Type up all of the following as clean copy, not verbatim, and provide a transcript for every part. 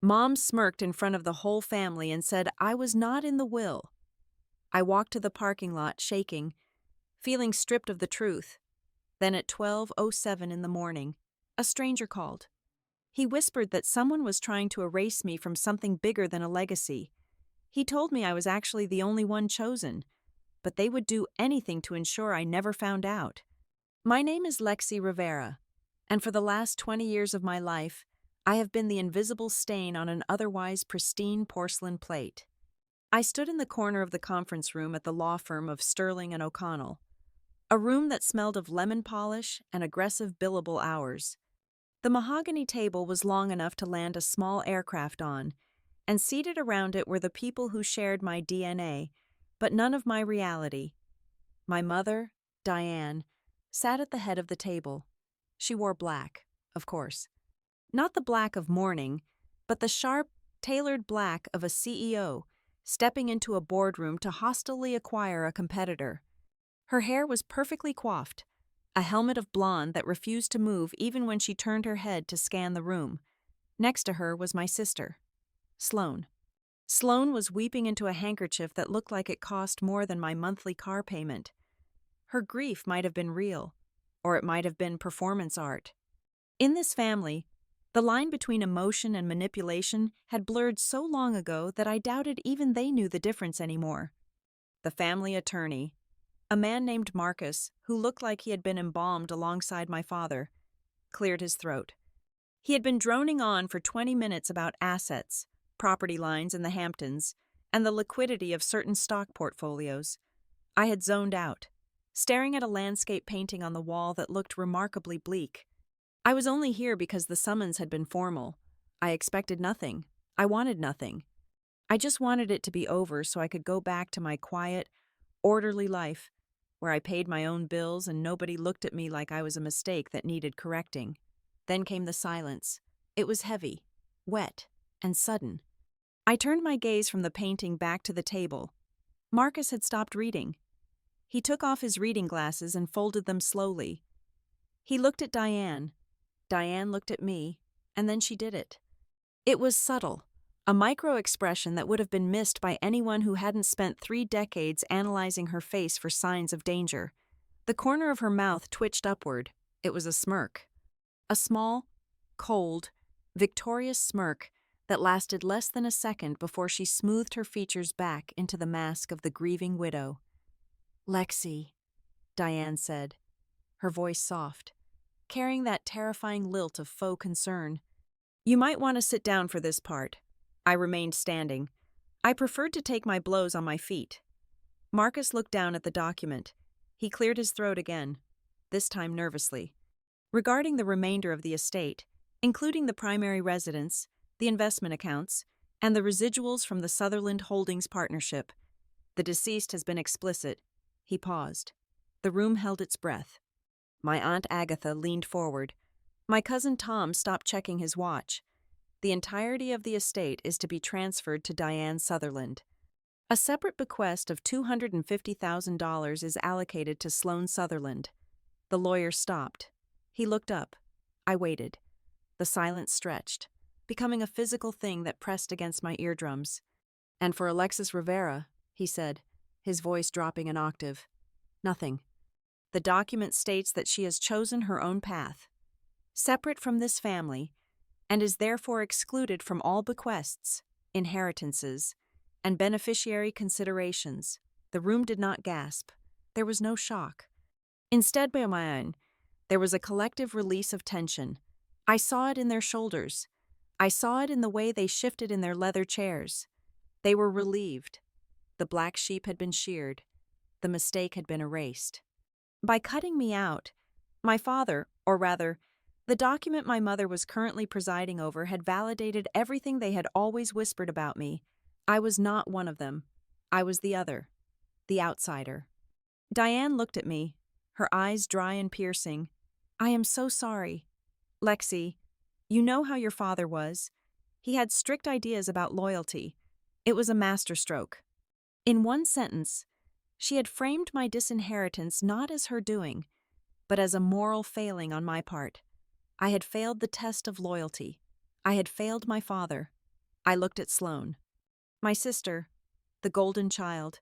Mom smirked in front of the whole family and said I was not in the will. I walked to the parking lot shaking, feeling stripped of the truth. Then at 12:07 in the morning, a stranger called. He whispered that someone was trying to erase me from something bigger than a legacy. He told me I was actually the only one chosen, but they would do anything to ensure I never found out. My name is Lexi Rivera, and for the last 20 years of my life, I have been the invisible stain on an otherwise pristine porcelain plate. I stood in the corner of the conference room at the law firm of Sterling and O'Connell, a room that smelled of lemon polish and aggressive billable hours. The mahogany table was long enough to land a small aircraft on, and seated around it were the people who shared my DNA, but none of my reality. My mother, Diane, sat at the head of the table. She wore black, of course. Not the black of mourning, but the sharp, tailored black of a CEO stepping into a boardroom to hostilely acquire a competitor. Her hair was perfectly coiffed, a helmet of blonde that refused to move even when she turned her head to scan the room. Next to her was my sister, Sloane. Sloane was weeping into a handkerchief that looked like it cost more than my monthly car payment. Her grief might have been real, or it might have been performance art. In this family, the line between emotion and manipulation had blurred so long ago that I doubted even they knew the difference anymore. The family attorney, a man named Marcus, who looked like he had been embalmed alongside my father, cleared his throat. He had been droning on for 20 minutes about assets, property lines in the Hamptons, and the liquidity of certain stock portfolios. I had zoned out, staring at a landscape painting on the wall that looked remarkably bleak. I was only here because the summons had been formal. I expected nothing. I wanted nothing. I just wanted it to be over so I could go back to my quiet, orderly life, where I paid my own bills and nobody looked at me like I was a mistake that needed correcting. Then came the silence. It was heavy, wet, and sudden. I turned my gaze from the painting back to the table. Marcus had stopped reading. He took off his reading glasses and folded them slowly. He looked at Diane. Diane looked at me, and then she did it. It was subtle, a micro-expression that would have been missed by anyone who hadn't spent 3 decades analyzing her face for signs of danger. The corner of her mouth twitched upward. It was a smirk. A small, cold, victorious smirk that lasted less than a second before she smoothed her features back into the mask of the grieving widow. "Lexi," Diane said, her voice soft, carrying that terrifying lilt of faux concern. "You might want to sit down for this part." I remained standing. I preferred to take my blows on my feet. Marcus looked down at the document. He cleared his throat again, this time nervously. Regarding the remainder of the estate, including the primary residence, the investment accounts, and the residuals from the Sutherland Holdings partnership, the deceased has been explicit. He paused. The room held its breath. My Aunt Agatha leaned forward. My cousin Tom stopped checking his watch. The entirety of the estate is to be transferred to Diane Sutherland. A separate bequest of $250,000 is allocated to Sloane Sutherland. The lawyer stopped. He looked up. I waited. The silence stretched, becoming a physical thing that pressed against my eardrums. "And for Alexis Rivera," he said, his voice dropping an octave. "Nothing. The document states that she has chosen her own path, separate from this family, and is therefore excluded from all bequests, inheritances, and beneficiary considerations." The room did not gasp. There was no shock. Instead, by mine, there was a collective release of tension. I saw it in their shoulders. I saw it in the way they shifted in their leather chairs. They were relieved. The black sheep had been sheared. The mistake had been erased. By cutting me out, my father, or rather, the document my mother was currently presiding over, had validated everything they had always whispered about me. I was not one of them. I was the other, the outsider. Diane looked at me, her eyes dry and piercing. "I am so sorry. Lexi, you know how your father was. He had strict ideas about loyalty. It was a masterstroke." In one sentence, she had framed my disinheritance not as her doing, but as a moral failing on my part. I had failed the test of loyalty. I had failed my father. I looked at Sloane. My sister, the golden child,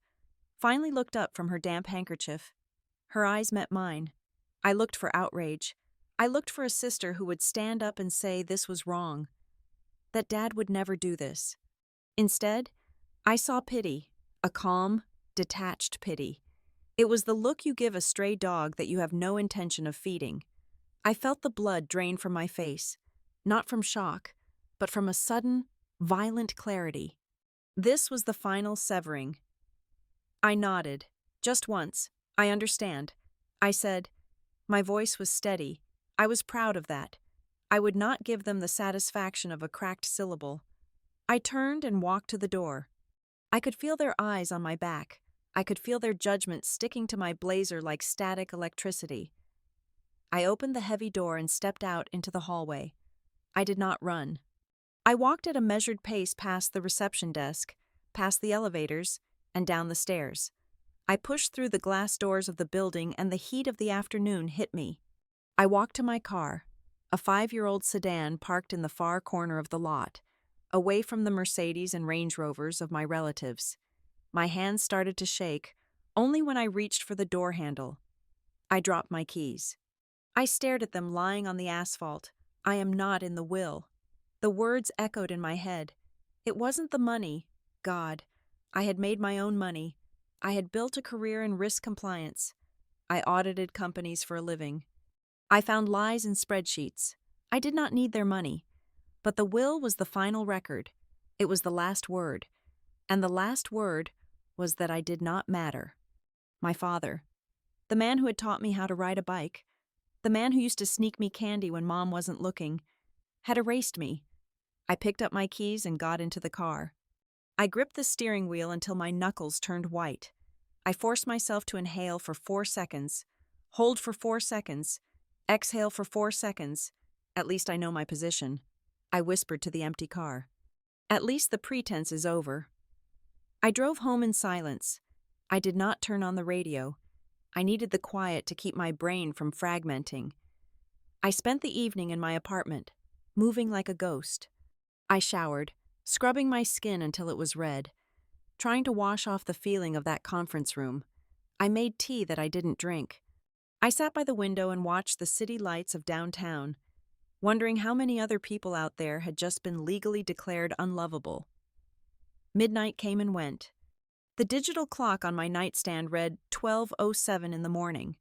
finally looked up from her damp handkerchief. Her eyes met mine. I looked for outrage. I looked for a sister who would stand up and say this was wrong, that Dad would never do this. Instead, I saw pity, a calm, detached pity. It was the look you give a stray dog that you have no intention of feeding. I felt the blood drain from my face, not from shock, but from a sudden, violent clarity. This was the final severing. I nodded. Just once. I understand. I said. My voice was steady. I was proud of that. I would not give them the satisfaction of a cracked syllable. I turned and walked to the door. I could feel their eyes on my back. I could feel their judgment sticking to my blazer like static electricity. I opened the heavy door and stepped out into the hallway. I did not run. I walked at a measured pace past the reception desk, past the elevators, and down the stairs. I pushed through the glass doors of the building and the heat of the afternoon hit me. I walked to my car, a 5-year-old sedan parked in the far corner of the lot, away from the Mercedes and Range Rovers of my relatives. My hands started to shake only when I reached for the door handle. I dropped my keys. I stared at them lying on the asphalt. I am not in the will. The words echoed in my head. It wasn't the money. God, I had made my own money. I had built a career in risk compliance. I audited companies for a living. I found lies in spreadsheets. I did not need their money. But the will was the final record. It was the last word. And the last word was that I did not matter. My father, the man who had taught me how to ride a bike, the man who used to sneak me candy when Mom wasn't looking, had erased me. I picked up my keys and got into the car. I gripped the steering wheel until my knuckles turned white. I forced myself to inhale for 4 seconds, hold for 4 seconds, exhale for 4 seconds. At least I know my position. I whispered to the empty car. At least the pretense is over. I drove home in silence. I did not turn on the radio. I needed the quiet to keep my brain from fragmenting. I spent the evening in my apartment, moving like a ghost. I showered, scrubbing my skin until it was red, trying to wash off the feeling of that conference room. I made tea that I didn't drink. I sat by the window and watched the city lights of downtown, wondering how many other people out there had just been legally declared unlovable. Midnight came and went. The digital clock on my nightstand read 12:07 in the morning.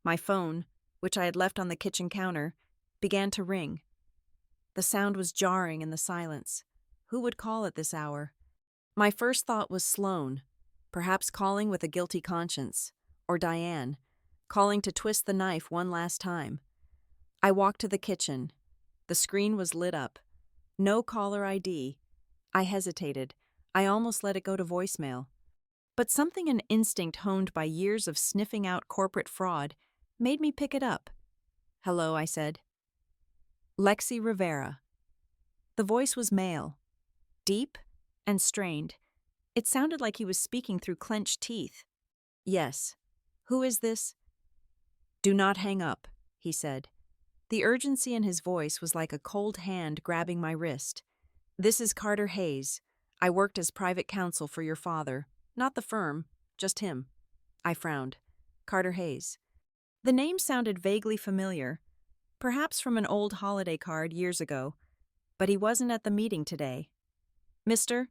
My phone, which I had left on the kitchen counter, began to ring. The sound was jarring in the silence. Who would call at this hour? My first thought was Sloane, perhaps calling with a guilty conscience, or Diane, calling to twist the knife one last time. I walked to the kitchen. The screen was lit up. No caller ID. I hesitated. I almost let it go to voicemail. But something an instinct honed by years of sniffing out corporate fraud made me pick it up. "Hello," I said. "Lexi Rivera." The voice was male, deep and strained. It sounded like he was speaking through clenched teeth. "Yes. Who is this?" "Do not hang up," he said. The urgency in his voice was like a cold hand grabbing my wrist. "This is Carter Hayes. I worked as private counsel for your father. Not the firm, just him." I frowned. Carter Hayes. The name sounded vaguely familiar, perhaps from an old holiday card years ago, but he wasn't at the meeting today. "Mr.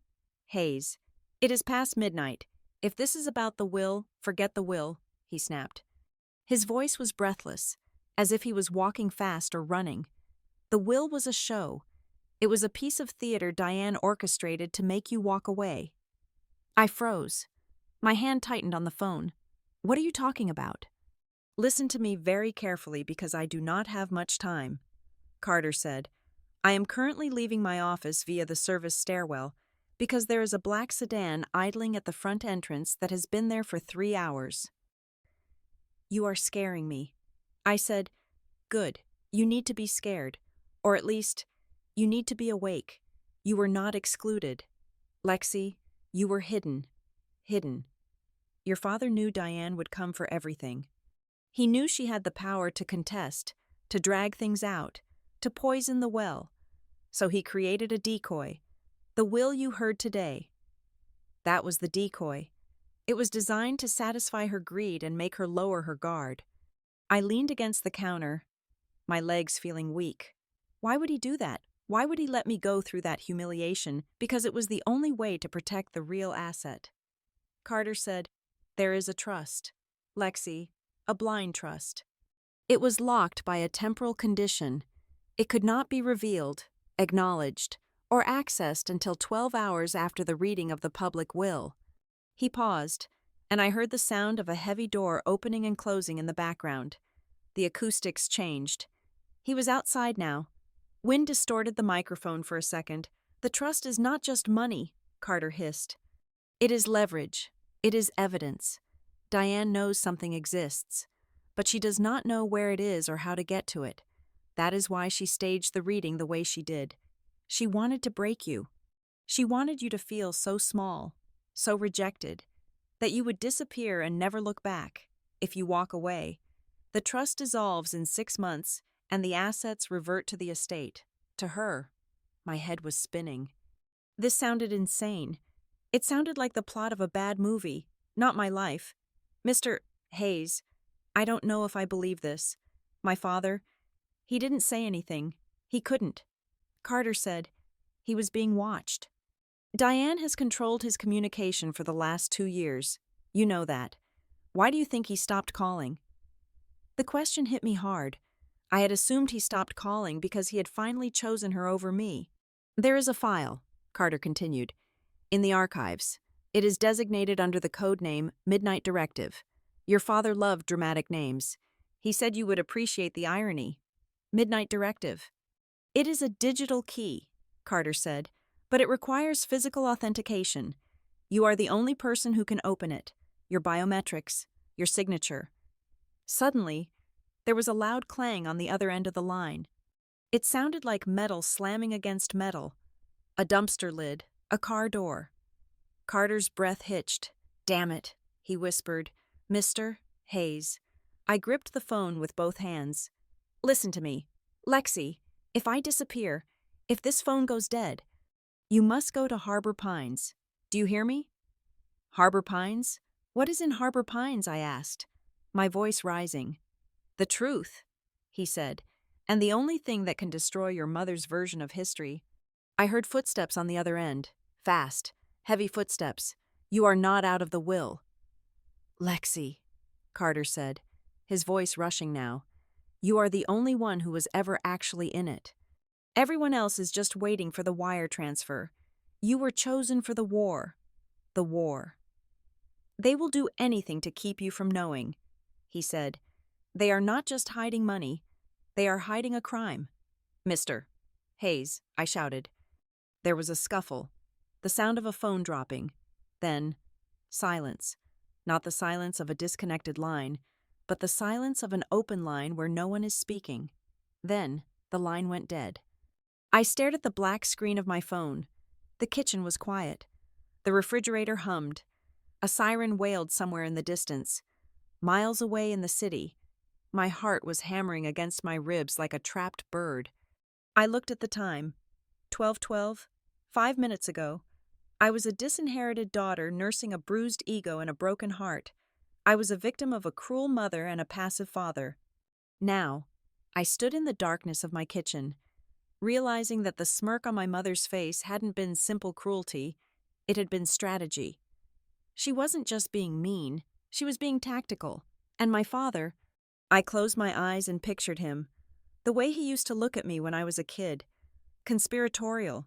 Hayes, it is past midnight. If this is about the will, forget the will," he snapped. His voice was breathless, as if he was walking fast or running. The will was a show. It was a piece of theater Diane orchestrated to make you walk away. I froze. My hand tightened on the phone. "What are you talking about?" "Listen to me very carefully because I do not have much time," Carter said. "I am currently leaving my office via the service stairwell because there is a black sedan idling at the front entrance that has been there for 3 hours. You are scaring me." I said, "Good. You need to be scared. Or at least, you need to be awake. You were not excluded. Lexi, you were hidden. Hidden. Your father knew Diane would come for everything. He knew she had the power to contest, to drag things out, to poison the well. So he created a decoy. The will you heard today. That was the decoy. It was designed to satisfy her greed and make her lower her guard. I leaned against the counter, my legs feeling weak. Why would he do that? Why would he let me go through that humiliation? Because it was the only way to protect the real asset. Carter said, "There is a trust. Lexi, a blind trust." It was locked by a temporal condition. It could not be revealed, acknowledged, or accessed until 12 hours after the reading of the public will. He paused, and I heard the sound of a heavy door opening and closing in the background. The acoustics changed. He was outside now. Wind distorted the microphone for a second. "The trust is not just money," Carter hissed. "It is leverage. It is evidence. Diane knows something exists, but she does not know where it is or how to get to it. That is why she staged the reading the way she did. She wanted to break you. She wanted you to feel so small, so rejected, that you would disappear and never look back. If you walk away, the trust dissolves in 6 months and the assets revert to the estate. To her, my head was spinning. This sounded insane. It sounded like the plot of a bad movie, not my life. "Mr. Hayes, I don't know if I believe this. My father, he didn't say anything. He couldn't." Carter said, "He was being watched. Diane has controlled his communication for the last 2 years. You know that. Why do you think he stopped calling?" The question hit me hard. I had assumed he stopped calling because he had finally chosen her over me. "There is a file," Carter continued, "in the archives. It is designated under the code name Midnight Directive. Your father loved dramatic names. He said you would appreciate the irony. Midnight Directive. It is a digital key," Carter said, "but it requires physical authentication. You are the only person who can open it. Your biometrics, your signature." Suddenly, there was a loud clang on the other end of the line. It sounded like metal slamming against metal. A dumpster lid, a car door. Carter's breath hitched. "Damn it," he whispered. "Mr. Hayes." I gripped the phone with both hands. "Listen to me. Lexi, if I disappear, if this phone goes dead, you must go to Harbor Pines. Do you hear me?" "Harbor Pines? What is in Harbor Pines?" I asked, my voice rising. "The truth," he said, "and the only thing that can destroy your mother's version of history." I heard footsteps on the other end. Fast, heavy footsteps. "You are not out of the will." "Lexi," Carter said, his voice rushing now. "You are the only one who was ever actually in it. Everyone else is just waiting for the wire transfer. You were chosen for the war. The war. They will do anything to keep you from knowing," he said. "They are not just hiding money. They are hiding a crime." "Mr. Hayes," I shouted. There was a scuffle, the sound of a phone dropping. Then, silence. Not the silence of a disconnected line, but the silence of an open line where no one is speaking. Then, the line went dead. I stared at the black screen of my phone. The kitchen was quiet. The refrigerator hummed. A siren wailed somewhere in the distance. Miles away in the city, my heart was hammering against my ribs like a trapped bird. I looked at the time. 12:12. 5 minutes ago. I was a disinherited daughter nursing a bruised ego and a broken heart. I was a victim of a cruel mother and a passive father. Now, I stood in the darkness of my kitchen, realizing that the smirk on my mother's face hadn't been simple cruelty, it had been strategy. She wasn't just being mean, she was being tactical. And my father, I closed my eyes and pictured him, the way he used to look at me when I was a kid, conspiratorial,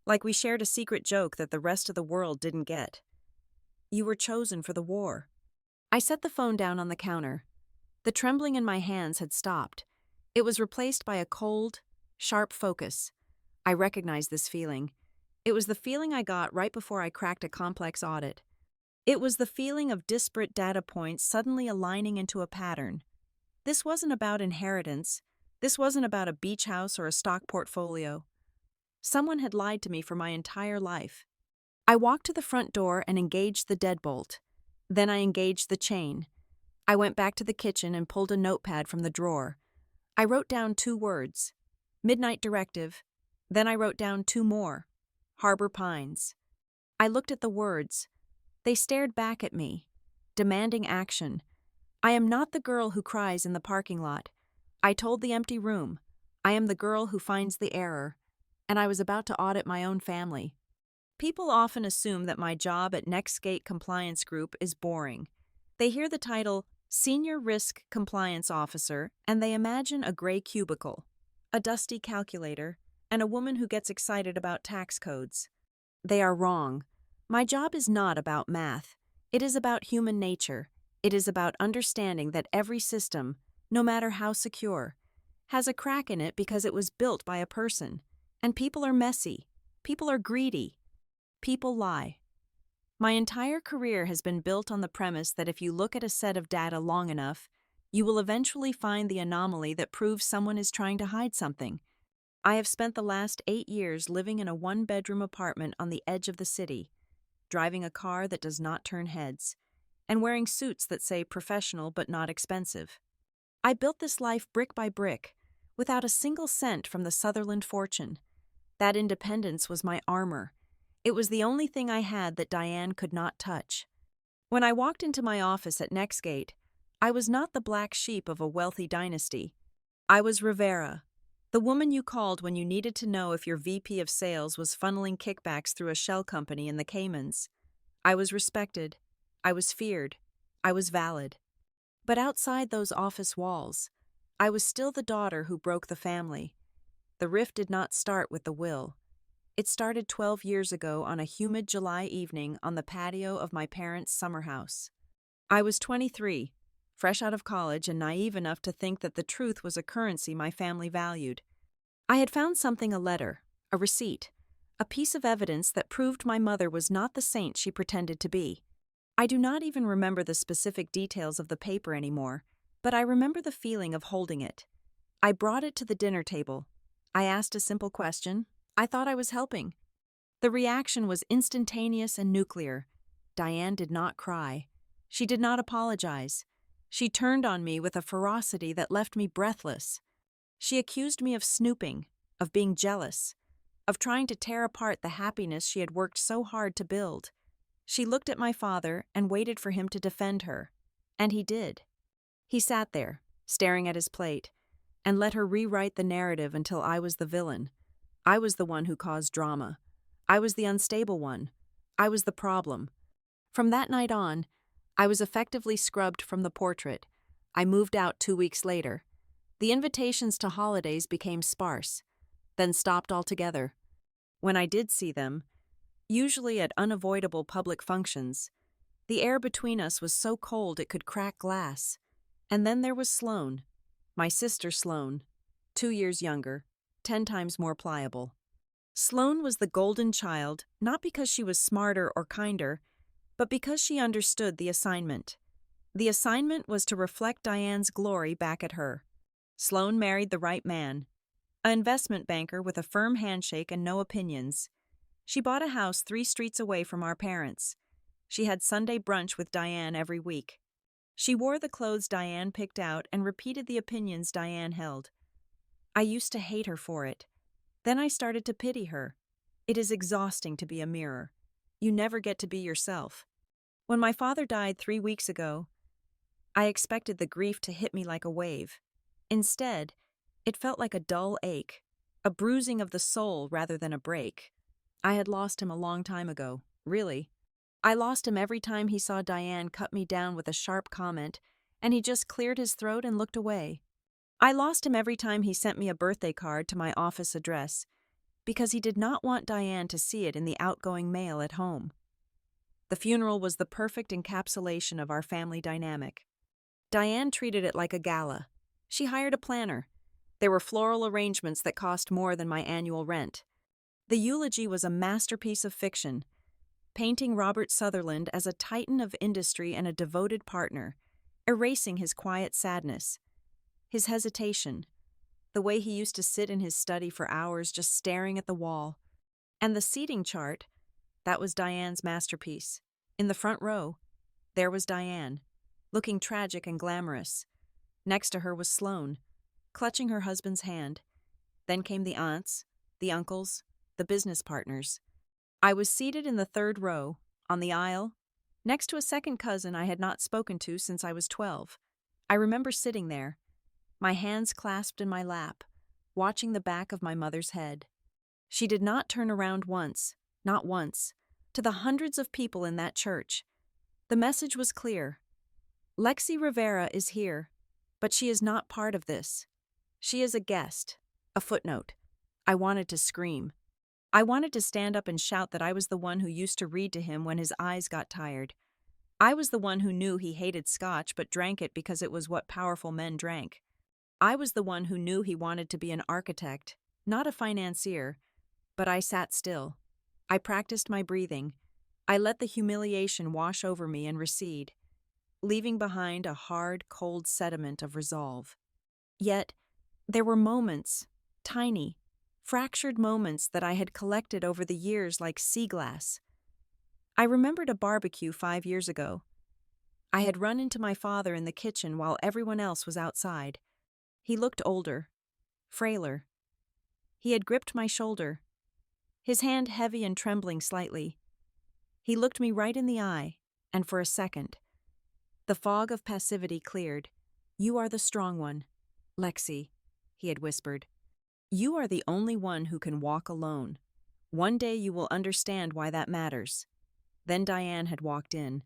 like we shared a secret joke that the rest of the world didn't get. "You were chosen for the war." I set the phone down on the counter. The trembling in my hands had stopped. It was replaced by a cold, sharp focus. I recognized this feeling. It was the feeling I got right before I cracked a complex audit. It was the feeling of disparate data points suddenly aligning into a pattern. This wasn't about inheritance. This wasn't about a beach house or a stock portfolio. Someone had lied to me for my entire life. I walked to the front door and engaged the deadbolt. Then I engaged the chain. I went back to the kitchen and pulled a notepad from the drawer. I wrote down 2 words. Midnight Directive. Then I wrote down 2 more. Harbor Pines. I looked at the words. They stared back at me, demanding action. I am not the girl who cries in the parking lot. I told the empty room. I am the girl who finds the error. And I was about to audit my own family. People often assume that my job at NextGate Compliance Group is boring. They hear the title Senior Risk Compliance Officer and they imagine a gray cubicle, a dusty calculator, and a woman who gets excited about tax codes. They are wrong. My job is not about math. It is about human nature. It is about understanding that every system, no matter how secure, has a crack in it because it was built by a person. And people are messy. People are greedy. People lie. My entire career has been built on the premise that if you look at a set of data long enough, you will eventually find the anomaly that proves someone is trying to hide something. I have spent the last 8 years living in a one-bedroom apartment on the edge of the city, driving a car that does not turn heads, and wearing suits that say professional but not expensive. I built this life brick by brick, without a single cent from the Sutherland fortune. That independence was my armor. It was the only thing I had that Diane could not touch. When I walked into my office at NextGate, I was not the black sheep of a wealthy dynasty. I was Rivera, the woman you called when you needed to know if your VP of sales was funneling kickbacks through a shell company in the Caymans. I was respected. I was feared. I was valid. But outside those office walls, I was still the daughter who broke the family. The rift did not start with the will. It started 12 years ago on a humid July evening on the patio of my parents' summer house. I was 23, fresh out of college and naive enough to think that the truth was a currency my family valued. I had found something, a letter, a receipt, a piece of evidence that proved my mother was not the saint she pretended to be. I do not even remember the specific details of the paper anymore, but I remember the feeling of holding it. I brought it to the dinner table. I asked a simple question. I thought I was helping. The reaction was instantaneous and nuclear. Diane did not cry. She did not apologize. She turned on me with a ferocity that left me breathless. She accused me of snooping, of being jealous, of trying to tear apart the happiness she had worked so hard to build. She looked at my father and waited for him to defend her. And he did. He sat there, staring at his plate, and let her rewrite the narrative until I was the villain. I was the one who caused drama. I was the unstable one. I was the problem. From that night on, I was effectively scrubbed from the portrait. I moved out 2 weeks later. The invitations to holidays became sparse, then stopped altogether. When I did see them, usually at unavoidable public functions, the air between us was so cold it could crack glass. And then there was Sloane, my sister Sloane, 2 years younger, 10 times more pliable. Sloane was the golden child, not because she was smarter or kinder, but because she understood the assignment. The assignment was to reflect Diane's glory back at her. Sloane married the right man, an investment banker with a firm handshake and no opinions. She bought a house 3 streets away from our parents. She had Sunday brunch with Diane every week. She wore the clothes Diane picked out and repeated the opinions Diane held. I used to hate her for it. Then I started to pity her. It is exhausting to be a mirror. You never get to be yourself. When my father died 3 weeks ago, I expected the grief to hit me like a wave. Instead, it felt like a dull ache, a bruising of the soul rather than a break. I had lost him a long time ago, really. I lost him every time he saw Diane cut me down with a sharp comment, and he just cleared his throat and looked away. I lost him every time he sent me a birthday card to my office address, because he did not want Diane to see it in the outgoing mail at home. The funeral was the perfect encapsulation of our family dynamic. Diane treated it like a gala. She hired a planner. There were floral arrangements that cost more than my annual rent. The eulogy was a masterpiece of fiction, painting Robert Sutherland as a titan of industry and a devoted partner, erasing his quiet sadness, his hesitation, the way he used to sit in his study for hours just staring at the wall. And the seating chart, that was Diane's masterpiece. In the front row, there was Diane, looking tragic and glamorous. Next to her was Sloane, clutching her husband's hand. Then came the aunts, the uncles, the business partners. I was seated in the third row, on the aisle, next to a second cousin I had not spoken to since I was 12. I remember sitting there, my hands clasped in my lap, watching the back of my mother's head. She did not turn around once, not once, to the hundreds of people in that church. The message was clear. Lexi Rivera is here, but she is not part of this. She is a guest, a footnote. I wanted to scream. I wanted to stand up and shout that I was the one who used to read to him when his eyes got tired. I was the one who knew he hated scotch but drank it because it was what powerful men drank. I was the one who knew he wanted to be an architect, not a financier, but I sat still. I practiced my breathing. I let the humiliation wash over me and recede, leaving behind a hard, cold sediment of resolve. Yet, there were moments, tiny, fractured moments that I had collected over the years like sea glass. I remembered a barbecue 5 years ago. I had run into my father in the kitchen while everyone else was outside. He looked older, frailer. He had gripped my shoulder, his hand heavy and trembling slightly. He looked me right in the eye, and for a second, the fog of passivity cleared. "You are the strong one, Lexi," he had whispered. "You are the only one who can walk alone. One day you will understand why that matters." Then Diane had walked in,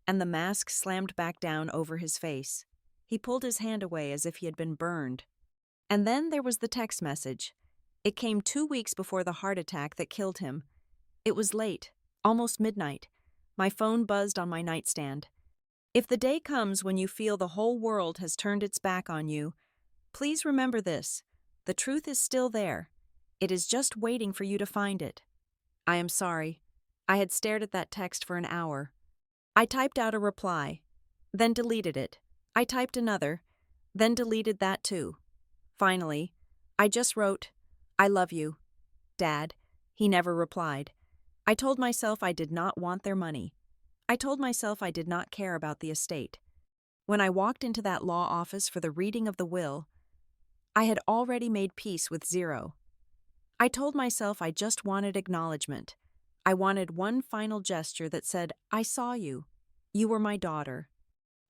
and the mask slammed back down over his face. He pulled his hand away as if he had been burned. And then there was the text message. It came 2 weeks before the heart attack that killed him. It was late, almost midnight. My phone buzzed on my nightstand. "If the day comes when you feel the whole world has turned its back on you, please remember this. The truth is still there. It is just waiting for you to find it." I am sorry. I had stared at that text for an hour. I typed out a reply, then deleted it. I typed another, then deleted that too. Finally, I just wrote, "I love you, Dad." He never replied. I told myself I did not want their money. I told myself I did not care about the estate. When I walked into that law office for the reading of the will, I had already made peace with zero. I told myself I just wanted acknowledgement. I wanted one final gesture that said, "I saw you. You were my daughter."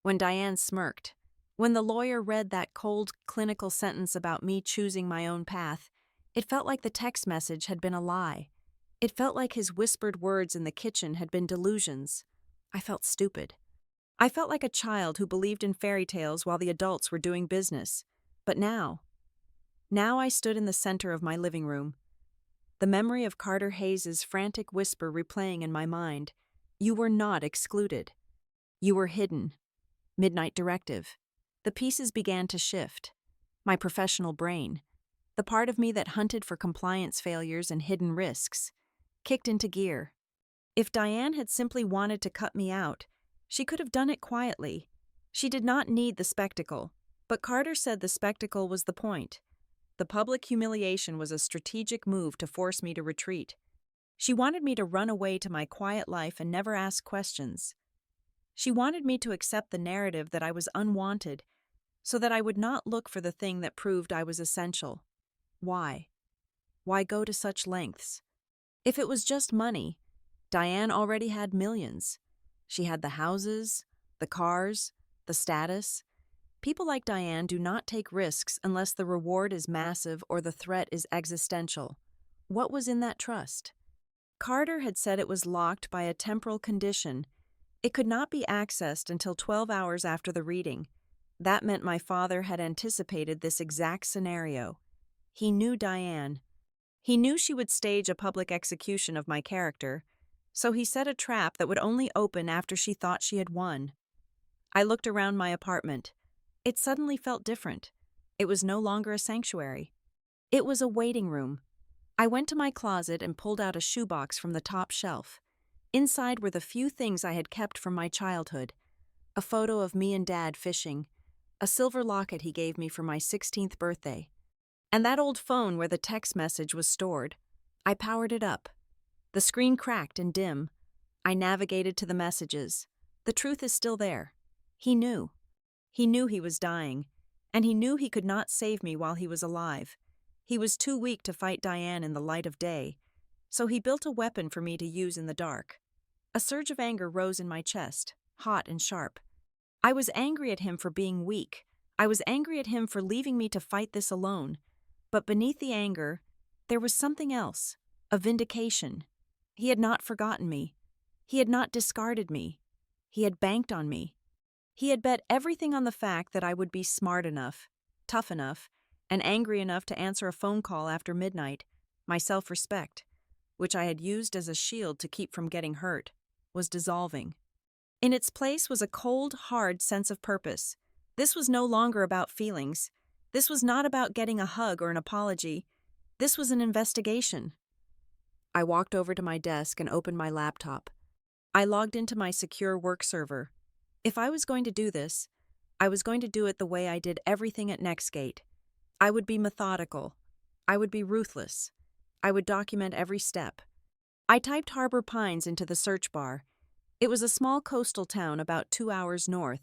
When Diane smirked, when the lawyer read that cold, clinical sentence about me choosing my own path, it felt like the text message had been a lie. It felt like his whispered words in the kitchen had been delusions. I felt stupid. I felt like a child who believed in fairy tales while the adults were doing business. But now I stood in the center of my living room. The memory of Carter Hayes's frantic whisper replaying in my mind. "You were not excluded. You were hidden." Midnight directive. The pieces began to shift. My professional brain, the part of me that hunted for compliance failures and hidden risks, kicked into gear. If Diane had simply wanted to cut me out, she could have done it quietly. She did not need the spectacle, but Carter said the spectacle was the point. The public humiliation was a strategic move to force me to retreat. She wanted me to run away to my quiet life and never ask questions. She wanted me to accept the narrative that I was unwanted, so that I would not look for the thing that proved I was essential. Why? Why go to such lengths? If it was just money, Diane already had millions. She had the houses, the cars, the status. People like Diane do not take risks unless the reward is massive or the threat is existential. What was in that trust? Carter had said it was locked by a temporal condition. It could not be accessed until 12 hours after the reading. That meant my father had anticipated this exact scenario. He knew Diane. He knew she would stage a public execution of my character, so he set a trap that would only open after she thought she had won. I looked around my apartment. It suddenly felt different. It was no longer a sanctuary. It was a waiting room. I went to my closet and pulled out a shoebox from the top shelf. Inside were the few things I had kept from my childhood. A photo of me and Dad fishing, a silver locket he gave me for my 16th birthday, and that old phone where the text message was stored. I powered it up. The screen cracked and dim. I navigated to the messages. The truth is still there. He knew. He knew he was dying, and he knew he could not save me while he was alive. He was too weak to fight Diane in the light of day, So he built a weapon for me to use in the dark. A surge of anger rose in my chest, hot and sharp. I was angry at him for being weak. I was angry at him for leaving me to fight this alone. But beneath the anger, there was something else, a vindication. He had not forgotten me. He had not discarded me. He had banked on me. He had bet everything on the fact that I would be smart enough, tough enough, and angry enough to answer a phone call after midnight. My self-respect, which I had used as a shield to keep from getting hurt, was dissolving. In its place was a cold, hard sense of purpose. This was no longer about feelings. This was not about getting a hug or an apology. This was an investigation. I walked over to my desk and opened my laptop. I logged into my secure work server. If I was going to do this, I was going to do it the way I did everything at Nextgate. I would be methodical. I would be ruthless. I would document every step. I typed Harbor Pines into the search bar. It was a small coastal town about 2 hours north.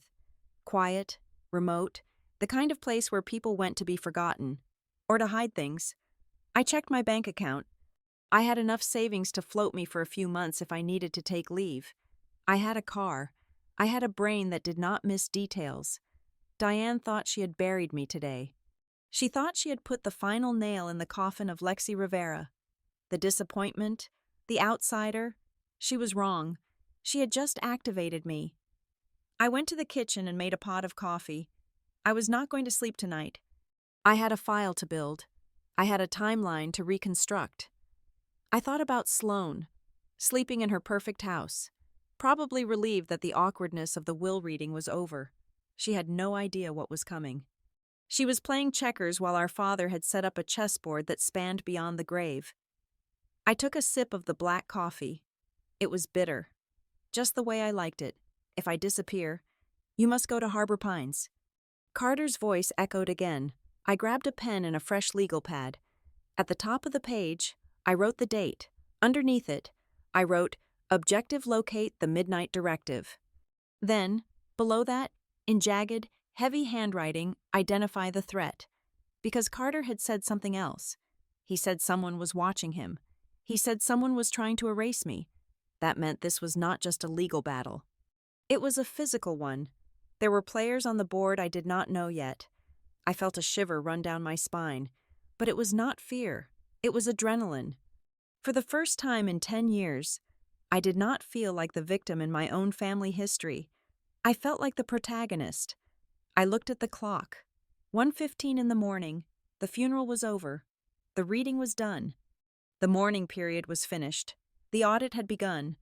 Quiet, remote, the kind of place where people went to be forgotten, or to hide things. I checked my bank account. I had enough savings to float me for a few months if I needed to take leave. I had a car. I had a brain that did not miss details. Diane thought she had buried me today. She thought she had put the final nail in the coffin of Lexi Rivera. The disappointment, the outsider, she was wrong. She had just activated me. I went to the kitchen and made a pot of coffee. I was not going to sleep tonight. I had a file to build. I had a timeline to reconstruct. I thought about Sloane, sleeping in her perfect house, probably relieved that the awkwardness of the will reading was over. She had no idea what was coming. She was playing checkers while our father had set up a chessboard that spanned beyond the grave. I took a sip of the black coffee. It was bitter, just the way I liked it. If I disappear, you must go to Harbor Pines. Carter's voice echoed again. I grabbed a pen and a fresh legal pad. At the top of the page, I wrote the date. Underneath it, I wrote, "Objective locate the midnight directive." Then, below that, in jagged, heavy handwriting, identify the threat. Because Carter had said something else. He said someone was watching him. He said someone was trying to erase me. That meant this was not just a legal battle. It was a physical one. There were players on the board I did not know yet. I felt a shiver run down my spine. But it was not fear. It was adrenaline. For the first time in 10 years, I did not feel like the victim in my own family history. I felt like the protagonist. I looked at the clock. 1:15 in the morning. The funeral was over. The reading was done. The mourning period was finished. The audit had begun.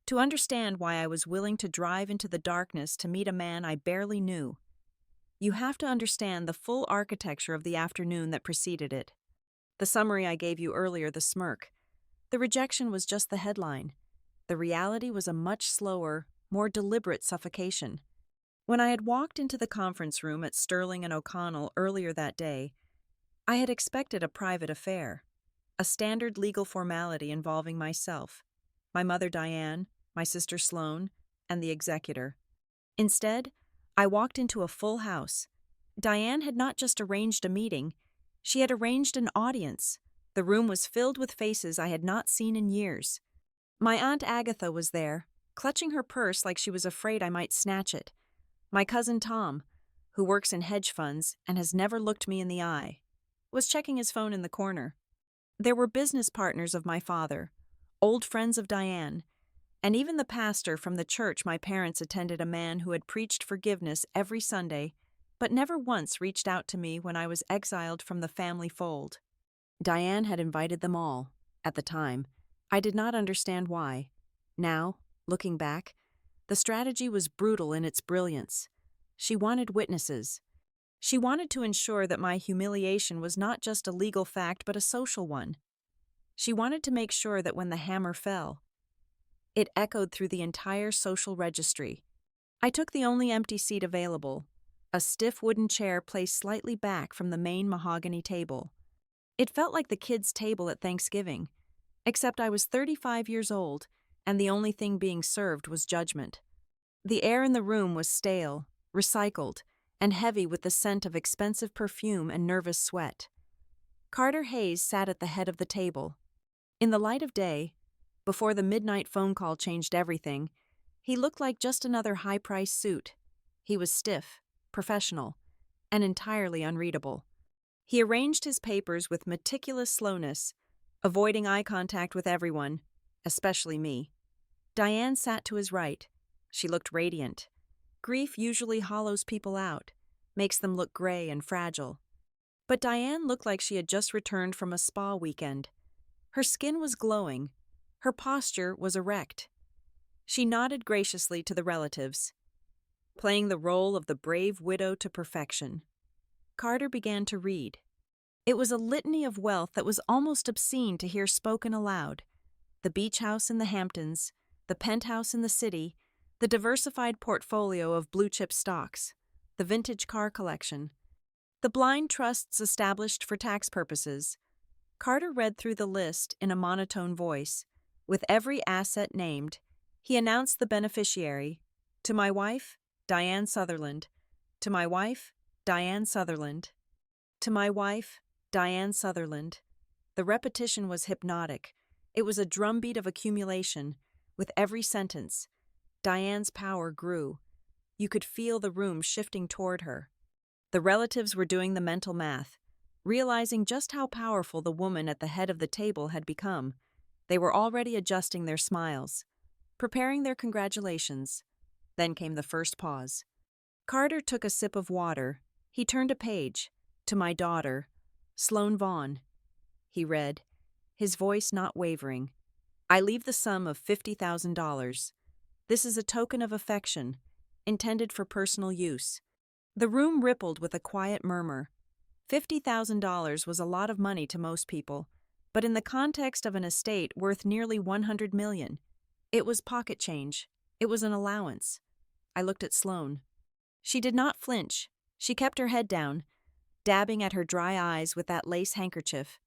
To understand why I was willing to drive into the darkness to meet a man I barely knew, you have to understand the full architecture of the afternoon that preceded it. The summary I gave you earlier, the smirk. The rejection was just the headline. The reality was a much slower, more deliberate suffocation. When I had walked into the conference room at Sterling and O'Connell earlier that day, I had expected a private affair, a standard legal formality involving myself, my mother Diane, my sister Sloane, and the executor. Instead, I walked into a full house. Diane had not just arranged a meeting, she had arranged an audience. The room was filled with faces I had not seen in years. My Aunt Agatha was there, clutching her purse like she was afraid I might snatch it. My cousin Tom, who works in hedge funds and has never looked me in the eye, was checking his phone in the corner. There were business partners of my father, old friends of Diane, and even the pastor from the church my parents attended, a man who had preached forgiveness every Sunday, but never once reached out to me when I was exiled from the family fold. Diane had invited them all. At the time, I did not understand why. Now, looking back, the strategy was brutal in its brilliance. She wanted witnesses. She wanted to ensure that my humiliation was not just a legal fact but a social one. She wanted to make sure that when the hammer fell, it echoed through the entire social registry. I took the only empty seat available, a stiff wooden chair placed slightly back from the main mahogany table. It felt like the kids' table at Thanksgiving, except I was 35 years old, and the only thing being served was judgment. The air in the room was stale, recycled, and heavy with the scent of expensive perfume and nervous sweat. Carter Hayes sat at the head of the table. In the light of day, before the midnight phone call changed everything, he looked like just another high-priced suit. He was stiff, professional, and entirely unreadable. He arranged his papers with meticulous slowness, avoiding eye contact with everyone, especially me. Diane sat to his right. She looked radiant. Grief usually hollows people out, makes them look gray and fragile. But Diane looked like she had just returned from a spa weekend. Her skin was glowing. Her posture was erect. She nodded graciously to the relatives, playing the role of the brave widow to perfection. Carter began to read. It was a litany of wealth that was almost obscene to hear spoken aloud. The beach house in the Hamptons, the penthouse in the city, the diversified portfolio of blue-chip stocks, the vintage car collection, the blind trusts established for tax purposes. Carter read through the list in a monotone voice. With every asset named, he announced the beneficiary. To my wife, Diane Sutherland. To my wife, Diane Sutherland. To my wife, Diane Sutherland. The repetition was hypnotic. It was a drumbeat of accumulation. With every sentence, Diane's power grew. You could feel the room shifting toward her. The relatives were doing the mental math, realizing just how powerful the woman at the head of the table had become. They were already adjusting their smiles, preparing their congratulations. Then came the first pause. Carter took a sip of water. He turned a page. To my daughter, Sloane Vaughn. He read, his voice not wavering. I leave the sum of $50,000. This is a token of affection, intended for personal use. The room rippled with a quiet murmur. $50,000 was a lot of money to most people, but in the context of an estate worth nearly $100 million, it was pocket change. It was an allowance. I looked at Sloane. She did not flinch. She kept her head down, dabbing at her dry eyes with that lace handkerchief.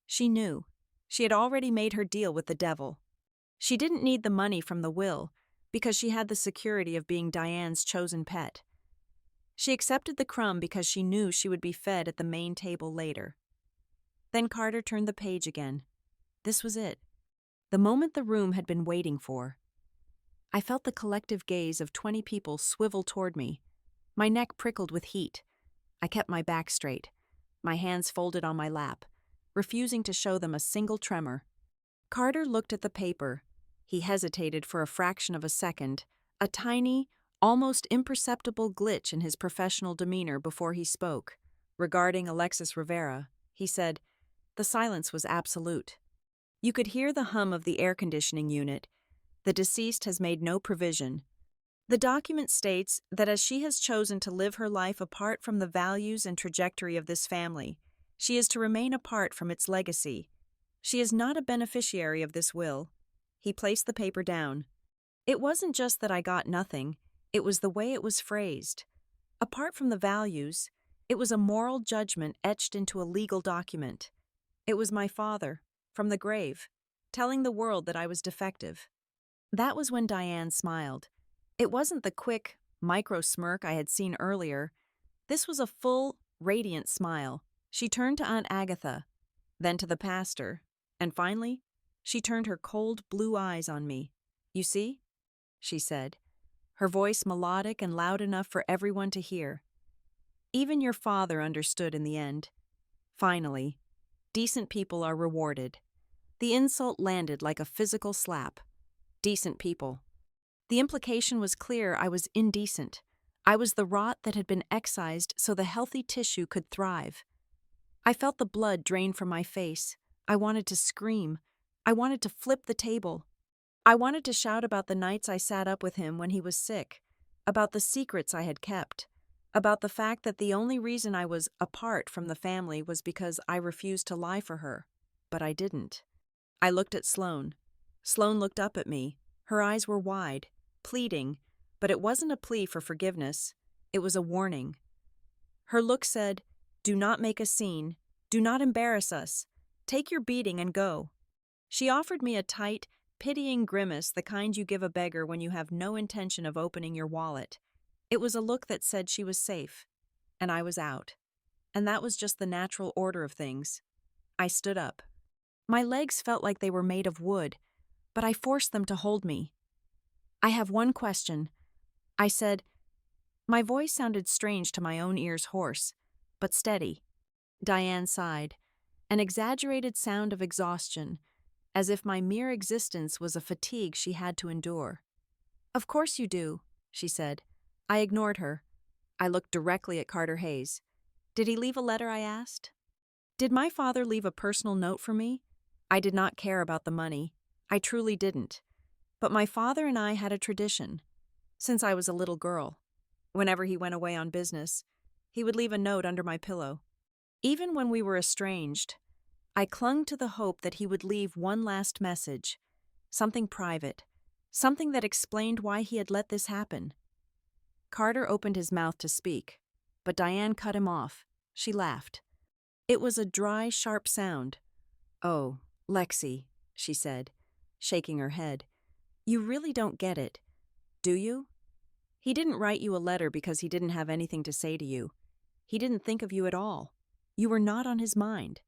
She knew. She had already made her deal with the devil. She didn't need the money from the will, because she had the security of being Diane's chosen pet. She accepted the crumb because she knew she would be fed at the main table later. Then Carter turned the page again. This was it. The moment the room had been waiting for. I felt the collective gaze of 20 people swivel toward me. My neck prickled with heat. I kept my back straight, my hands folded on my lap, refusing to show them a single tremor. Carter looked at the paper. He hesitated for a fraction of a second, a tiny, almost imperceptible glitch in his professional demeanor before he spoke. Regarding Alexis Rivera, he said, the silence was absolute. You could hear the hum of the air conditioning unit. The deceased has made no provision. The document states that as she has chosen to live her life apart from the values and trajectory of this family, she is to remain apart from its legacy. She is not a beneficiary of this will. He placed the paper down. It wasn't just that I got nothing, it was the way it was phrased. Apart from the values, it was a moral judgment etched into a legal document. It was my father, from the grave, telling the world that I was defective. That was when Diane smiled. It wasn't the quick, micro smirk I had seen earlier. This was a full, radiant smile. She turned to Aunt Agatha, then to the pastor, and finally, she turned her cold blue eyes on me. You see? She said, her voice melodic and loud enough for everyone to hear. Even your father understood in the end. Finally, decent people are rewarded. The insult landed like a physical slap. Decent people. The implication was clear. I was indecent. I was the rot that had been excised so the healthy tissue could thrive. I felt the blood drain from my face. I wanted to scream. I wanted to flip the table. I wanted to shout about the nights I sat up with him when he was sick, about the secrets I had kept, about the fact that the only reason I was apart from the family was because I refused to lie for her. But I didn't. I looked at Sloane. Sloane looked up at me. Her eyes were wide, pleading, but it wasn't a plea for forgiveness. It was a warning. Her look said, do not make a scene. Do not embarrass us. Take your beating and go. She offered me a tight, pitying grimace, the kind you give a beggar when you have no intention of opening your wallet. It was a look that said she was safe, and I was out. And that was just the natural order of things. I stood up. My legs felt like they were made of wood, but I forced them to hold me. "I have one question," I said. My voice sounded strange to my own ears, hoarse, but steady. Diane sighed, an exaggerated sound of exhaustion, as if my mere existence was a fatigue she had to endure. "Of course you do," she said. I ignored her. I looked directly at Carter Hayes. "Did he leave a letter?" I asked. Did my father leave a personal note for me? I did not care about the money. I truly didn't. But my father and I had a tradition. Since I was a little girl, whenever he went away on business, he would leave a note under my pillow. Even when we were estranged, I clung to the hope that he would leave one last message, something private, something that explained why he had let this happen. Carter opened his mouth to speak, but Diane cut him off. She laughed. It was a dry, sharp sound. "Oh, Lexi," she said, shaking her head. "You really don't get it, do you? He didn't write you a letter because he didn't have anything to say to you. He didn't think of you at all. You were not on his mind."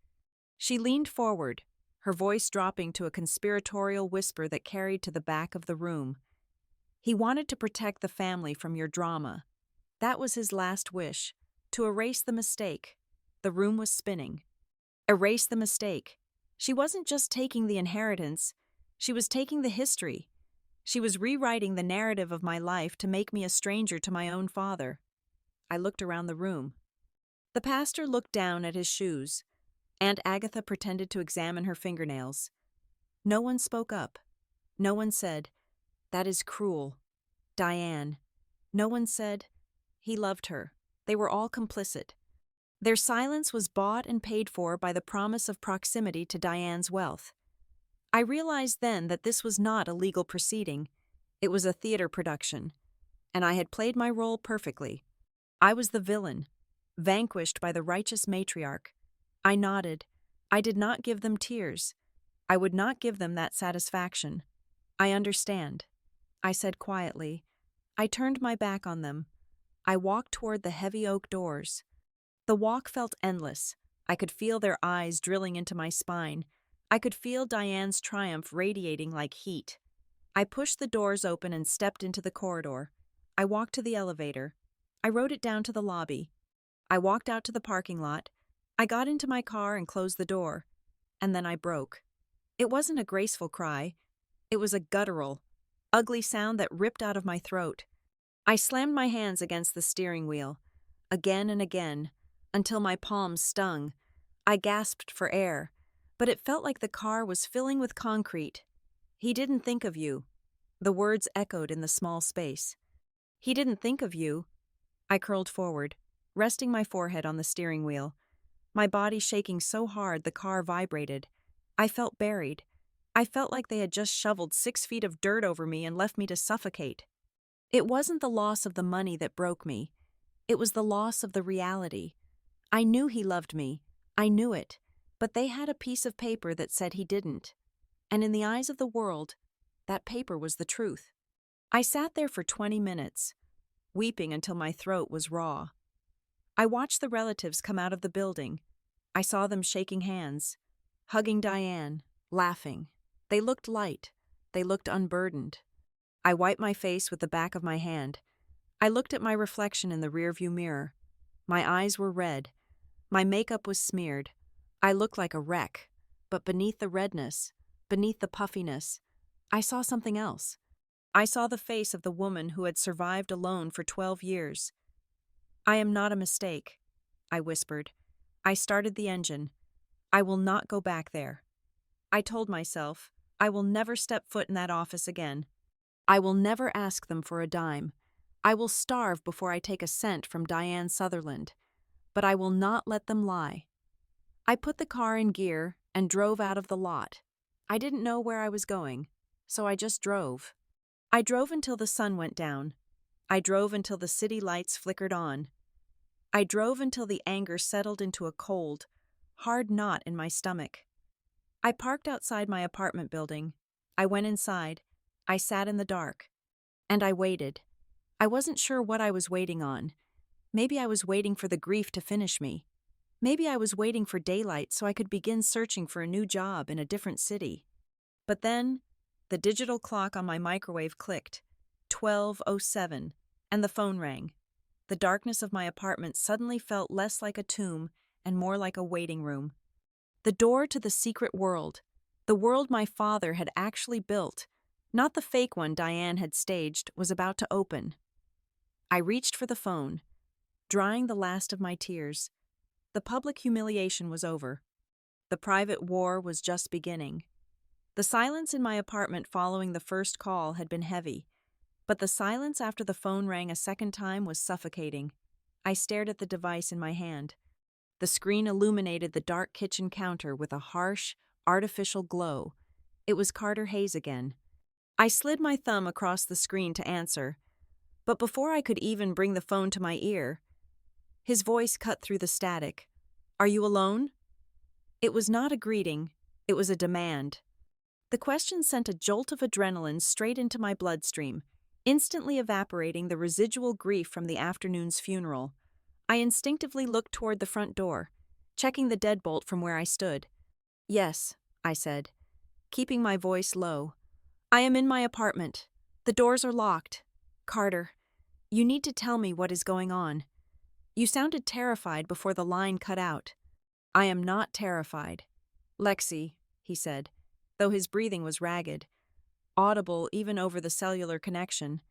She leaned forward, her voice dropping to a conspiratorial whisper that carried to the back of the room. "He wanted to protect the family from your drama. That was his last wish, to erase the mistake." The room was spinning. Erase the mistake. She wasn't just taking the inheritance, she was taking the history. She was rewriting the narrative of my life to make me a stranger to my own father. I looked around the room. The pastor looked down at his shoes. Aunt Agatha pretended to examine her fingernails. No one spoke up. No one said, "That is cruel." Diane. No one said, "He loved her." They were all complicit. Their silence was bought and paid for by the promise of proximity to Diane's wealth. I realized then that this was not a legal proceeding. It was a theater production, and I had played my role perfectly. I was the villain, vanquished by the righteous matriarch. I nodded. I did not give them tears. I would not give them that satisfaction. "I understand," I said quietly. I turned my back on them. I walked toward the heavy oak doors. The walk felt endless. I could feel their eyes drilling into my spine. I could feel Diane's triumph radiating like heat. I pushed the doors open and stepped into the corridor. I walked to the elevator. I rode it down to the lobby. I walked out to the parking lot. I got into my car and closed the door. And then I broke. It wasn't a graceful cry. It was a guttural, ugly sound that ripped out of my throat. I slammed my hands against the steering wheel, again and again, until my palms stung. I gasped for air, but it felt like the car was filling with concrete. "He didn't think of you." The words echoed in the small space. "He didn't think of you." I curled forward, resting my forehead on the steering wheel. My body shaking so hard the car vibrated. I felt buried. I felt like they had just shoveled 6 feet of dirt over me and left me to suffocate. It wasn't the loss of the money that broke me. It was the loss of the reality. I knew he loved me. I knew it. But they had a piece of paper that said he didn't. And in the eyes of the world, that paper was the truth. I sat there for 20 minutes, weeping until my throat was raw. I watched the relatives come out of the building. I saw them shaking hands, hugging Diane, laughing. They looked light. They looked unburdened. I wiped my face with the back of my hand. I looked at my reflection in the rearview mirror. My eyes were red. My makeup was smeared. I looked like a wreck. But beneath the redness, beneath the puffiness, I saw something else. I saw the face of the woman who had survived alone for 12 years. "I am not a mistake," I whispered. I started the engine. "I will not go back there." I told myself, I will never step foot in that office again. I will never ask them for a dime. I will starve before I take a cent from Diane Sutherland. But I will not let them lie. I put the car in gear and drove out of the lot. I didn't know where I was going, so I just drove. I drove until the sun went down. I drove until the city lights flickered on. I drove until the anger settled into a cold, hard knot in my stomach. I parked outside my apartment building. I went inside. I sat in the dark. And I waited. I wasn't sure what I was waiting on. Maybe I was waiting for the grief to finish me. Maybe I was waiting for daylight so I could begin searching for a new job in a different city. But then, the digital clock on my microwave clicked, 12:07, and the phone rang. The darkness of my apartment suddenly felt less like a tomb and more like a waiting room. The door to the secret world, the world my father had actually built, not the fake one Diane had staged, was about to open. I reached for the phone, drying the last of my tears. The public humiliation was over. The private war was just beginning. The silence in my apartment following the first call had been heavy, but the silence after the phone rang a second time was suffocating. I stared at the device in my hand. The screen illuminated the dark kitchen counter with a harsh, artificial glow. It was Carter Hayes again. I slid my thumb across the screen to answer, but before I could even bring the phone to my ear, his voice cut through the static. "Are you alone?" It was not a greeting, it was a demand. The question sent a jolt of adrenaline straight into my bloodstream, instantly evaporating the residual grief from the afternoon's funeral. I instinctively looked toward the front door, checking the deadbolt from where I stood. "Yes," I said, keeping my voice low. "I am in my apartment. The doors are locked. Carter, you need to tell me what is going on. You sounded terrified before the line cut out." "I am not terrified. Lexi," he said, though his breathing was ragged, audible even over the cellular connection.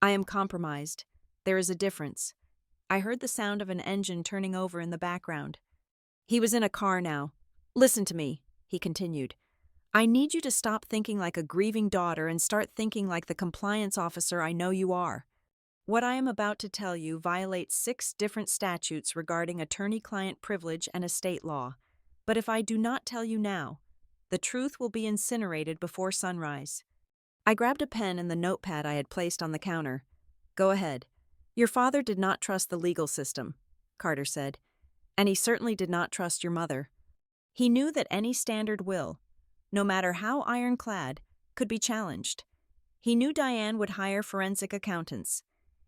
"I am compromised. There is a difference." I heard the sound of an engine turning over in the background. He was in a car now. "Listen to me," he continued. "I need you to stop thinking like a grieving daughter and start thinking like the compliance officer I know you are. What I am about to tell you violates 6 different statutes regarding attorney-client privilege and estate law. But if I do not tell you now, the truth will be incinerated before sunrise." I grabbed a pen and the notepad I had placed on the counter. "Go ahead." "Your father did not trust the legal system," Carter said, "and he certainly did not trust your mother. He knew that any standard will, no matter how ironclad, could be challenged. He knew Diane would hire forensic accountants.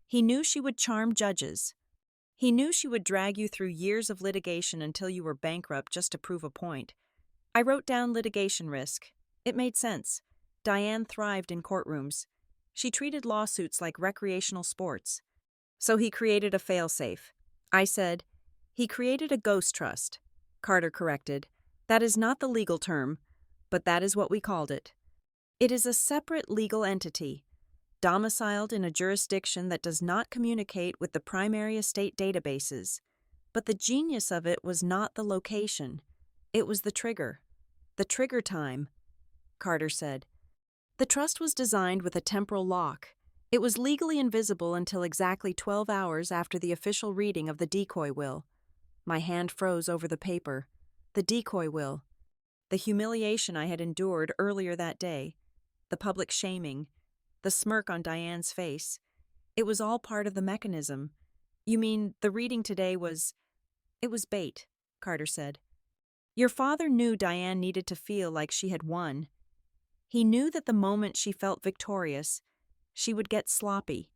He knew she would charm judges. He knew she would drag you through years of litigation until you were bankrupt just to prove a point. I wrote down litigation risk. It made sense. Diane thrived in courtrooms. She treated lawsuits like recreational sports. So he created a failsafe. I said, "He created a ghost trust." Carter corrected. "That is not the legal term, but that is what we called it. It is a separate legal entity, domiciled in a jurisdiction that does not communicate with the primary estate databases. But the genius of it was not the location. It was the trigger. The trigger time," Carter said. "The trust was designed with a temporal lock. It was legally invisible until exactly 12 hours after the official reading of the decoy will." My hand froze over the paper. The decoy will. The humiliation I had endured earlier that day, the public shaming, the smirk on Diane's face. It was all part of the mechanism. "You mean the reading today was—" "It was bait," Carter said. "Your father knew Diane needed to feel like she had won. He knew that the moment she felt victorious, she would get sloppy.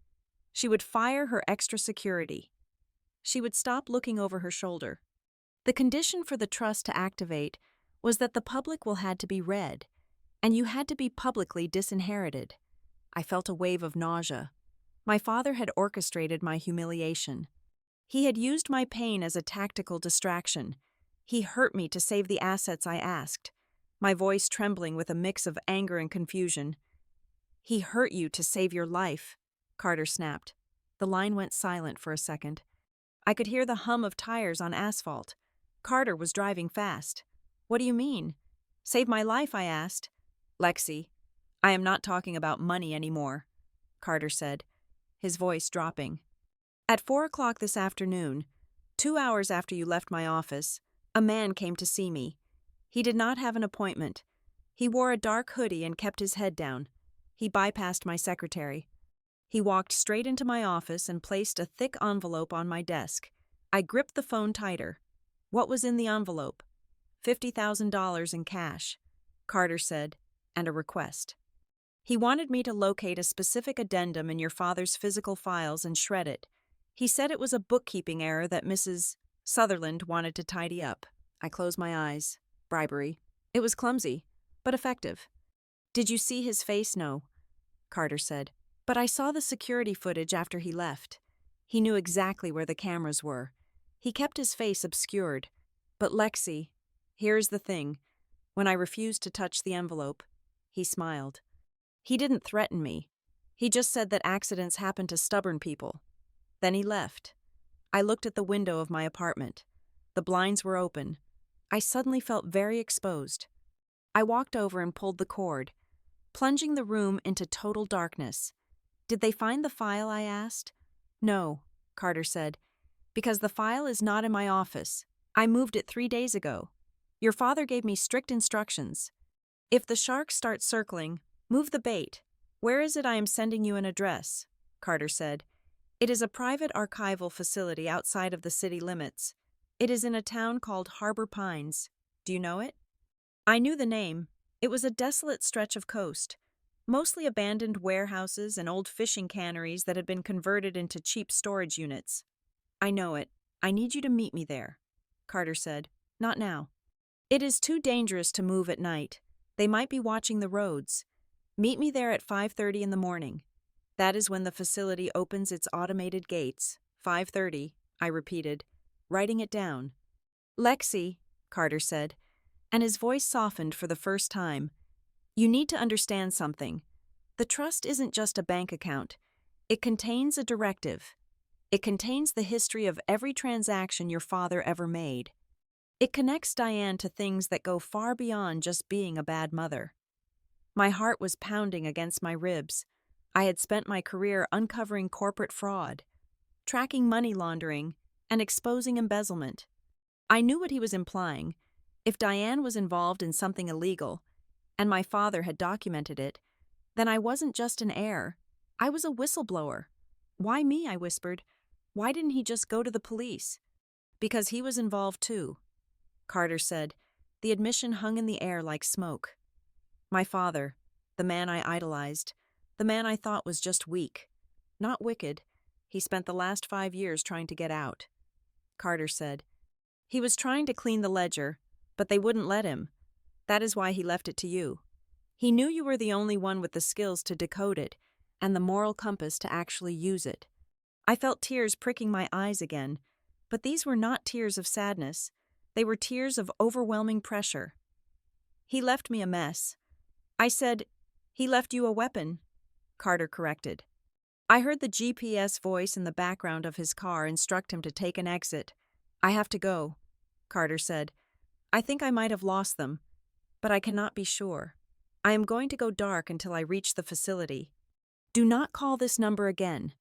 She would fire her extra security. She would stop looking over her shoulder. The condition for the trust to activate was that the public will had to be read, and you had to be publicly disinherited." I felt a wave of nausea. My father had orchestrated my humiliation. He had used my pain as a tactical distraction. He hurt me to save the assets I asked, my voice trembling with a mix of anger and confusion. "He hurt you to save your life," Carter snapped. The line went silent for a second. I could hear the hum of tires on asphalt. Carter was driving fast. "What do you mean?" "Save my life," I asked. "Lexi, I am not talking about money anymore," Carter said, his voice dropping. "At 4 o'clock this afternoon, 2 hours after you left my office, a man came to see me. He did not have an appointment. He wore a dark hoodie and kept his head down. He bypassed my secretary. He walked straight into my office and placed a thick envelope on my desk. I gripped the phone tighter. What was in the envelope? $50,000 in cash," Carter said, "and a request. He wanted me to locate a specific addendum in your father's physical files and shred it. He said it was a bookkeeping error that Mrs. Sutherland wanted to tidy up. I closed my eyes. Bribery. It was clumsy, but effective. Did you see his face? No, Carter said. But I saw the security footage after he left. He knew exactly where the cameras were. He kept his face obscured. But Lexi, here's the thing. When I refused to touch the envelope, he smiled. He didn't threaten me. He just said that accidents happen to stubborn people. Then he left. I looked at the window of my apartment. The blinds were open. I suddenly felt very exposed. I walked over and pulled the cord, plunging the room into total darkness. Did they find the file? I asked. No, Carter said, because the file is not in my office. I moved it 3 days ago. Your father gave me strict instructions. If the sharks start circling, move the bait. Where is it? I am sending you an address, Carter said. It is a private archival facility outside of the city limits. It is in a town called Harbor Pines. Do you know it? I knew the name. It was a desolate stretch of coast, mostly abandoned warehouses and old fishing canneries that had been converted into cheap storage units. I know it. I need you to meet me there, Carter said. Not now. It is too dangerous to move at night. They might be watching the roads. Meet me there at 5:30 in the morning. That is when the facility opens its automated gates. 5:30, I repeated, writing it down. Lexi, Carter said, and his voice softened for the first time. You need to understand something. The trust isn't just a bank account. It contains a directive. It contains the history of every transaction your father ever made. It connects Diane to things that go far beyond just being a bad mother. My heart was pounding against my ribs. I had spent my career uncovering corporate fraud, tracking money laundering, and exposing embezzlement. I knew what he was implying. If Diane was involved in something illegal, and my father had documented it, then I wasn't just an heir. I was a whistleblower. Why me? I whispered. Why didn't he just go to the police? Because he was involved too, Carter said. The admission hung in the air like smoke. My father, the man I idolized, the man I thought was just weak, not wicked. He spent the last 5 years trying to get out. Carter said. He was trying to clean the ledger, but they wouldn't let him. That is why he left it to you. He knew you were the only one with the skills to decode it and the moral compass to actually use it. I felt tears pricking my eyes again, but these were not tears of sadness. They were tears of overwhelming pressure. He left me a mess. I said, he left you a weapon, Carter corrected. I heard the GPS voice in the background of his car instruct him to take an exit. I have to go, Carter said. I think I might have lost them, but I cannot be sure. I am going to go dark until I reach the facility. Do not call this number again.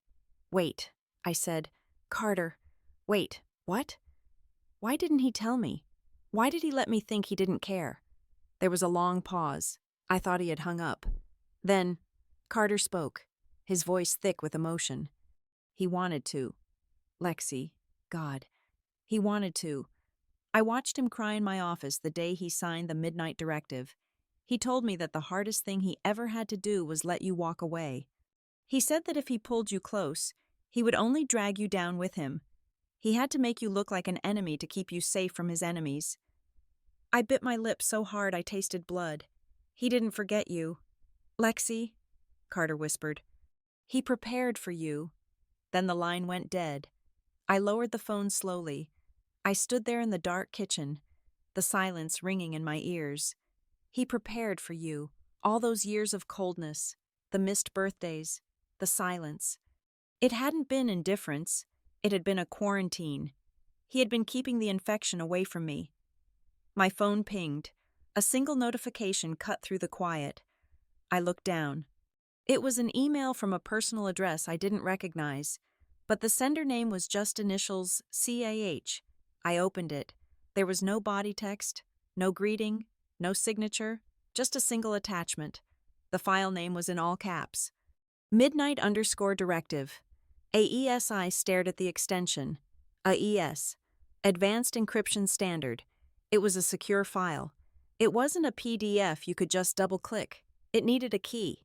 Wait, I said. Carter, wait, what? Why didn't he tell me? Why did he let me think he didn't care? There was a long pause. I thought he had hung up. Then, Carter spoke, his voice thick with emotion. He wanted to. Lexi, God, he wanted to. I watched him cry in my office the day he signed the midnight directive. He told me that the hardest thing he ever had to do was let you walk away. He said that if he pulled you close, he would only drag you down with him. He had to make you look like an enemy to keep you safe from his enemies. I bit my lip so hard I tasted blood. He didn't forget you. Lexi, Carter whispered. He prepared for you. Then the line went dead. I lowered the phone slowly. I stood there in the dark kitchen, the silence ringing in my ears. He prepared for you, all those years of coldness, the missed birthdays, the silence. It hadn't been indifference. It had been a quarantine. He had been keeping the infection away from me. My phone pinged. A single notification cut through the quiet. I looked down. It was an email from a personal address I didn't recognize, but the sender name was just initials CAH. I opened it. There was no body text, no greeting, no signature, just a single attachment. The file name was in all caps. Midnight_directive. AESI stared at the extension. AES. Advanced Encryption Standard. It was a secure file. It wasn't a PDF you could just double-click. It needed a key.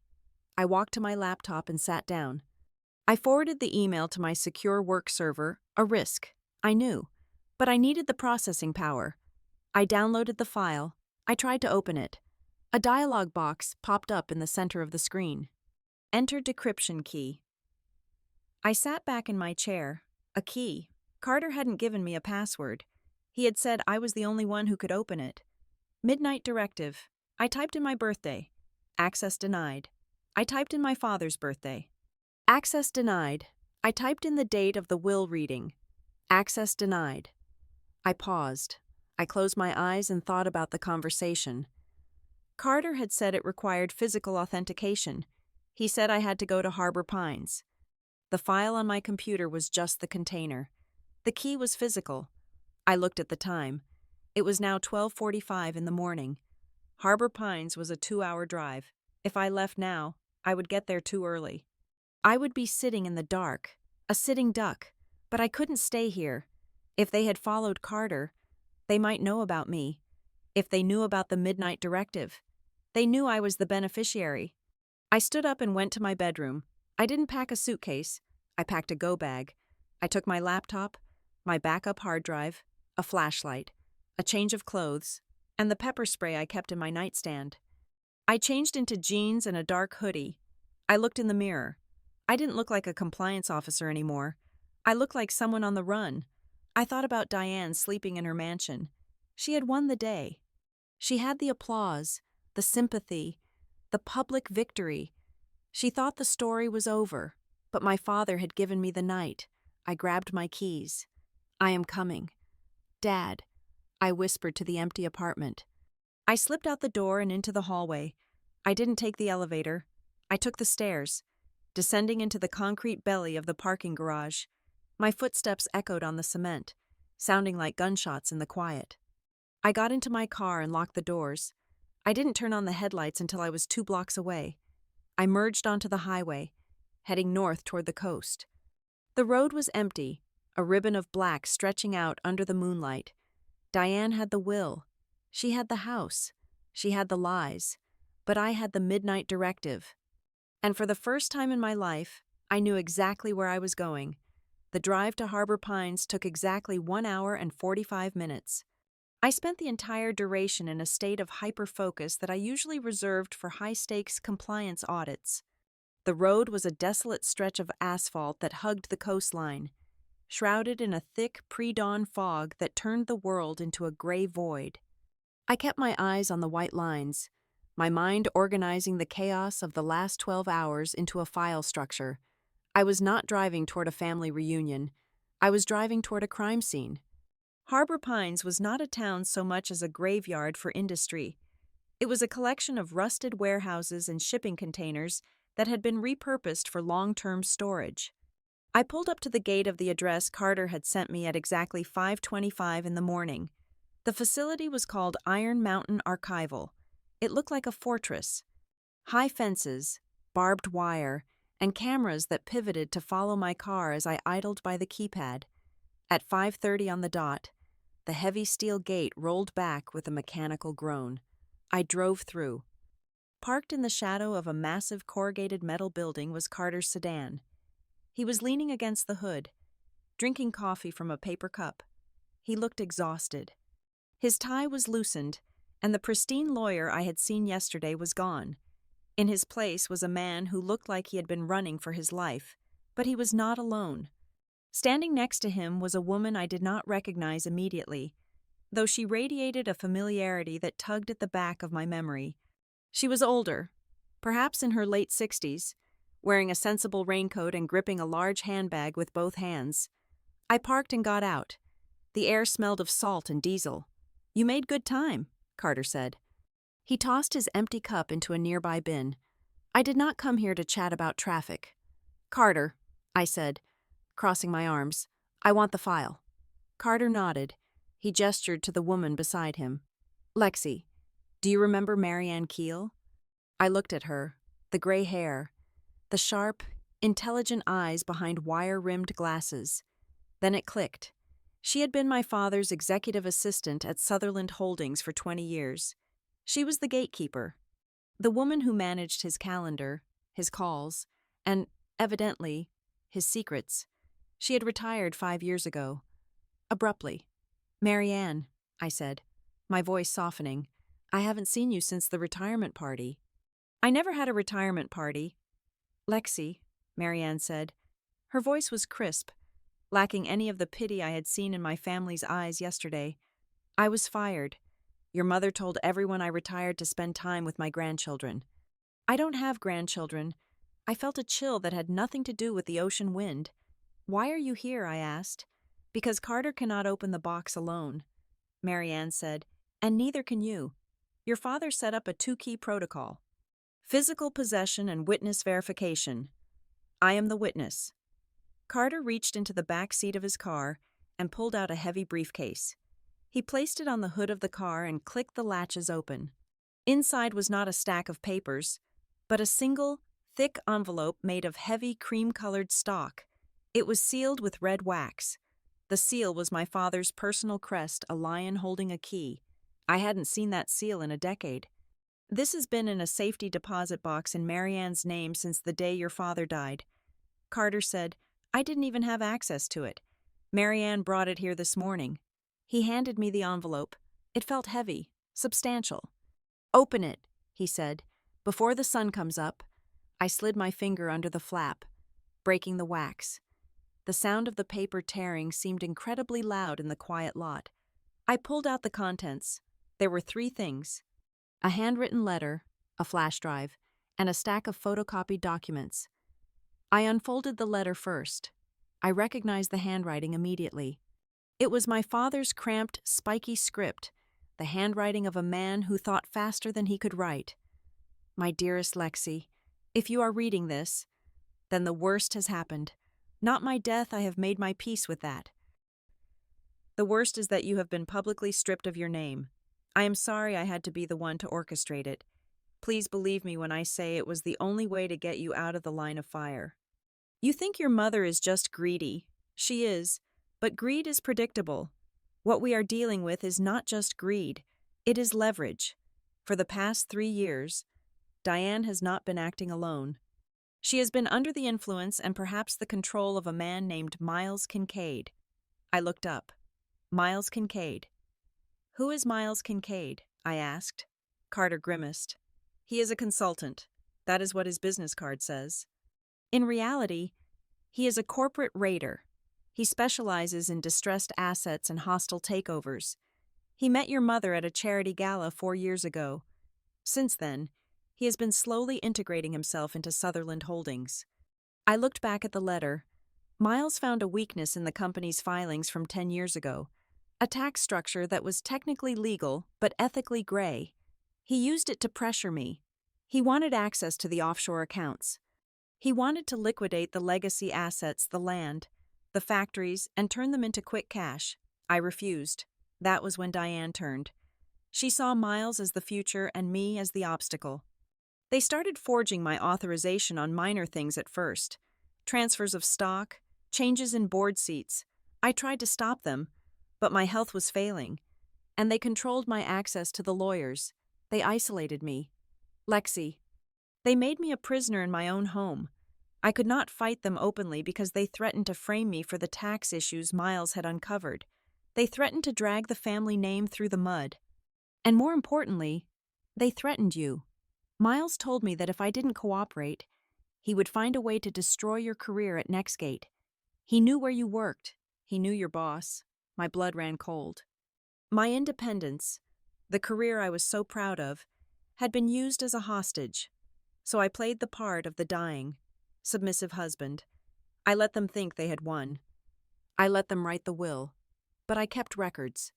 I walked to my laptop and sat down. I forwarded the email to my secure work server, a risk. I knew. But I needed the processing power. I downloaded the file. I tried to open it. A dialog box popped up in the center of the screen. Enter decryption key. I sat back in my chair. A key. Carter hadn't given me a password. He had said I was the only one who could open it. Midnight directive. I typed in my birthday. Access denied. I typed in my father's birthday. Access denied. I typed in the date of the will reading. Access denied. I paused. I closed my eyes and thought about the conversation. Carter had said it required physical authentication. He said I had to go to Harbor Pines. The file on my computer was just the container. The key was physical. I looked at the time. It was now 12:45 in the morning. Harbor Pines was a 2-hour drive. If I left now, I would get there too early. I would be sitting in the dark, a sitting duck, but I couldn't stay here. If they had followed Carter, they might know about me. If they knew about the midnight directive, they knew I was the beneficiary. I stood up and went to my bedroom. I didn't pack a suitcase. I packed a go bag. I took my laptop, my backup hard drive, a flashlight, a change of clothes, and the pepper spray I kept in my nightstand. I changed into jeans and a dark hoodie. I looked in the mirror. I didn't look like a compliance officer anymore. I looked like someone on the run. I thought about Diane sleeping in her mansion. She had won the day. She had the applause, the sympathy, the public victory. She thought the story was over, but my father had given me the night. I grabbed my keys. I am coming. Dad, I whispered to the empty apartment. I slipped out the door and into the hallway. I didn't take the elevator. I took the stairs, descending into the concrete belly of the parking garage. My footsteps echoed on the cement, sounding like gunshots in the quiet. I got into my car and locked the doors. I didn't turn on the headlights until I was 2 blocks away. I merged onto the highway, heading north toward the coast. The road was empty, a ribbon of black stretching out under the moonlight. Diane had the will. She had the house. She had the lies. But I had the midnight directive. And for the first time in my life, I knew exactly where I was going. The drive to Harbor Pines took exactly 1 hour and 45 minutes. I spent the entire duration in a state of hyper-focus that I usually reserved for high-stakes compliance audits. The road was a desolate stretch of asphalt that hugged the coastline, shrouded in a thick pre-dawn fog that turned the world into a gray void. I kept my eyes on the white lines, my mind organizing the chaos of the last 12 hours into a file structure. I was not driving toward a family reunion. I was driving toward a crime scene. Harbor Pines was not a town so much as a graveyard for industry. It was a collection of rusted warehouses and shipping containers that had been repurposed for long-term storage. I pulled up to the gate of the address Carter had sent me at exactly 5:25 in the morning. The facility was called Iron Mountain Archival. It looked like a fortress. High fences, barbed wire, and cameras that pivoted to follow my car as I idled by the keypad. At 5:30 on the dot, the heavy steel gate rolled back with a mechanical groan. I drove through. Parked in the shadow of a massive corrugated metal building was Carter's sedan. He was leaning against the hood, drinking coffee from a paper cup. He looked exhausted. His tie was loosened, and the pristine lawyer I had seen yesterday was gone. In his place was a man who looked like he had been running for his life, but he was not alone. Standing next to him was a woman I did not recognize immediately, though she radiated a familiarity that tugged at the back of my memory. She was older, perhaps in her late 60s, wearing a sensible raincoat and gripping a large handbag with both hands. I parked and got out. The air smelled of salt and diesel. "You made good time," Carter said. He tossed his empty cup into a nearby bin. "I did not come here to chat about traffic." "Carter," I said, crossing my arms, "I want the file." Carter nodded. He gestured to the woman beside him. "Lexi, do you remember Marianne Keel?" I looked at her, the gray hair, the sharp, intelligent eyes behind wire-rimmed glasses. Then it clicked. She had been my father's executive assistant at Sutherland Holdings for 20 years. She was the gatekeeper, the woman who managed his calendar, his calls, and, evidently, his secrets. She had retired 5 years ago. Abruptly. Marianne, I said, my voice softening. I haven't seen you since the retirement party. I never had a retirement party. Lexi, Marianne said. Her voice was crisp, lacking any of the pity I had seen in my family's eyes yesterday. I was fired. Your mother told everyone I retired to spend time with my grandchildren. I don't have grandchildren. I felt a chill that had nothing to do with the ocean wind. Why are you here? I asked. Because Carter cannot open the box alone, Marianne said, and neither can you. Your father set up a two-key protocol: physical possession and witness verification. I am the witness. Carter reached into the back seat of his car and pulled out a heavy briefcase. He placed it on the hood of the car and clicked the latches open. Inside was not a stack of papers, but a single, thick envelope made of heavy cream-colored stock. It was sealed with red wax. The seal was my father's personal crest, a lion holding a key. I hadn't seen that seal in a decade. This has been in a safety deposit box in Marianne's name since the day your father died. Carter said, I didn't even have access to it. Marianne brought it here this morning. He handed me the envelope. It felt heavy, substantial. Open it, he said. Before the sun comes up. I slid my finger under the flap, breaking the wax. The sound of the paper tearing seemed incredibly loud in the quiet lot. I pulled out the contents. There were 3 things: a handwritten letter, a flash drive, and a stack of photocopied documents. I unfolded the letter first. I recognized the handwriting immediately. It was my father's cramped, spiky script, the handwriting of a man who thought faster than he could write. My dearest Lexi, if you are reading this, then the worst has happened. Not my death, I have made my peace with that. The worst is that you have been publicly stripped of your name. I am sorry I had to be the one to orchestrate it. Please believe me when I say it was the only way to get you out of the line of fire. You think your mother is just greedy. She is, but greed is predictable. What we are dealing with is not just greed, it is leverage. For the past 3 years, Diane has not been acting alone. She has been under the influence and perhaps the control of a man named Miles Kincaid. I looked up. Miles Kincaid. Who is Miles Kincaid? I asked. Carter grimaced. He is a consultant. That is what his business card says. In reality, he is a corporate raider. He specializes in distressed assets and hostile takeovers. He met your mother at a charity gala 4 years ago. Since then, he has been slowly integrating himself into Sutherland Holdings. I looked back at the letter. Miles found a weakness in the company's filings from 10 years ago, a tax structure that was technically legal but ethically gray. He used it to pressure me. He wanted access to the offshore accounts. He wanted to liquidate the legacy assets, the land, the factories, and turn them into quick cash. I refused. That was when Diane turned. She saw Miles as the future and me as the obstacle. They started forging my authorization on minor things at first. Transfers of stock, changes in board seats. I tried to stop them, but my health was failing. And they controlled my access to the lawyers. They isolated me. Lexi. They made me a prisoner in my own home. I could not fight them openly because they threatened to frame me for the tax issues Miles had uncovered. They threatened to drag the family name through the mud. And more importantly, they threatened you. Miles told me that if I didn't cooperate, he would find a way to destroy your career at Nextgate. He knew where you worked. He knew your boss. My blood ran cold. My independence, the career I was so proud of, had been used as a hostage. So I played the part of the dying, submissive husband. I let them think they had won. I let them write the will. But I kept records.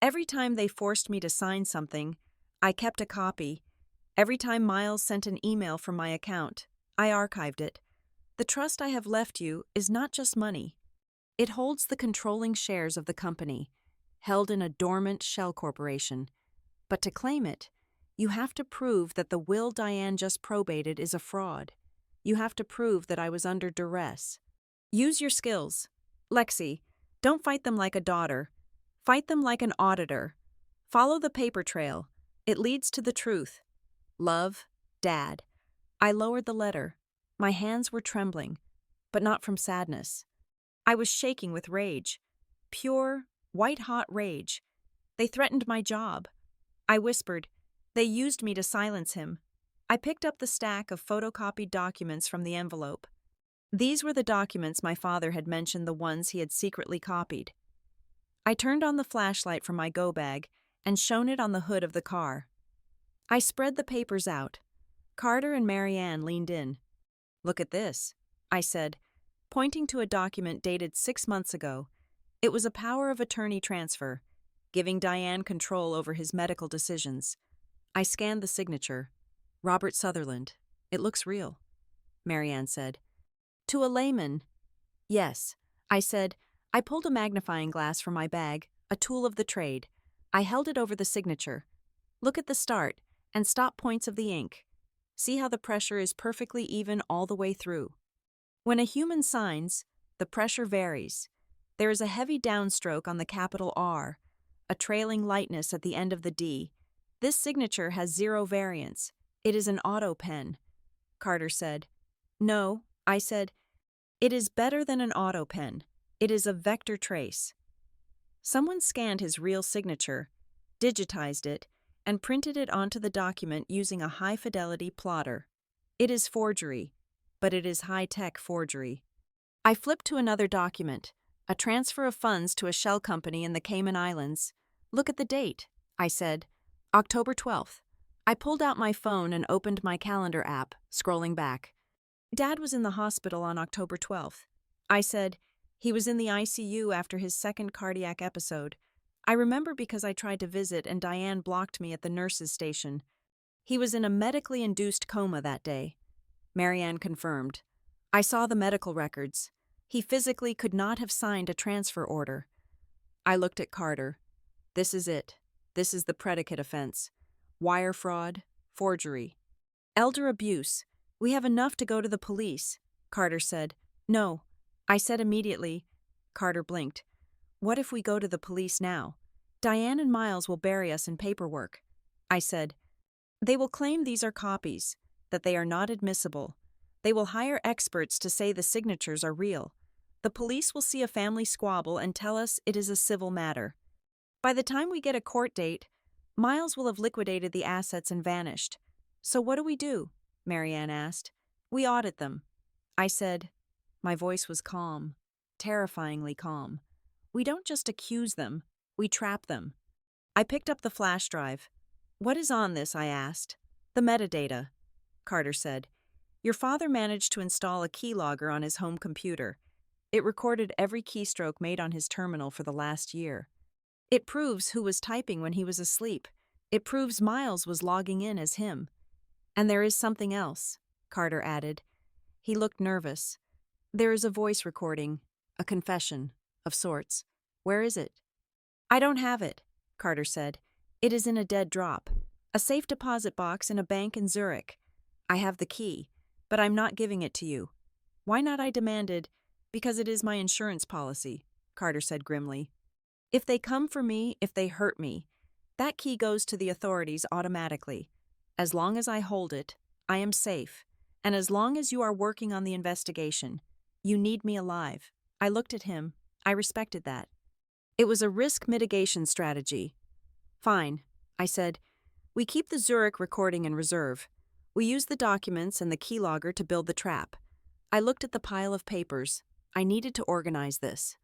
Every time they forced me to sign something, I kept a copy. Every time Miles sent an email from my account, I archived it. The trust I have left you is not just money. It holds the controlling shares of the company, held in a dormant shell corporation. But to claim it, you have to prove that the will Diane just probated is a fraud. You have to prove that I was under duress. Use your skills. Lexi, don't fight them like a daughter. Fight them like an auditor. Follow the paper trail. It leads to the truth. Love, Dad. I lowered the letter. My hands were trembling, but not from sadness. I was shaking with rage. Pure, white-hot rage. They threatened my job. I whispered. They used me to silence him. I picked up the stack of photocopied documents from the envelope. These were the documents my father had mentioned, the ones he had secretly copied. I turned on the flashlight from my go bag and shone it on the hood of the car. I spread the papers out. Carter and Marianne leaned in. "Look at this," I said, pointing to a document dated 6 months ago. It was a power of attorney transfer, giving Diane control over his medical decisions. I scanned the signature. "Robert Sutherland. It looks real," Marianne said. "To a layman." "Yes," I said. I pulled a magnifying glass from my bag, a tool of the trade. I held it over the signature. "Look at the start and stop points of the ink. See how the pressure is perfectly even all the way through. When a human signs, the pressure varies. There is a heavy downstroke on the capital R, a trailing lightness at the end of the D. This signature has zero variance. It is an auto pen," Carter said. "No," I said. "It is better than an auto pen. It is a vector trace." Someone scanned his real signature, digitized it, and printed it onto the document using a high-fidelity plotter. It is forgery, but it is high-tech forgery. I flipped to another document, a transfer of funds to a shell company in the Cayman Islands. "Look at the date," I said. "October 12th. I pulled out my phone and opened my calendar app, scrolling back. Dad was in the hospital on October 12th. I said, he was in the ICU after his second cardiac episode. I remember because I tried to visit and Diane blocked me at the nurse's station. He was in a medically induced coma that day," Marianne confirmed. "I saw the medical records. He physically could not have signed a transfer order." I looked at Carter. "This is it. This is the predicate offense. Wire fraud, forgery. Elder abuse. We have enough to go to the police," Carter said. "No," I said immediately. Carter blinked. "What if we go to the police now? Diane and Miles will bury us in paperwork." I said, "They will claim these are copies, that they are not admissible. They will hire experts to say the signatures are real. The police will see a family squabble and tell us it is a civil matter. By the time we get a court date, Miles will have liquidated the assets and vanished. So what do?" Marianne asked. "We audit them." I said. My voice was calm, terrifyingly calm. "We don't just accuse them, we trap them." I picked up the flash drive. "What is on this?" I asked. "The metadata," Carter said. "Your father managed to install a keylogger on his home computer. It recorded every keystroke made on his terminal for the last year. It proves who was typing when he was asleep. It proves Miles was logging in as him. And there is something else," Carter added. He looked nervous. "There is a voice recording, a confession, of sorts. Where is it?" "I don't have it," Carter said. "It is in a dead drop. A safe deposit box in a bank in Zurich. I have the key, but I'm not giving it to you." "Why not?" I demanded. "Because it is my insurance policy," Carter said grimly. "If they come for me, if they hurt me, that key goes to the authorities automatically. As long as I hold it, I am safe. And as long as you are working on the investigation, you need me alive." I looked at him. I respected that. It was a risk mitigation strategy. "Fine," I said. "We keep the Zurich recording in reserve. We use the documents and the keylogger to build the trap." I looked at the pile of papers. I needed to organize this.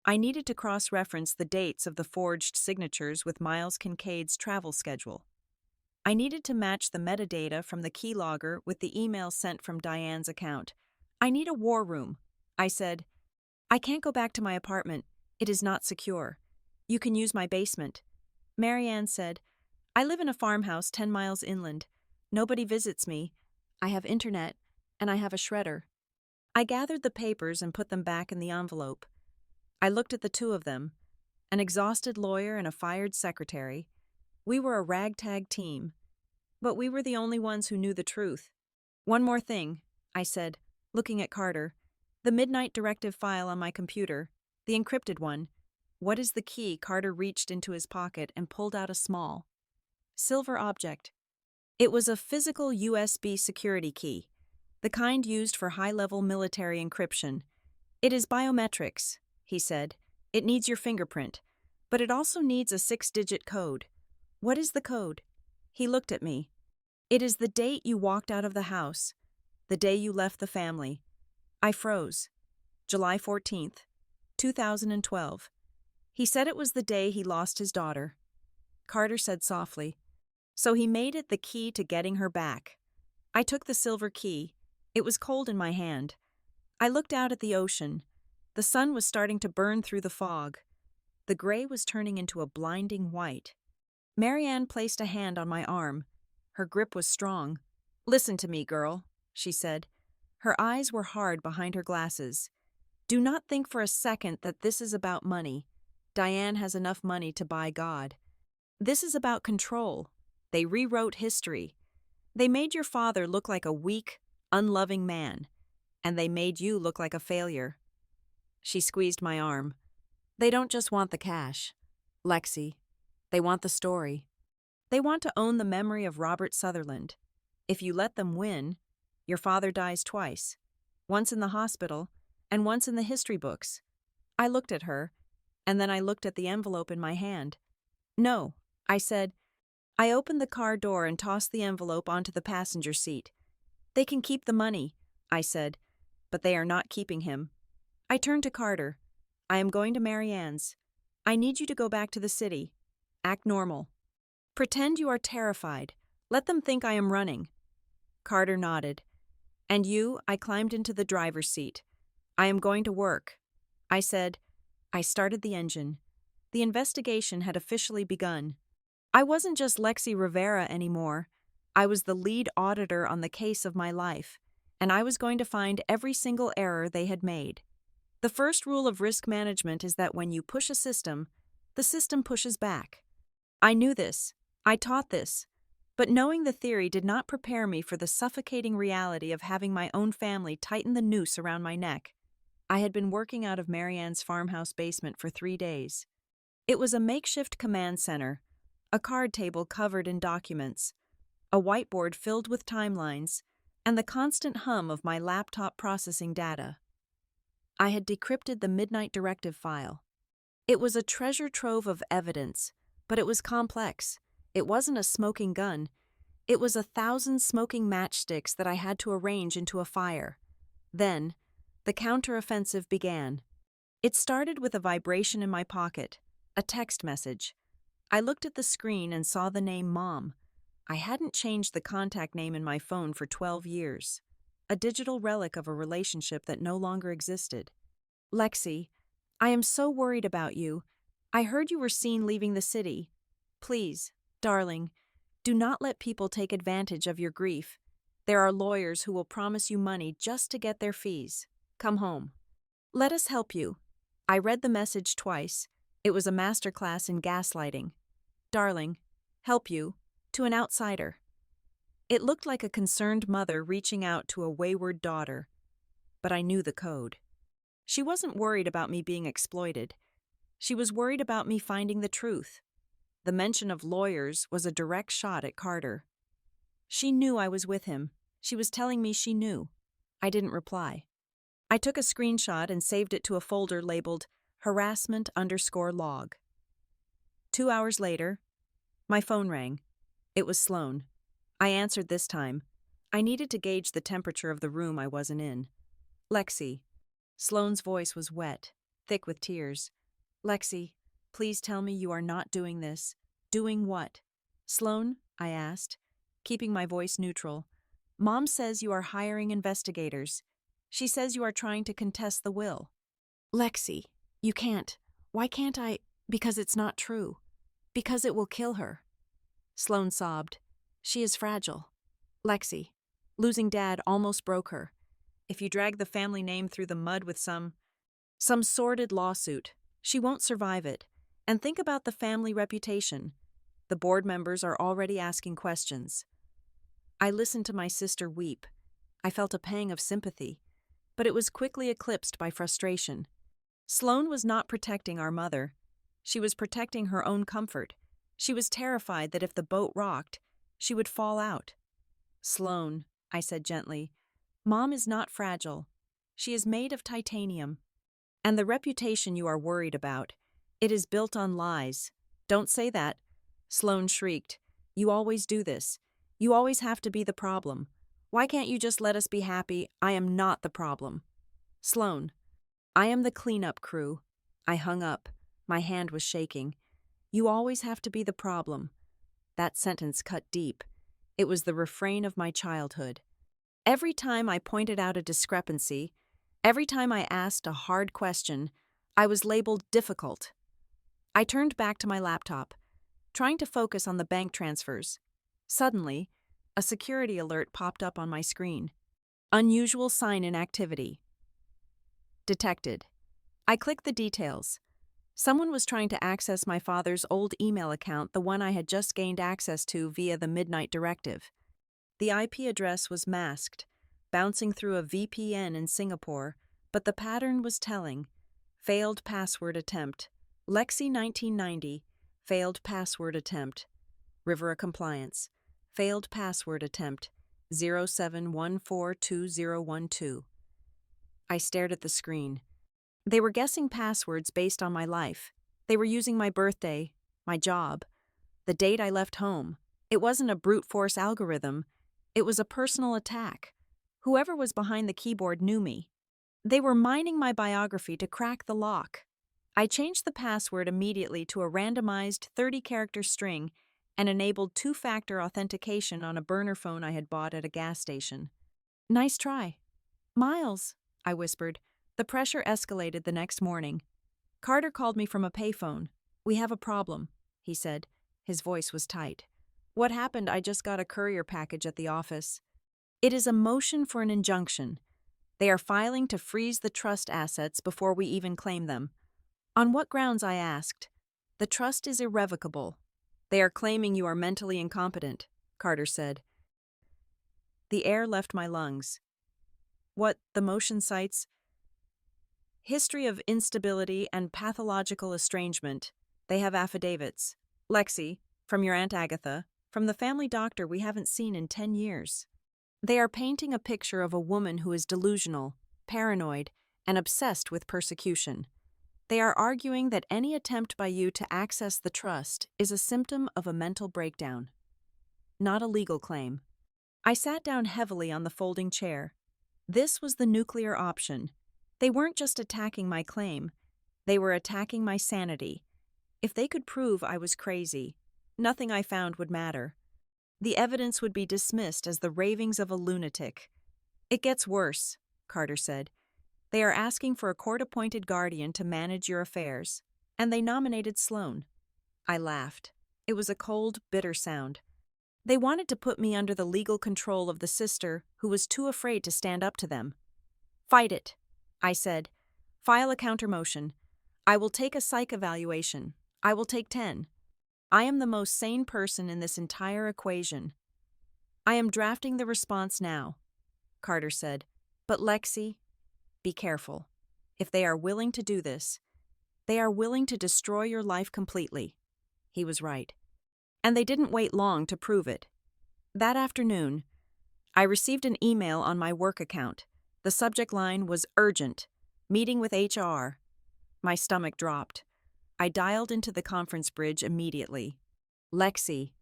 I needed to cross-reference the dates of the forged signatures with Miles Kincaid's travel schedule. I needed to match the metadata from the keylogger with the email sent from Diane's account. "I need a war room," I said. "I can't go back to my apartment. It is not secure. You can use my basement." Marianne said, "I live in a farmhouse 10 miles inland. Nobody visits me. I have internet, and I have a shredder." I gathered the papers and put them back in the envelope. I looked at the two of them, an exhausted lawyer and a fired secretary. We were a ragtag team, but we were the only ones who knew the truth. "One more thing," I said, looking at Carter. "The midnight directive file on my computer, the encrypted one." "What is the key?" Carter reached into his pocket and pulled out a small silver object. It was a physical USB security key, the kind used for high-level military encryption. "It is biometrics," he said. "It needs your fingerprint. But it also needs a 6-digit code. What is the code? He looked at me. It is the date you walked out of the house, the day you left the family. I froze. July 14th, 2012. He said it was the day he lost his daughter. Carter said softly, "So he made it the key to getting her back." I took the silver key. It was cold in my hand. I looked out at the ocean. The sun was starting to burn through the fog. The gray was turning into a blinding white. Marianne placed a hand on my arm. Her grip was strong. "Listen to me, girl," she said. Her eyes were hard behind her glasses. "Do not think for a second that this is about money. Diane has enough money to buy God. This is about control. They rewrote history. They made your father look like a weak, unloving man, and they made you look like a failure." She squeezed my arm. "They don't just want the cash, Lexi. They want the story. They want to own the memory of Robert Sutherland. If you let them win, your father dies twice, once in the hospital and once in the history books." I looked at her, and then I looked at the envelope in my hand. "No," I said. I opened the car door and tossed the envelope onto the passenger seat. "They can keep the money," I said, "but they are not keeping him." I turned to Carter. "I am going to Marianne's. I need you to go back to the city. Act normal. Pretend you are terrified. Let them think I am running." Carter nodded. "And you?" I climbed into the driver's seat. "I am going to work." I said. I started the engine. The investigation had officially begun. I wasn't just Lexi Rivera anymore. I was the lead auditor on the case of my life, and I was going to find every single error they had made. The first rule of risk management is that when you push a system, the system pushes back. I knew this. I taught this. But knowing the theory did not prepare me for the suffocating reality of having my own family tighten the noose around my neck. I had been working out of Marianne's farmhouse basement for 3 days. It was a makeshift command center, a card table covered in documents, a whiteboard filled with timelines, and the constant hum of my laptop processing data. I had decrypted the Midnight Directive file. It was a treasure trove of evidence, but it was complex. It wasn't a smoking gun. It was 1,000 smoking matchsticks that I had to arrange into a fire. Then, the counteroffensive began. It started with a vibration in my pocket, a text message. I looked at the screen and saw the name Mom. I hadn't changed the contact name in my phone for 12 years, a digital relic of a relationship that no longer existed. "Lexi, I am so worried about you. I heard you were seen leaving the city. Please, darling, do not let people take advantage of your grief. There are lawyers who will promise you money just to get their fees. Come home. Let us help you." I read the message twice. It was a masterclass in gaslighting. "Darling, help you, to an outsider." It looked like a concerned mother reaching out to a wayward daughter. But I knew the code. She wasn't worried about me being exploited. She was worried about me finding the truth. The mention of lawyers was a direct shot at Carter. She knew I was with him. She was telling me she knew. I didn't reply. I took a screenshot and saved it to a folder labeled harassment_log. 2 hours later, my phone rang. It was Sloan. I answered this time. I needed to gauge the temperature of the room I wasn't in. "Lexi." Sloan's voice was wet, thick with tears. "Lexi, please tell me you are not doing this." "Doing what?" "Sloan," I asked, keeping my voice neutral. "Mom says you are hiring investigators. She says you are trying to contest the will." "Lexi, you can't." "Why can't I?" "Because it's not true. Because it will kill her." Sloan sobbed. "She is fragile. Lexi, losing Dad almost broke her. If you drag the family name through the mud with some sordid lawsuit, she won't survive it. And think about the family reputation. The board members are already asking questions." I listened to my sister weep. I felt a pang of sympathy, but it was quickly eclipsed by frustration. Sloan was not protecting our mother. She was protecting her own comfort. She was terrified that if the boat rocked, she would fall out. "Sloan," I said gently, "Mom is not fragile. She is made of titanium. And the reputation you are worried about, It is built on lies. Don't say that. Sloane shrieked. You always do this. You always have to be the problem. Why can't you just let us be happy? I am not the problem. Sloane. I am the cleanup crew. I hung up. My hand was shaking. You always have to be the problem. That sentence cut deep. It was the refrain of my childhood. Every time I pointed out a discrepancy, every time I asked a hard question, I was labeled difficult. I turned back to my laptop, trying to focus on the bank transfers. Suddenly, a security alert popped up on my screen. Unusual sign in activity. Detected. I clicked the details. Someone was trying to access my father's old email account, the one I had just gained access to via the Midnight Directive. The IP address was masked, bouncing through a VPN in Singapore, but the pattern was telling. Failed password attempt. Lexi 1990. Failed password attempt. Rivera Compliance. Failed password attempt. 07142012. I stared at the screen. They were guessing passwords based on my life. They were using my birthday, my job, the date I left home. It wasn't a brute force algorithm. It was a personal attack. Whoever was behind the keyboard knew me. They were mining my biography to crack the lock. I changed the password immediately to a randomized 30-character string and enabled two-factor authentication on a burner phone I had bought at a gas station. Nice try. Miles, I whispered. The pressure escalated the next morning. Carter called me from a payphone. We have a problem, he said. His voice was tight. What happened? I just got a courier package at the office. It is a motion for an injunction. They are filing to freeze the trust assets before we even claim them. On what grounds? I asked. The trust is irrevocable. They are claiming you are mentally incompetent, Carter said. The air left my lungs. What, the motion cites? History of instability and pathological estrangement. They have affidavits. Lexi, from your Aunt Agatha, from the family doctor we haven't seen in 10 years. They are painting a picture of a woman who is delusional, paranoid, and obsessed with persecution. They are arguing that any attempt by you to access the trust is a symptom of a mental breakdown. Not a legal claim. I sat down heavily on the folding chair. This was the nuclear option. They weren't just attacking my claim. They were attacking my sanity. If they could prove I was crazy, nothing I found would matter. The evidence would be dismissed as the ravings of a lunatic. It gets worse, Carter said. They are asking for a court-appointed guardian to manage your affairs, and they nominated Sloane. I laughed. It was a cold, bitter sound. They wanted to put me under the legal control of the sister who was too afraid to stand up to them. Fight it, I said. File a counter-motion. I will take a psych evaluation. I will take 10. I am the most sane person in this entire equation. I am drafting the response now, Carter said. But Lexi, be careful. If they are willing to do this, they are willing to destroy your life completely. He was right. And they didn't wait long to prove it. That afternoon, I received an email on my work account. The subject line was urgent, meeting with HR. My stomach dropped. I dialed into the conference bridge immediately. Lexi.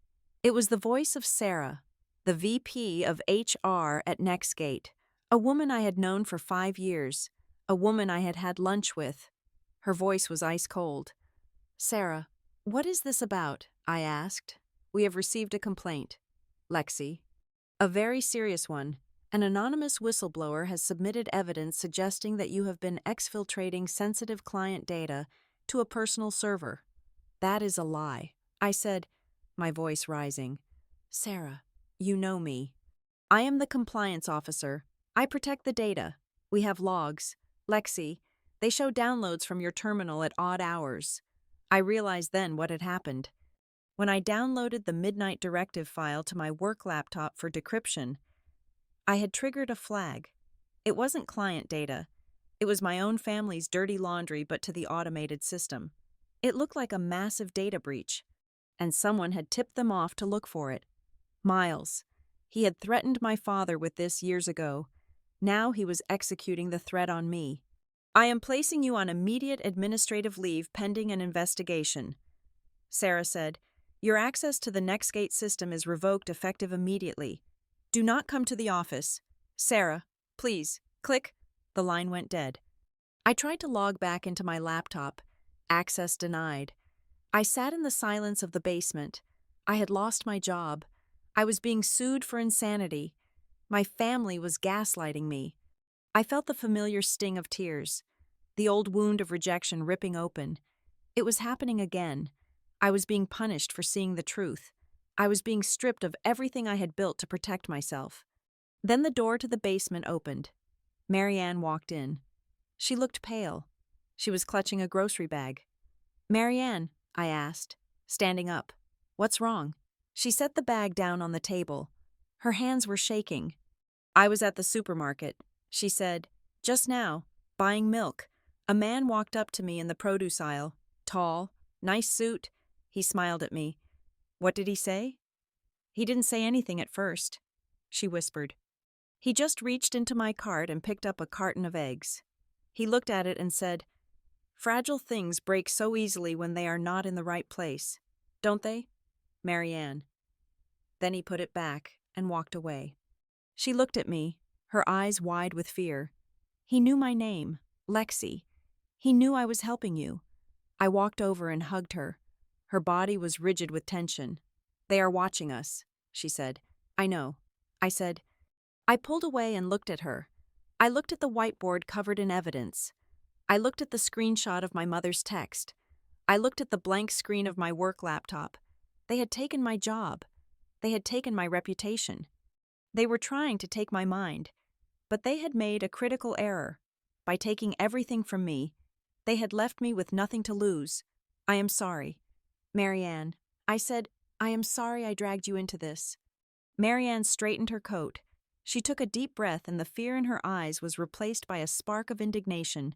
It was the voice of Sarah, the VP of HR at Nextgate, a woman I had known for 5 years, a woman I had had lunch with. Her voice was ice cold. Sarah, what is this about? I asked. We have received a complaint. Lexi. A very serious one. An anonymous whistleblower has submitted evidence suggesting that you have been exfiltrating sensitive client data to a personal server. That is a lie, I said, my voice rising. Sarah, you know me. I am the compliance officer. I protect the data. We have logs. Lexi, they show downloads from your terminal at odd hours. I realized then what had happened. When I downloaded the Midnight Directive file to my work laptop for decryption, I had triggered a flag. It wasn't client data. It was my own family's dirty laundry, but to the automated system. It looked like a massive data breach, and someone had tipped them off to look for it. Miles. He had threatened my father with this years ago. Now he was executing the threat on me. I am placing you on immediate administrative leave pending an investigation. Sarah said, Your access to the NextGate system is revoked effective immediately. Do not come to the office. Sarah, please. Click. The line went dead. I tried to log back into my laptop. Access denied. I sat in the silence of the basement. I had lost my job. I was being sued for insanity. My family was gaslighting me. I felt the familiar sting of tears, the old wound of rejection ripping open. It was happening again. I was being punished for seeing the truth. I was being stripped of everything I had built to protect myself. Then the door to the basement opened. Marianne walked in. She looked pale. She was clutching a grocery bag. Marianne, I asked, standing up. What's wrong? She set the bag down on the table. Her hands were shaking. I was at the supermarket, she said. Just now, buying milk. A man walked up to me in the produce aisle. Tall, nice suit. He smiled at me. What did he say? He didn't say anything at first, she whispered. He just reached into my cart and picked up a carton of eggs. He looked at it and said, Fragile things break so easily when they are not in the right place, don't they? Marianne. Then he put it back and walked away. She looked at me, her eyes wide with fear. He knew my name, Lexi. He knew I was helping you. I walked over and hugged her. Her body was rigid with tension. They are watching us, she said. I know. I said. I pulled away and looked at her. I looked at the whiteboard covered in evidence. I looked at the screenshot of my mother's text. I looked at the blank screen of my work laptop. They had taken my job. They had taken my reputation. They were trying to take my mind, but they had made a critical error. By taking everything from me, they had left me with nothing to lose. I am sorry. Marianne, I said, I am sorry I dragged you into this. Marianne straightened her coat. She took a deep breath and the fear in her eyes was replaced by a spark of indignation.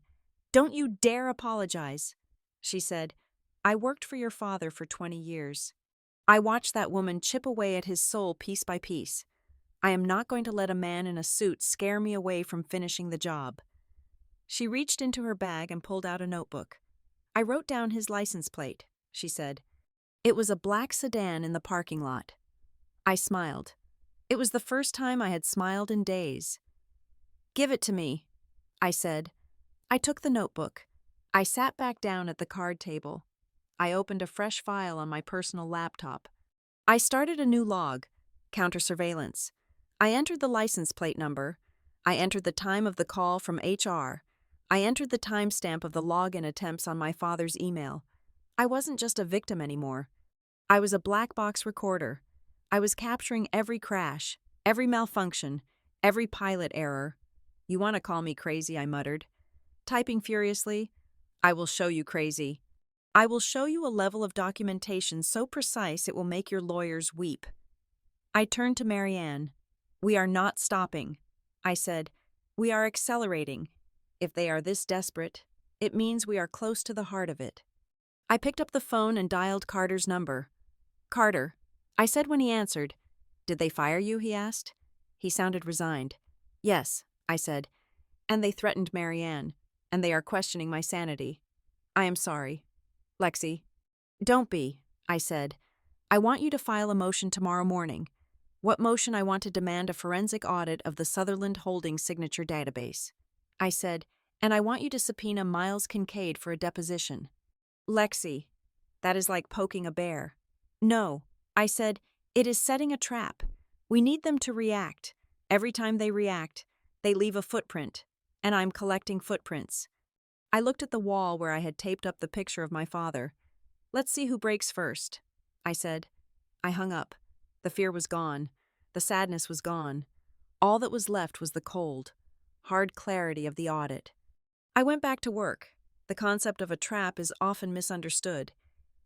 Don't you dare apologize, she said. I worked for your father for 20 years. I watched that woman chip away at his soul piece by piece. I am not going to let a man in a suit scare me away from finishing the job. She reached into her bag and pulled out a notebook. I wrote down his license plate, she said. It was a black sedan in the parking lot. I smiled. It was the first time I had smiled in days. Give it to me, I said. I took the notebook. I sat back down at the card table. I opened a fresh file on my personal laptop. I started a new log, counter-surveillance. I entered the license plate number. I entered the time of the call from HR. I entered the timestamp of the login attempts on my father's email. I wasn't just a victim anymore. I was a black box recorder. I was capturing every crash, every malfunction, every pilot error. You want to call me crazy, I muttered. Typing furiously, I will show you crazy. I will show you a level of documentation so precise it will make your lawyers weep. I turned to Marianne. We are not stopping, I said. We are accelerating. If they are this desperate, it means we are close to the heart of it. I picked up the phone and dialed Carter's number. Carter, I said when he answered. Did they fire you, he asked. He sounded resigned. Yes, I said. And they threatened Marianne, and they are questioning my sanity. I am sorry. Lexi. Don't be, I said. I want you to file a motion tomorrow morning. What motion? I want to demand a forensic audit of the Sutherland Holdings signature database. I said, and I want you to subpoena Miles Kincaid for a deposition. Lexi, that is like poking a bear. No, I said, it is setting a trap. We need them to react. Every time they react, they leave a footprint, and I'm collecting footprints. I looked at the wall where I had taped up the picture of my father. Let's see who breaks first, I said. I hung up. The fear was gone. The sadness was gone. All that was left was the cold, hard clarity of the audit. I went back to work. The concept of a trap is often misunderstood.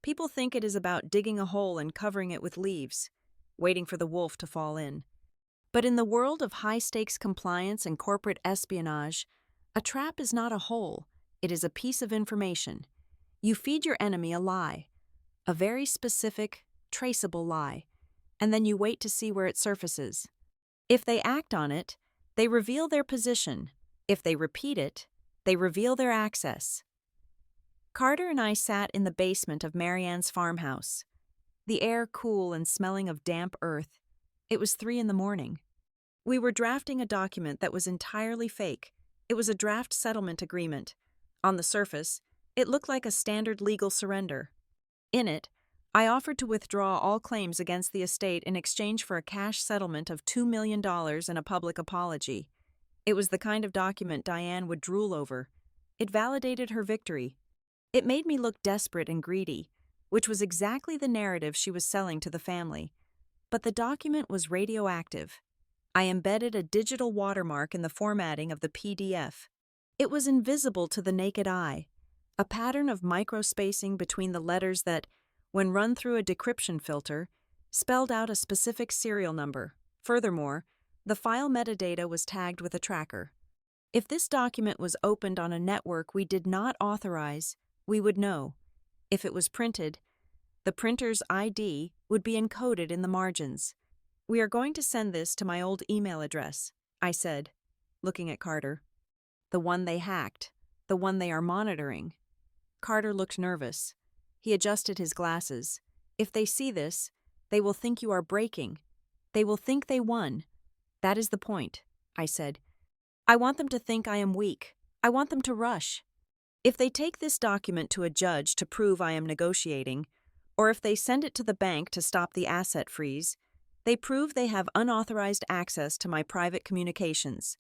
People think it is about digging a hole and covering it with leaves, waiting for the wolf to fall in. But in the world of high-stakes compliance and corporate espionage, a trap is not a hole. It is a piece of information. You feed your enemy a lie, a very specific, traceable lie, and then you wait to see where it surfaces. If they act on it, they reveal their position. If they repeat it, They reveal their access. Carter and I sat in the basement of Marianne's farmhouse. The air cool and smelling of damp earth. It was 3 in the morning. We were drafting a document that was entirely fake. It was a draft settlement agreement. On the surface, it looked like a standard legal surrender. In it, I offered to withdraw all claims against the estate in exchange for a cash settlement of $2 million and a public apology. It was the kind of document Diane would drool over. It validated her victory. It made me look desperate and greedy, which was exactly the narrative she was selling to the family. But the document was radioactive. I embedded a digital watermark in the formatting of the PDF. It was invisible to the naked eye, a pattern of microspacing between the letters that, when run through a decryption filter, spelled out a specific serial number. Furthermore, the file metadata was tagged with a tracker. If this document was opened on a network we did not authorize, we would know. If it was printed, the printer's ID would be encoded in the margins. "We are going to send this to my old email address," I said, looking at Carter. "The one they hacked, the one they are monitoring." Carter looked nervous. He adjusted his glasses. "If they see this, they will think you are breaking. They will think they won. That is the point," I said. "I want them to think I am weak. I want them to rush. If they take this document to a judge to prove I am negotiating, or if they send it to the bank to stop the asset freeze, they prove they have unauthorized access to my private communications.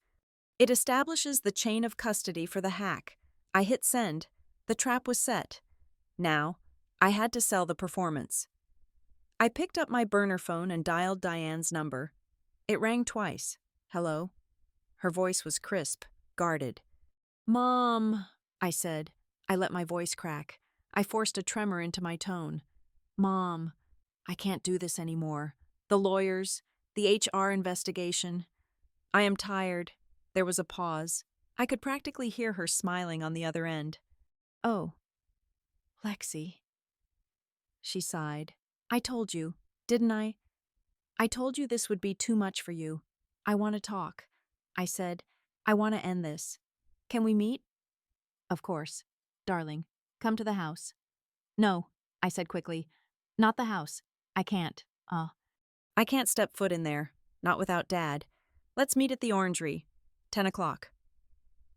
It establishes the chain of custody for the hack. I hit send. The trap was set. Now, I had to sell the performance." I picked up my burner phone and dialed Diane's number. It rang twice. "Hello?" Her voice was crisp, guarded. "Mom," I said. I let my voice crack. I forced a tremor into my tone. "Mom, I can't do this anymore. The lawyers, the HR investigation. I am tired." There was a pause. I could practically hear her smiling on the other end. "Oh, Lexi," she sighed. "I told you, didn't I? I told you this would be too much for you. I want to talk." I said, "I want to end this. Can we meet?" "Of course. Darling, come to the house." "No," I said quickly. "Not the house. I can't. I can't step foot in there. Not without Dad. Let's meet at the Orangery. 10 o'clock.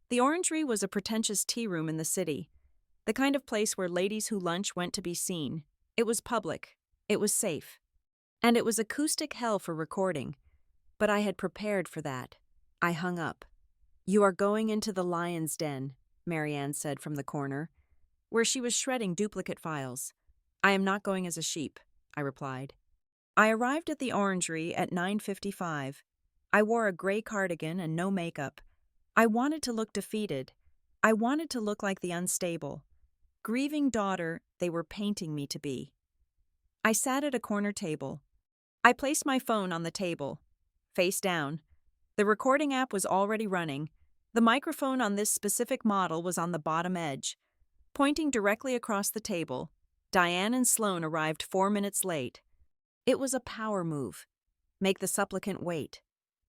The Orangery was a pretentious tea room in the city. The kind of place where ladies who lunch went to be seen. It was public. It was safe. And it was acoustic hell for recording. But I had prepared for that. I hung up. "You are going into the lion's den," Marianne said from the corner, where she was shredding duplicate files. "I am not going as a sheep," I replied. I arrived at the Orangery at 9:55. I wore a gray cardigan and no makeup. I wanted to look defeated. I wanted to look like the unstable, grieving daughter they were painting me to be. I sat at a corner table. I placed my phone on the table, face down. The recording app was already running. The microphone on this specific model was on the bottom edge. Pointing directly across the table, Diane and Sloan arrived 4 minutes late. It was a power move. Make the supplicant wait.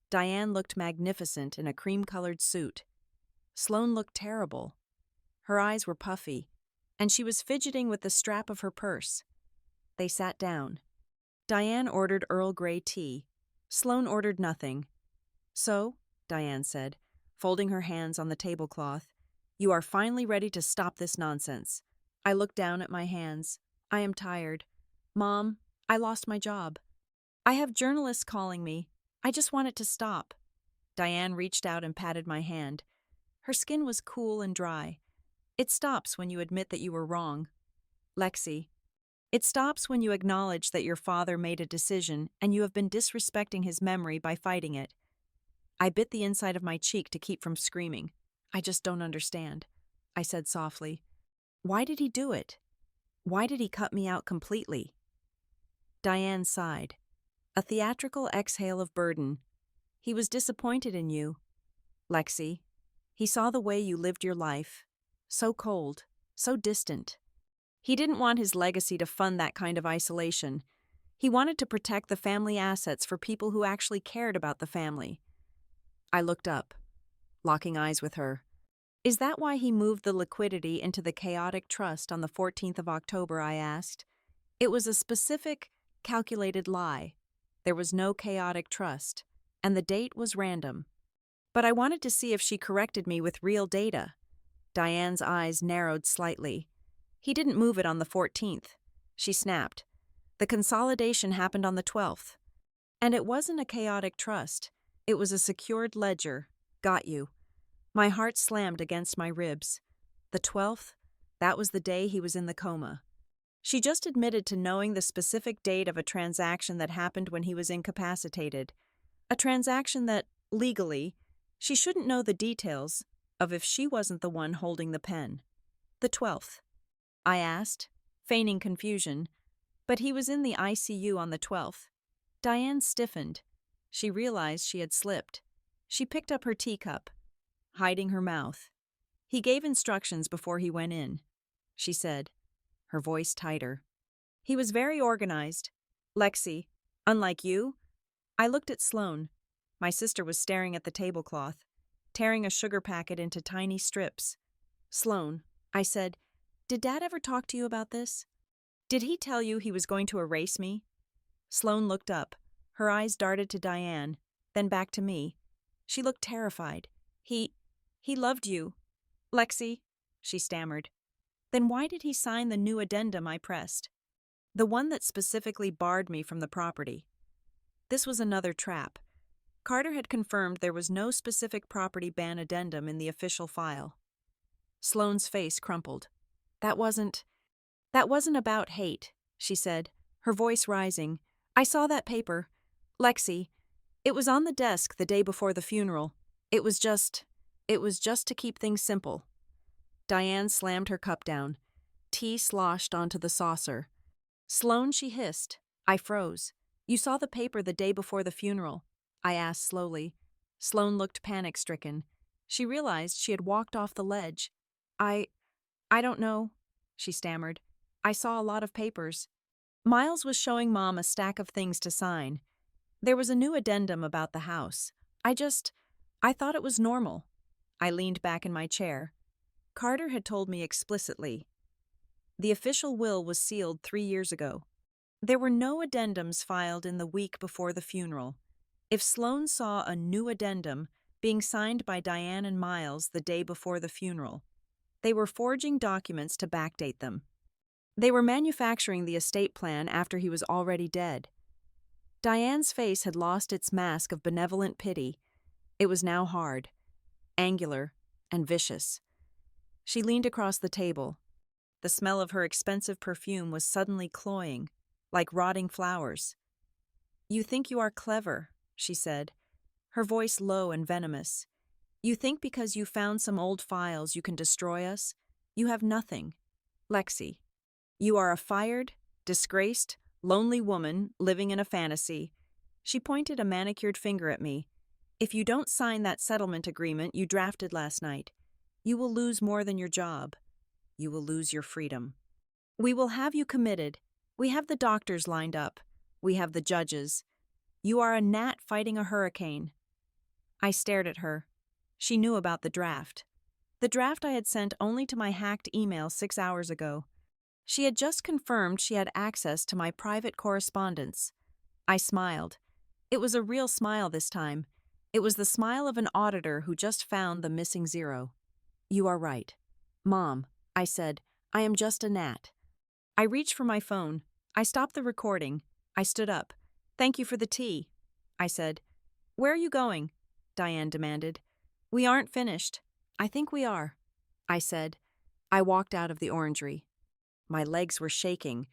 Diane looked magnificent in a cream-colored suit. Sloan looked terrible. Her eyes were puffy, and she was fidgeting with the strap of her purse. They sat down. Diane ordered Earl Grey tea. Sloan ordered nothing. "So," Diane said, folding her hands on the tablecloth, "you are finally ready to stop this nonsense." I looked down at my hands. "I am tired. Mom, I lost my job. I have journalists calling me. I just want it to stop." Diane reached out and patted my hand. Her skin was cool and dry. "It stops when you admit that you were wrong. Lexi, it stops when you acknowledge that your father made a decision and you have been disrespecting his memory by fighting it." I bit the inside of my cheek to keep from screaming. "I just don't understand," I said softly. "Why did he do it? Why did he cut me out completely?" Diane sighed. A theatrical exhale of burden. "He was disappointed in you, Lexi. He saw the way you lived your life. So cold, so distant. He didn't want his legacy to fund that kind of isolation. He wanted to protect the family assets for people who actually cared about the family." I looked up, locking eyes with her. Is that why he moved the liquidity into the chaotic trust on the 14th of October? I asked. It was a specific, calculated lie. There was no chaotic trust, and the date was random. But I wanted to see if she corrected me with real data. Diane's eyes narrowed slightly. He didn't move it on the 14th. She snapped. The consolidation happened on the 12th. And it wasn't a chaotic trust. It was a secured ledger. Got you. My heart slammed against my ribs. The 12th? That was the day he was in the coma. She just admitted to knowing the specific date of a transaction that happened when he was incapacitated. A transaction that, legally, she shouldn't know the details of if she wasn't the one holding the pen. The 12th. I asked, feigning confusion, but he was in the ICU on the 12th. Diane stiffened. She realized she had slipped. She picked up her teacup, hiding her mouth. He gave instructions before he went in, she said, her voice tighter. He was very organized. Lexi, unlike you. I looked at Sloane. My sister was staring at the tablecloth, tearing a sugar packet into tiny strips. Sloane, I said, did Dad ever talk to you about this? Did he tell you he was going to erase me? Sloane looked up. Her eyes darted to Diane, then back to me. She looked terrified. He loved you. Lexi, she stammered. Then why did he sign the new addendum? I pressed. The one that specifically barred me from the property. This was another trap. Carter had confirmed there was no specific property ban addendum in the official file. Sloane's face crumpled. That wasn't about hate, she said, her voice rising. I saw that paper. Lexi, it was on the desk the day before the funeral. It was just to keep things simple. Diane slammed her cup down. Tea sloshed onto the saucer. Sloane, she hissed. I froze. You saw the paper the day before the funeral, I asked slowly. Sloane looked panic-stricken. She realized she had walked off the ledge. I don't know, she stammered. I saw a lot of papers. Miles was showing Mom a stack of things to sign. There was a new addendum about the house. I thought it was normal. I leaned back in my chair. Carter had told me explicitly. The official will was sealed 3 years ago. There were no addendums filed in the week before the funeral. If Sloane saw a new addendum being signed by Diane and Miles the day before the funeral, they were forging documents to backdate them. They were manufacturing the estate plan after he was already dead. Diane's face had lost its mask of benevolent pity. It was now hard, angular, and vicious. She leaned across the table. The smell of her expensive perfume was suddenly cloying, like rotting flowers. You think you are clever, she said, her voice low and venomous. You think because you found some old files you can destroy us? You have nothing. Lexi, you are a fired, disgraced, lonely woman living in a fantasy. She pointed a manicured finger at me. If you don't sign that settlement agreement you drafted last night, you will lose more than your job. You will lose your freedom. We will have you committed. We have the doctors lined up. We have the judges. You are a gnat fighting a hurricane. I stared at her. She knew about the draft. The draft I had sent only to my hacked email 6 hours ago. She had just confirmed she had access to my private correspondence. I smiled. It was a real smile this time. It was the smile of an auditor who just found the missing zero. You are right. Mom, I said, I am just a gnat. I reached for my phone. I stopped the recording. I stood up. Thank you for the tea, I said. Where are you going? Diane demanded. We aren't finished. I think we are, I said. I walked out of the orangery. My legs were shaking,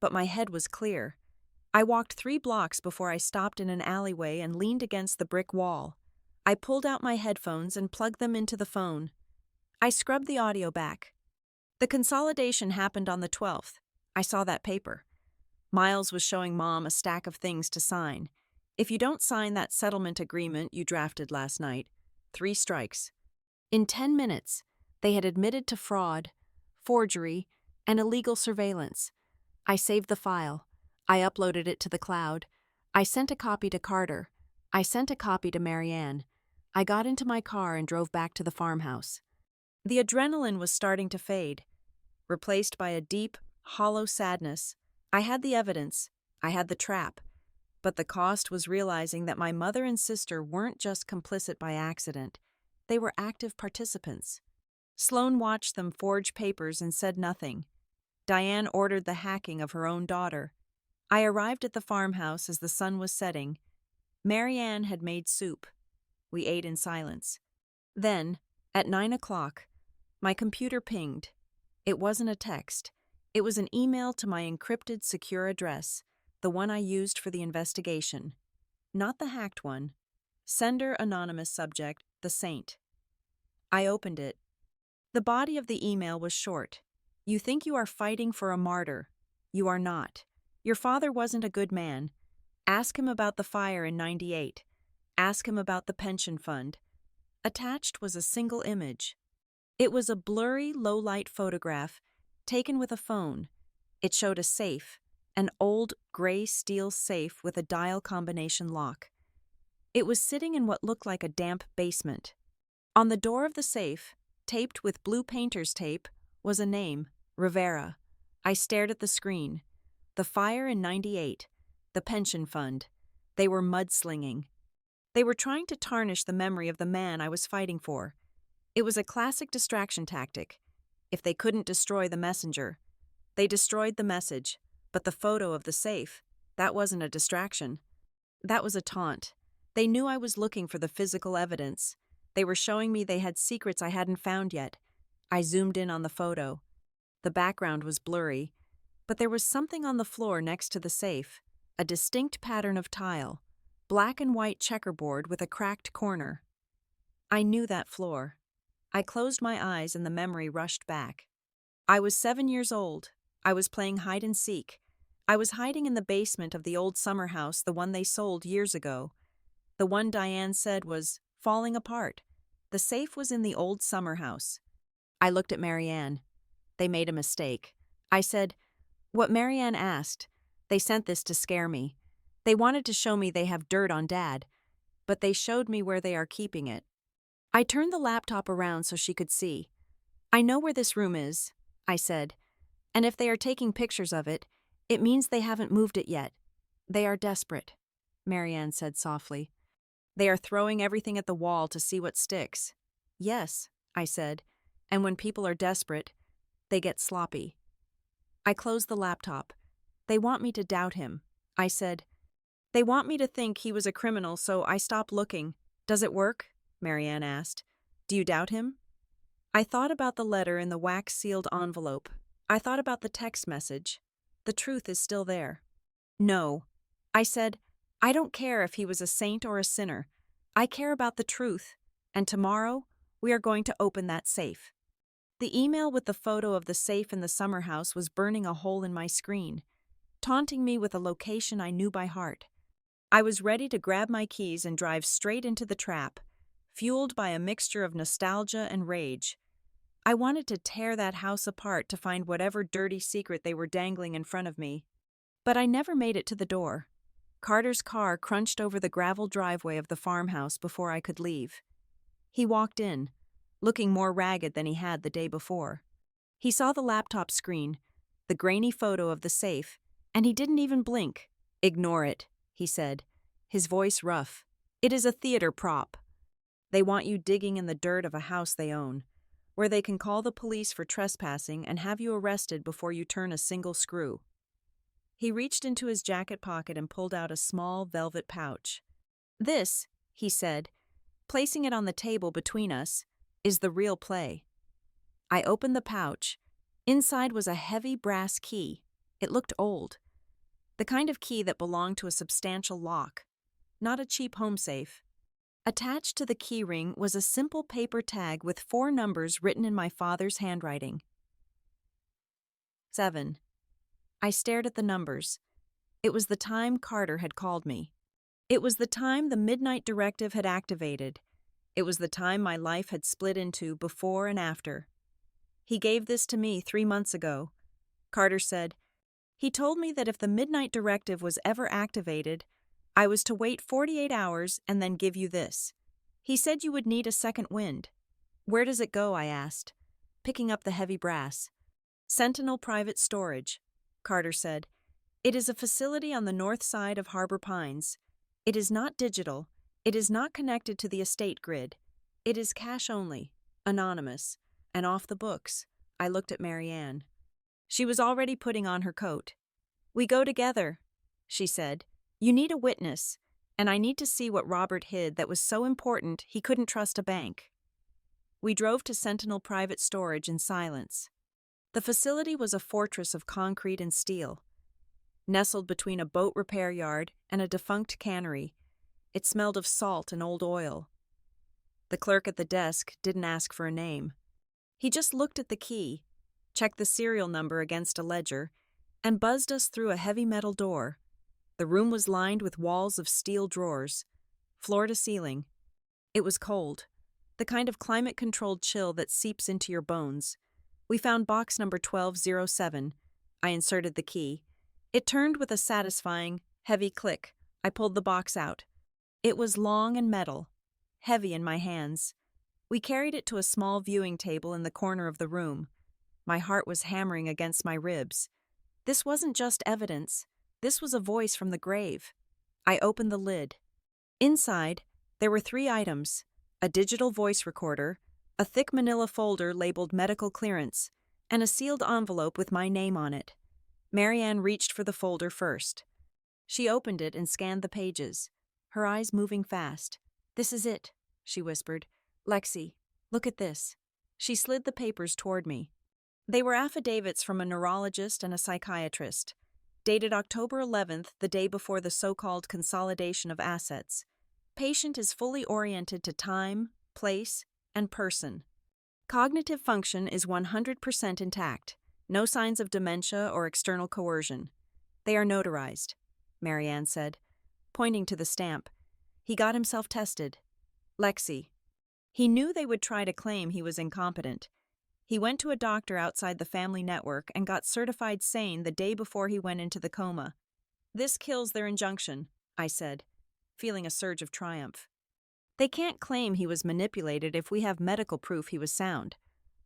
but my head was clear. I walked 3 blocks before I stopped in an alleyway and leaned against the brick wall. I pulled out my headphones and plugged them into the phone. I scrubbed the audio back. The consolidation happened on the 12th. I saw that paper. Miles was showing Mom a stack of things to sign. If you don't sign that settlement agreement you drafted last night, 3 strikes. In 10 minutes, they had admitted to fraud, forgery, and illegal surveillance. I saved the file. I uploaded it to the cloud. I sent a copy to Carter. I sent a copy to Marianne. I got into my car and drove back to the farmhouse. The adrenaline was starting to fade, replaced by a deep, hollow sadness. I had the evidence, I had the trap, but the cost was realizing that my mother and sister weren't just complicit by accident, they were active participants. Sloane watched them forge papers and said nothing. Diane ordered the hacking of her own daughter. I arrived at the farmhouse as the sun was setting. Marianne had made soup. We ate in silence. Then, at 9 o'clock, my computer pinged. It wasn't a text. It was an email to my encrypted secure address, the one I used for the investigation. Not the hacked one. Sender anonymous, subject, the saint. I opened it. The body of the email was short. You think you are fighting for a martyr. You are not. Your father wasn't a good man. Ask him about the fire in '98. Ask him about the pension fund. Attached was a single image. It was a blurry, low-light photograph taken with a phone. It showed a safe, an old gray steel safe with a dial combination lock. It was sitting in what looked like a damp basement. On the door of the safe, taped with blue painter's tape, was a name, Rivera. I stared at the screen. The fire in '98. The pension fund. They were mudslinging. They were trying to tarnish the memory of the man I was fighting for. It was a classic distraction tactic. If they couldn't destroy the messenger, they destroyed the message, but the photo of the safe, that wasn't a distraction. That was a taunt. They knew I was looking for the physical evidence. They were showing me they had secrets I hadn't found yet. I zoomed in on the photo. The background was blurry, but there was something on the floor next to the safe, a distinct pattern of tile, black and white checkerboard with a cracked corner. I knew that floor. I closed my eyes and the memory rushed back. I was 7 years old. I was playing hide and seek. I was hiding in the basement of the old summer house, the one they sold years ago. The one Diane said was falling apart. The safe was in the old summer house. I looked at Marianne. They made a mistake. I said, "What Marianne asked. They sent this to scare me. They wanted to show me they have dirt on Dad, but they showed me where they are keeping it." I turned the laptop around so she could see. "I know where this room is," I said, "and if they are taking pictures of it, it means they haven't moved it yet. They are desperate," Marianne said softly. "They are throwing everything at the wall to see what sticks." "Yes," I said, "and when people are desperate, they get sloppy." I closed the laptop. "They want me to doubt him," I said. "They want me to think he was a criminal, so I stop looking." "Does it work?" Marianne asked. "Do you doubt him?" I thought about the letter in the wax-sealed envelope. I thought about the text message. The truth is still there. "No," I said. "I don't care if he was a saint or a sinner. I care about the truth, and tomorrow we are going to open that safe." The email with the photo of the safe in the summer house was burning a hole in my screen, taunting me with a location I knew by heart. I was ready to grab my keys and drive straight into the trap, fueled by a mixture of nostalgia and rage. I wanted to tear that house apart to find whatever dirty secret they were dangling in front of me. But I never made it to the door. Carter's car crunched over the gravel driveway of the farmhouse before I could leave. He walked in, looking more ragged than he had the day before. He saw the laptop screen, the grainy photo of the safe, and he didn't even blink. "Ignore it," he said, his voice rough. "It is a theater prop. They want you digging in the dirt of a house they own, where they can call the police for trespassing and have you arrested before you turn a single screw." He reached into his jacket pocket and pulled out a small velvet pouch. "This," he said, placing it on the table between us, "is the real play." I opened the pouch. Inside was a heavy brass key. It looked old. The kind of key that belonged to a substantial lock, not a cheap home safe. Attached to the key ring was a simple paper tag with 4 numbers written in my father's handwriting. 7. I stared at the numbers. It was the time Carter had called me. It was the time the midnight directive had activated. It was the time my life had split into before and after. "He gave this to me 3 months ago," Carter said. "He told me that if the midnight directive was ever activated, I was to wait 48 hours and then give you this. He said you would need a second wind." Where does it go? I asked, picking up the heavy brass. Sentinel Private Storage, Carter said. It is a facility on the north side of Harbor Pines. It is not digital. It is not connected to the estate grid. It is cash only, anonymous, and off the books. I looked at Marianne. She was already putting on her coat. We go together, she said. You need a witness, and I need to see what Robert hid that was so important he couldn't trust a bank. We drove to Sentinel Private Storage in silence. The facility was a fortress of concrete and steel. Nestled between a boat repair yard and a defunct cannery, it smelled of salt and old oil. The clerk at the desk didn't ask for a name. He just looked at the key, checked the serial number against a ledger, and buzzed us through a heavy metal door. The room was lined with walls of steel drawers, floor to ceiling. It was cold, the kind of climate-controlled chill that seeps into your bones. We found box number 1207. I inserted the key. It turned with a satisfying, heavy click. I pulled the box out. It was long and metal, heavy in my hands. We carried it to a small viewing table in the corner of the room. My heart was hammering against my ribs. This wasn't just evidence. This was a voice from the grave. I opened the lid. Inside, there were 3 items: a digital voice recorder, a thick manila folder labeled medical clearance, and a sealed envelope with my name on it. Marianne reached for the folder first. She opened it and scanned the pages, her eyes moving fast. This is it, she whispered. Lexi, look at this. She slid the papers toward me. They were affidavits from a neurologist and a psychiatrist, dated October 11th, the day before the so-called consolidation of assets. Patient is fully oriented to time, place, and person. Cognitive function is 100% intact. No signs of dementia or external coercion. They are notarized, Marianne said, pointing to the stamp. He got himself tested. Lexi. He knew they would try to claim he was incompetent. He went to a doctor outside the family network and got certified sane the day before he went into the coma. This kills their injunction, I said, feeling a surge of triumph. They can't claim he was manipulated if we have medical proof he was sound.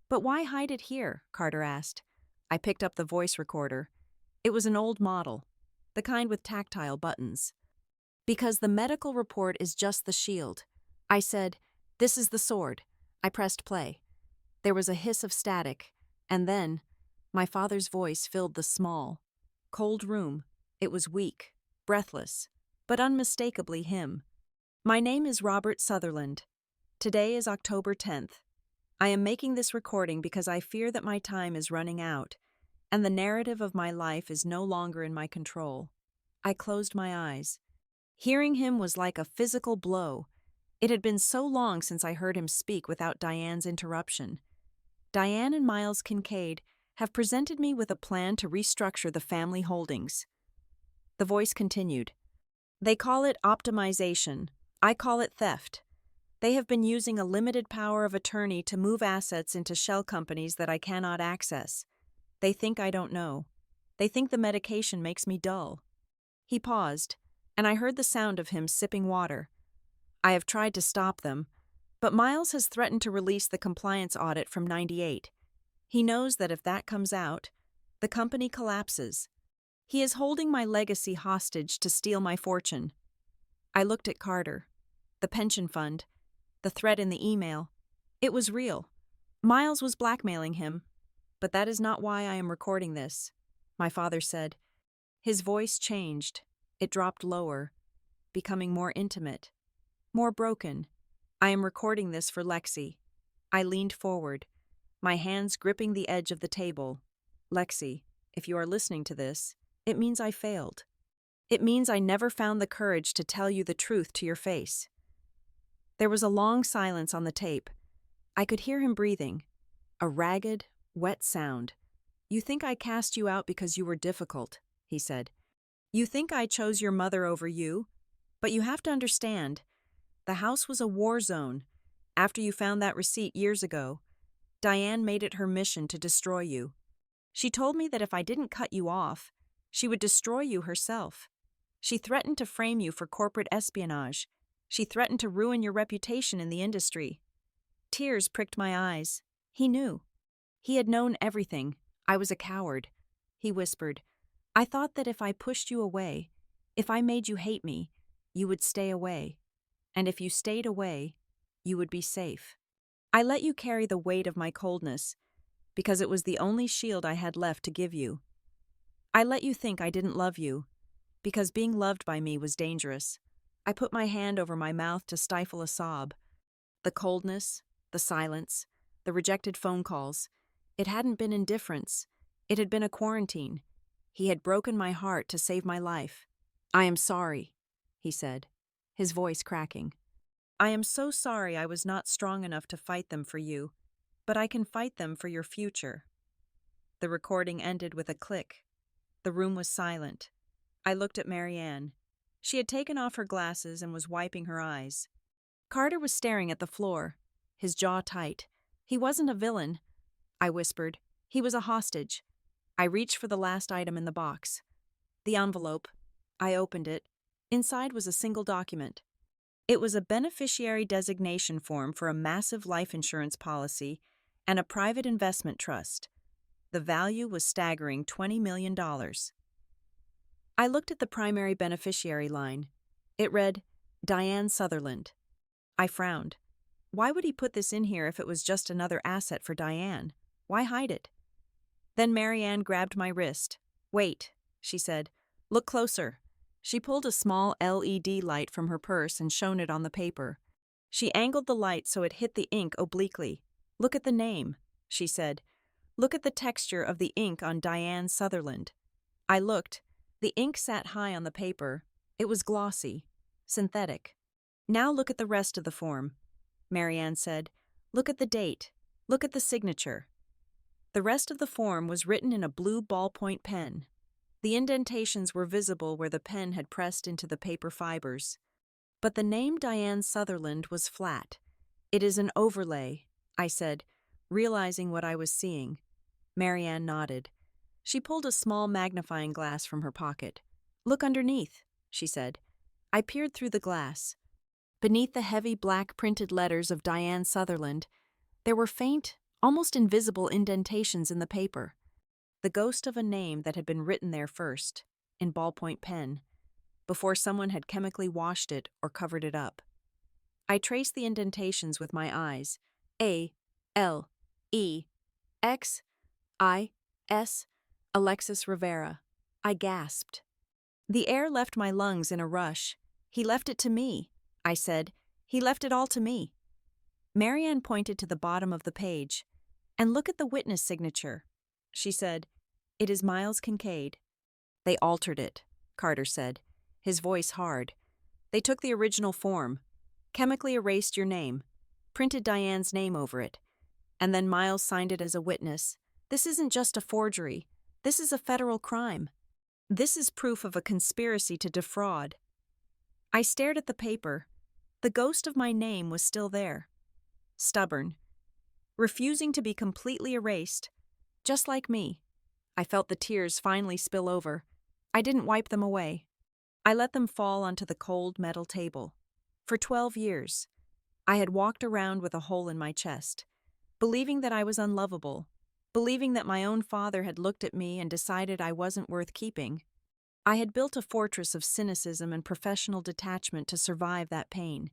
But why hide it here? Carter asked. I picked up the voice recorder. It was an old model, the kind with tactile buttons. Because the medical report is just the shield. I said, this is the sword. I pressed play. There was a hiss of static, and then my father's voice filled the small, cold room. It was weak, breathless, but unmistakably him. My name is Robert Sutherland. Today is October 10th. I am making this recording because I fear that my time is running out, and the narrative of my life is no longer in my control. I closed my eyes. Hearing him was like a physical blow. It had been so long since I heard him speak without Diane's interruption. Diane and Miles Kincaid have presented me with a plan to restructure the family holdings. The voice continued. They call it optimization. I call it theft. They have been using a limited power of attorney to move assets into shell companies that I cannot access. They think I don't know. They think the medication makes me dull. He paused, and I heard the sound of him sipping water. I have tried to stop them, but Miles has threatened to release the compliance audit from '98. He knows that if that comes out, the company collapses. He is holding my legacy hostage to steal my fortune. I looked at Carter, the pension fund, the threat in the email. It was real. Miles was blackmailing him. But that is not why I am recording this, my father said. His voice changed. It dropped lower, becoming more intimate, more broken. I am recording this for Lexi. I leaned forward, my hands gripping the edge of the table. Lexi, if you are listening to this, it means I failed. It means I never found the courage to tell you the truth to your face. There was a long silence on the tape. I could hear him breathing, a ragged, wet sound. You think I cast you out because you were difficult, he said. You think I chose your mother over you? But you have to understand, the house was a war zone. After you found that receipt years ago, Diane made it her mission to destroy you. She told me that if I didn't cut you off, she would destroy you herself. She threatened to frame you for corporate espionage. She threatened to ruin your reputation in the industry. Tears pricked my eyes. He knew. He had known everything. I was a coward. He whispered, I thought that if I pushed you away, if I made you hate me, you would stay away. And if you stayed away, you would be safe. I let you carry the weight of my coldness, because it was the only shield I had left to give you. I let you think I didn't love you, because being loved by me was dangerous. I put my hand over my mouth to stifle a sob. The coldness, the silence, the rejected phone calls. It hadn't been indifference. It had been a quarantine. He had broken my heart to save my life. I am sorry, he said, his voice cracking. I am so sorry I was not strong enough to fight them for you, but I can fight them for your future. The recording ended with a click. The room was silent. I looked at Marianne. She had taken off her glasses and was wiping her eyes. Carter was staring at the floor, his jaw tight. He wasn't a villain, I whispered. He was a hostage. I reached for the last item in the box. The envelope. I opened it. Inside was a single document. It was a beneficiary designation form for a massive life insurance policy and a private investment trust. The value was staggering $20 million. I looked at the primary beneficiary line. It read, Diane Sutherland. I frowned. Why would he put this in here if it was just another asset for Diane? Why hide it? Then Marianne grabbed my wrist. Wait, she said. Look closer. She pulled a small LED light from her purse and shone it on the paper. She angled the light so it hit the ink obliquely. Look at the name, she said. Look at the texture of the ink on Diane Sutherland. I looked. The ink sat high on the paper. It was glossy, synthetic. Now look at the rest of the form, Marianne said. Look at the date. Look at the signature. The rest of the form was written in a blue ballpoint pen. The indentations were visible where the pen had pressed into the paper fibers. But the name Diane Sutherland was flat. It is an overlay, I said, realizing what I was seeing. Marianne nodded. She pulled a small magnifying glass from her pocket. Look underneath, she said. I peered through the glass. Beneath the heavy black printed letters of Diane Sutherland, there were faint, almost invisible indentations in the paper. The ghost of a name that had been written there first, in ballpoint pen, before someone had chemically washed it or covered it up. I traced the indentations with my eyes. A, L, E, X, I, S, Alexis Rivera. I gasped. The air left my lungs in a rush. He left it to me, I said. He left it all to me. Marianne pointed to the bottom of the page. And look at the witness signature, she said. It is Miles Kincaid. They altered it, Carter said, his voice hard. They took the original form, chemically erased your name, printed Diane's name over it, and then Miles signed it as a witness. This isn't just a forgery. This is a federal crime. This is proof of a conspiracy to defraud. I stared at the paper. The ghost of my name was still there. Stubborn. Refusing to be completely erased. Just like me. I felt the tears finally spill over. I didn't wipe them away. I let them fall onto the cold metal table. For 12 years, I had walked around with a hole in my chest, believing that I was unlovable, believing that my own father had looked at me and decided I wasn't worth keeping. I had built a fortress of cynicism and professional detachment to survive that pain.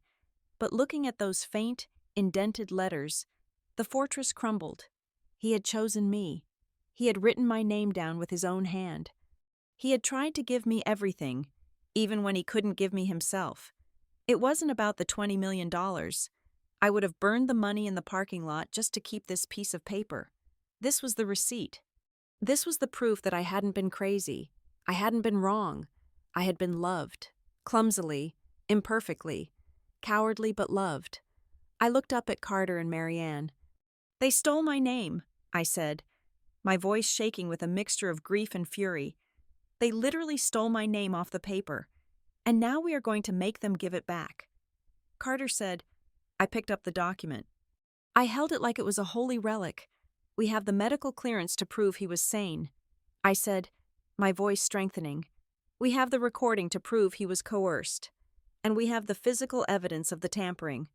But looking at those faint, indented letters, the fortress crumbled. He had chosen me. He had written my name down with his own hand. He had tried to give me everything, even when he couldn't give me himself. It wasn't about the $20 million. I would have burned the money in the parking lot just to keep this piece of paper. This was the receipt. This was the proof that I hadn't been crazy. I hadn't been wrong. I had been loved. Clumsily, imperfectly, cowardly but loved. I looked up at Carter and Marianne. They stole my name, I said, my voice shaking with a mixture of grief and fury. They literally stole my name off the paper, and now we are going to make them give it back. Carter said, I picked up the document. I held it like it was a holy relic. We have the medical clearance to prove he was sane. I said, my voice strengthening. We have the recording to prove he was coerced. And we have the physical evidence of the tampering.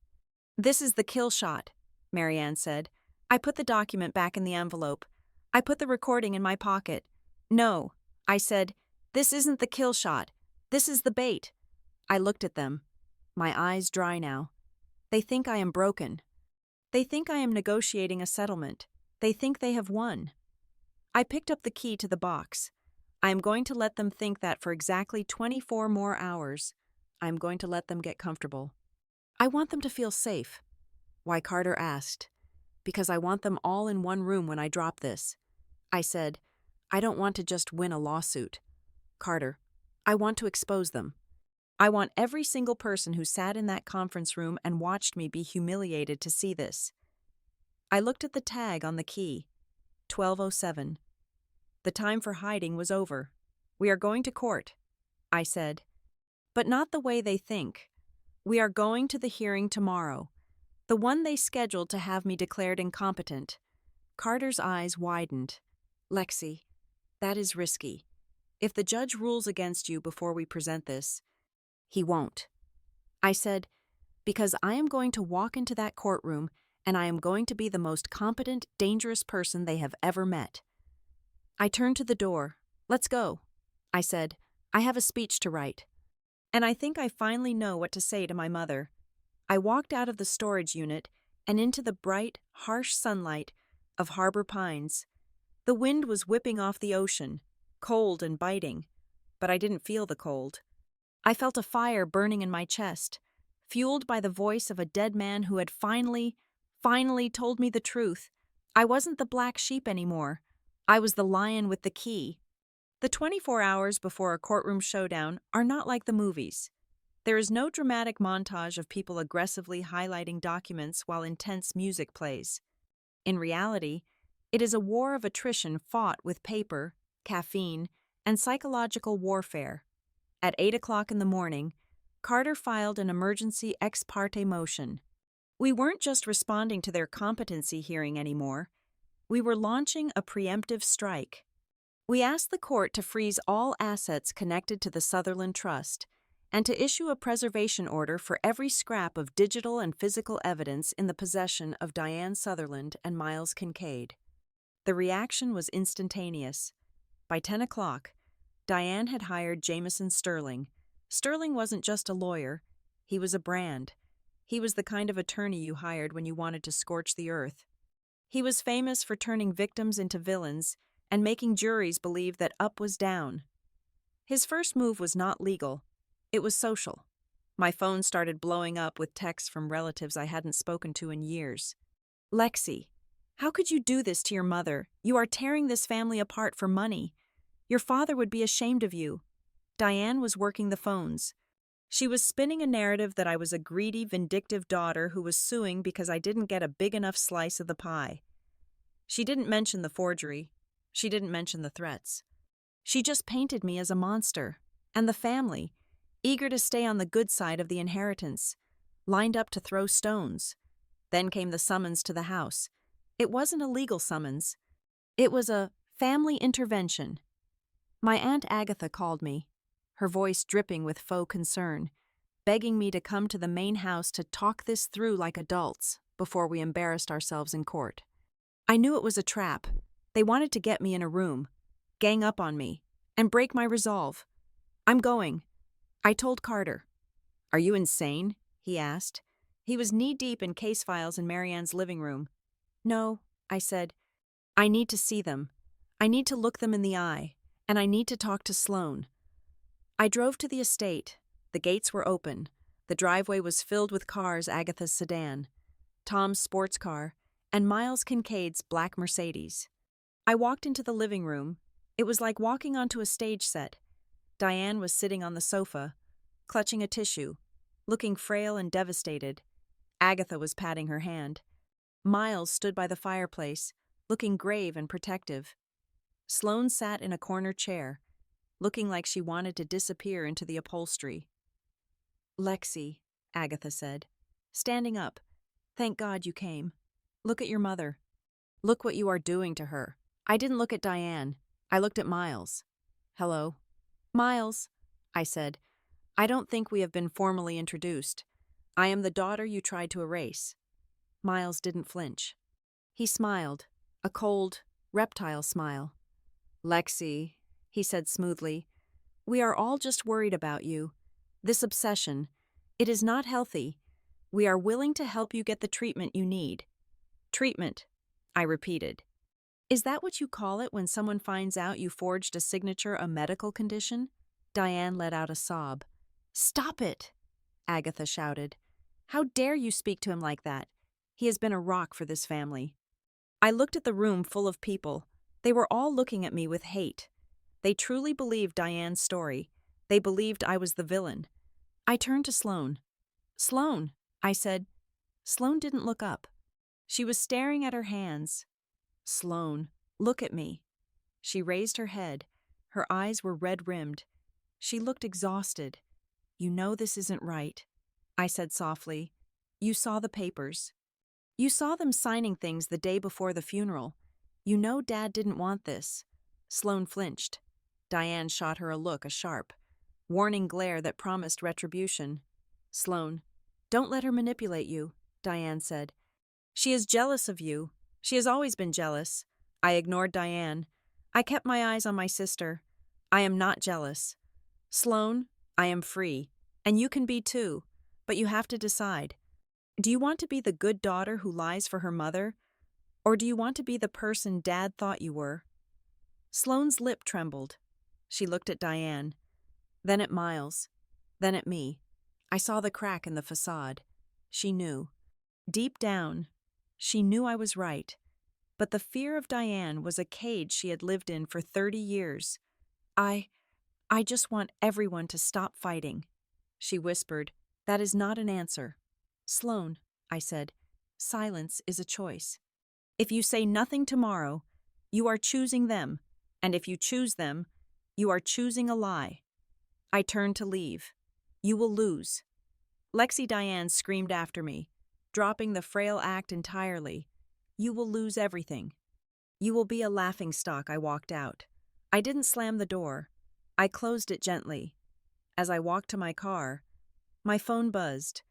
This is the kill shot, Marianne said. I put the document back in the envelope. I put the recording in my pocket. No, I said, this isn't the kill shot. This is the bait. I looked at them. My eyes dry now. They think I am broken. They think I am negotiating a settlement. They think they have won. I picked up the key to the box. I am going to let them think that for exactly 24 more hours. I am going to let them get comfortable. I want them to feel safe. Why, Carter asked. Because I want them all in one room when I drop this. I said, I don't want to just win a lawsuit. Carter, I want to expose them. I want every single person who sat in that conference room and watched me be humiliated to see this. I looked at the tag on the key. 12:07. The time for hiding was over. We are going to court, I said. But not the way they think. We are going to the hearing tomorrow. The one they scheduled to have me declared incompetent. Carter's eyes widened. Lexi, that is risky. If the judge rules against you before we present this, he won't. I said, because I am going to walk into that courtroom and I am going to be the most competent, dangerous person they have ever met. I turned to the door. Let's go. I said, I have a speech to write. And I think I finally know what to say to my mother. I walked out of the storage unit and into the bright, harsh sunlight of Harbor Pines. The wind was whipping off the ocean, cold and biting, but I didn't feel the cold. I felt a fire burning in my chest, fueled by the voice of a dead man who had finally told me the truth. I wasn't the black sheep anymore. I was the lion with the key. The 24 hours before a courtroom showdown are not like the movies. There is no dramatic montage of people aggressively highlighting documents while intense music plays. In reality, it is a war of attrition fought with paper, caffeine, and psychological warfare. At 8 o'clock in the morning, Carter filed an emergency ex parte motion. We weren't just responding to their competency hearing anymore. We were launching a preemptive strike. We asked the court to freeze all assets connected to the Sutherland Trust and to issue a preservation order for every scrap of digital and physical evidence in the possession of Diane Sutherland and Miles Kincaid. The reaction was instantaneous. By 10 o'clock, Diane had hired Jameson Sterling. Sterling wasn't just a lawyer, he was a brand. He was the kind of attorney you hired when you wanted to scorch the earth. He was famous for turning victims into villains and making juries believe that up was down. His first move was not legal, it was social. My phone started blowing up with texts from relatives I hadn't spoken to in years. Lexi, how could you do this to your mother? You are tearing this family apart for money. Your father would be ashamed of you. Diane was working the phones. She was spinning a narrative that I was a greedy, vindictive daughter who was suing because I didn't get a big enough slice of the pie. She didn't mention the forgery. She didn't mention the threats. She just painted me as a monster, and the family, eager to stay on the good side of the inheritance, lined up to throw stones. Then came the summons to the house. It wasn't a legal summons. It was a family intervention. My Aunt Agatha called me, her voice dripping with faux concern, begging me to come to the main house to talk this through like adults before we embarrassed ourselves in court. I knew it was a trap. They wanted to get me in a room, gang up on me, and break my resolve. I'm going. I told Carter. Are you insane? He asked. He was knee-deep in case files in Marianne's living room. No, I said. I need to see them. I need to look them in the eye, and I need to talk to Sloan. I drove to the estate. The gates were open. The driveway was filled with cars, Agatha's sedan, Tom's sports car, and Miles Kincaid's black Mercedes. I walked into the living room. It was like walking onto a stage set. Diane was sitting on the sofa, clutching a tissue, looking frail and devastated. Agatha was patting her hand. Miles stood by the fireplace, looking grave and protective. Sloan sat in a corner chair, looking like she wanted to disappear into the upholstery. Lexi, Agatha said, standing up. Thank God you came. Look at your mother. Look what you are doing to her. I didn't look at Diane. I looked at Miles. Hello. Miles, I said. I don't think we have been formally introduced. I am the daughter you tried to erase. Miles didn't flinch. He smiled, a cold, reptile smile. "Lexi," he said smoothly, "we are all just worried about you. This obsession, it is not healthy. We are willing to help you get the treatment you need." "Treatment," I repeated. "Is that what you call it when someone finds out you forged a signature a medical condition?" Diane let out a sob. "Stop it!" Agatha shouted. "How dare you speak to him like that? He has been a rock for this family." I looked at the room full of people. They were all looking at me with hate. They truly believed Diane's story. They believed I was the villain. I turned to Sloane. "Sloane," I said. Sloane didn't look up. She was staring at her hands. "Sloane, look at me." She raised her head. Her eyes were red-rimmed. She looked exhausted. "You know this isn't right," I said softly. "You saw the papers. You saw them signing things the day before the funeral. You know Dad didn't want this." Sloane flinched. Diane shot her a sharp, warning glare that promised retribution. "Sloane, don't let her manipulate you," Diane said. "She is jealous of you. She has always been jealous." I ignored Diane. I kept my eyes on my sister. "I am not jealous. Sloane, I am free, and you can be too, but you have to decide. Do you want to be the good daughter who lies for her mother, or do you want to be the person Dad thought you were?" Sloane's lip trembled. She looked at Diane, then at Miles, then at me. I saw the crack in the facade. She knew. Deep down, she knew I was right, but the fear of Diane was a cage she had lived in for 30 years. I just want everyone to stop fighting," she whispered. "That is not an answer." "Sloane," I said, "silence is a choice. If you say nothing tomorrow, you are choosing them, and if you choose them, you are choosing a lie." I turned to leave. "You will lose." Lexi Diane screamed after me, dropping the frail act entirely. "You will lose everything. You will be a laughingstock." I walked out. I didn't slam the door. I closed it gently. As I walked to my car, my phone buzzed.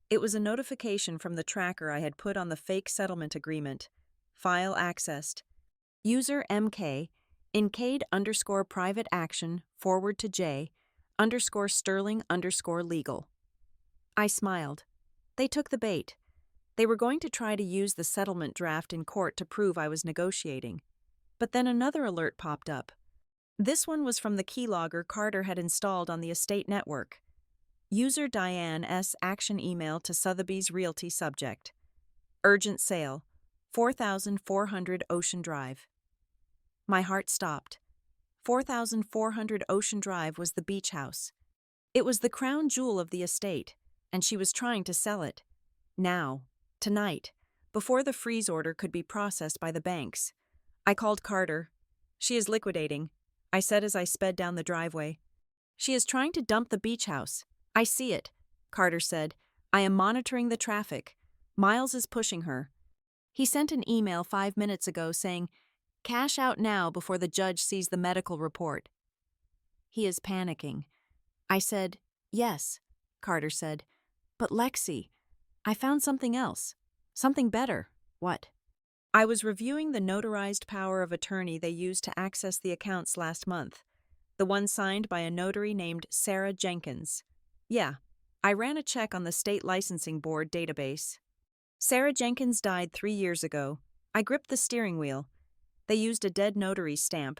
It was a notification from the tracker I had put on the fake settlement agreement. File accessed. User MK, incade_private action, forward to J_Sterling_legal. I smiled. They took the bait. They were going to try to use the settlement draft in court to prove I was negotiating. But then another alert popped up. This one was from the keylogger Carter had installed on the estate network. User Diane S. Action email to Sotheby's Realty subject. Urgent sale, 4,400 Ocean Drive. My heart stopped. 4,400 Ocean Drive was the beach house. It was the crown jewel of the estate, and she was trying to sell it. Now, tonight, before the freeze order could be processed by the banks. I called Carter. "She is liquidating," I said as I sped down the driveway. "She is trying to dump the beach house. I see it," Carter said. "I am monitoring the traffic. Miles is pushing her. He sent an email 5 minutes ago saying, 'Cash out now before the judge sees the medical report.'" "He is panicking." I said, "Yes," Carter said. "But Lexi, I found something else. Something better." "What?" "I was reviewing the notarized power of attorney they used to access the accounts last month. The one signed by a notary named Sarah Jenkins. Yeah, I ran a check on the state licensing board database. Sarah Jenkins died 3 years ago. I gripped the steering wheel. They used a dead notary's stamp.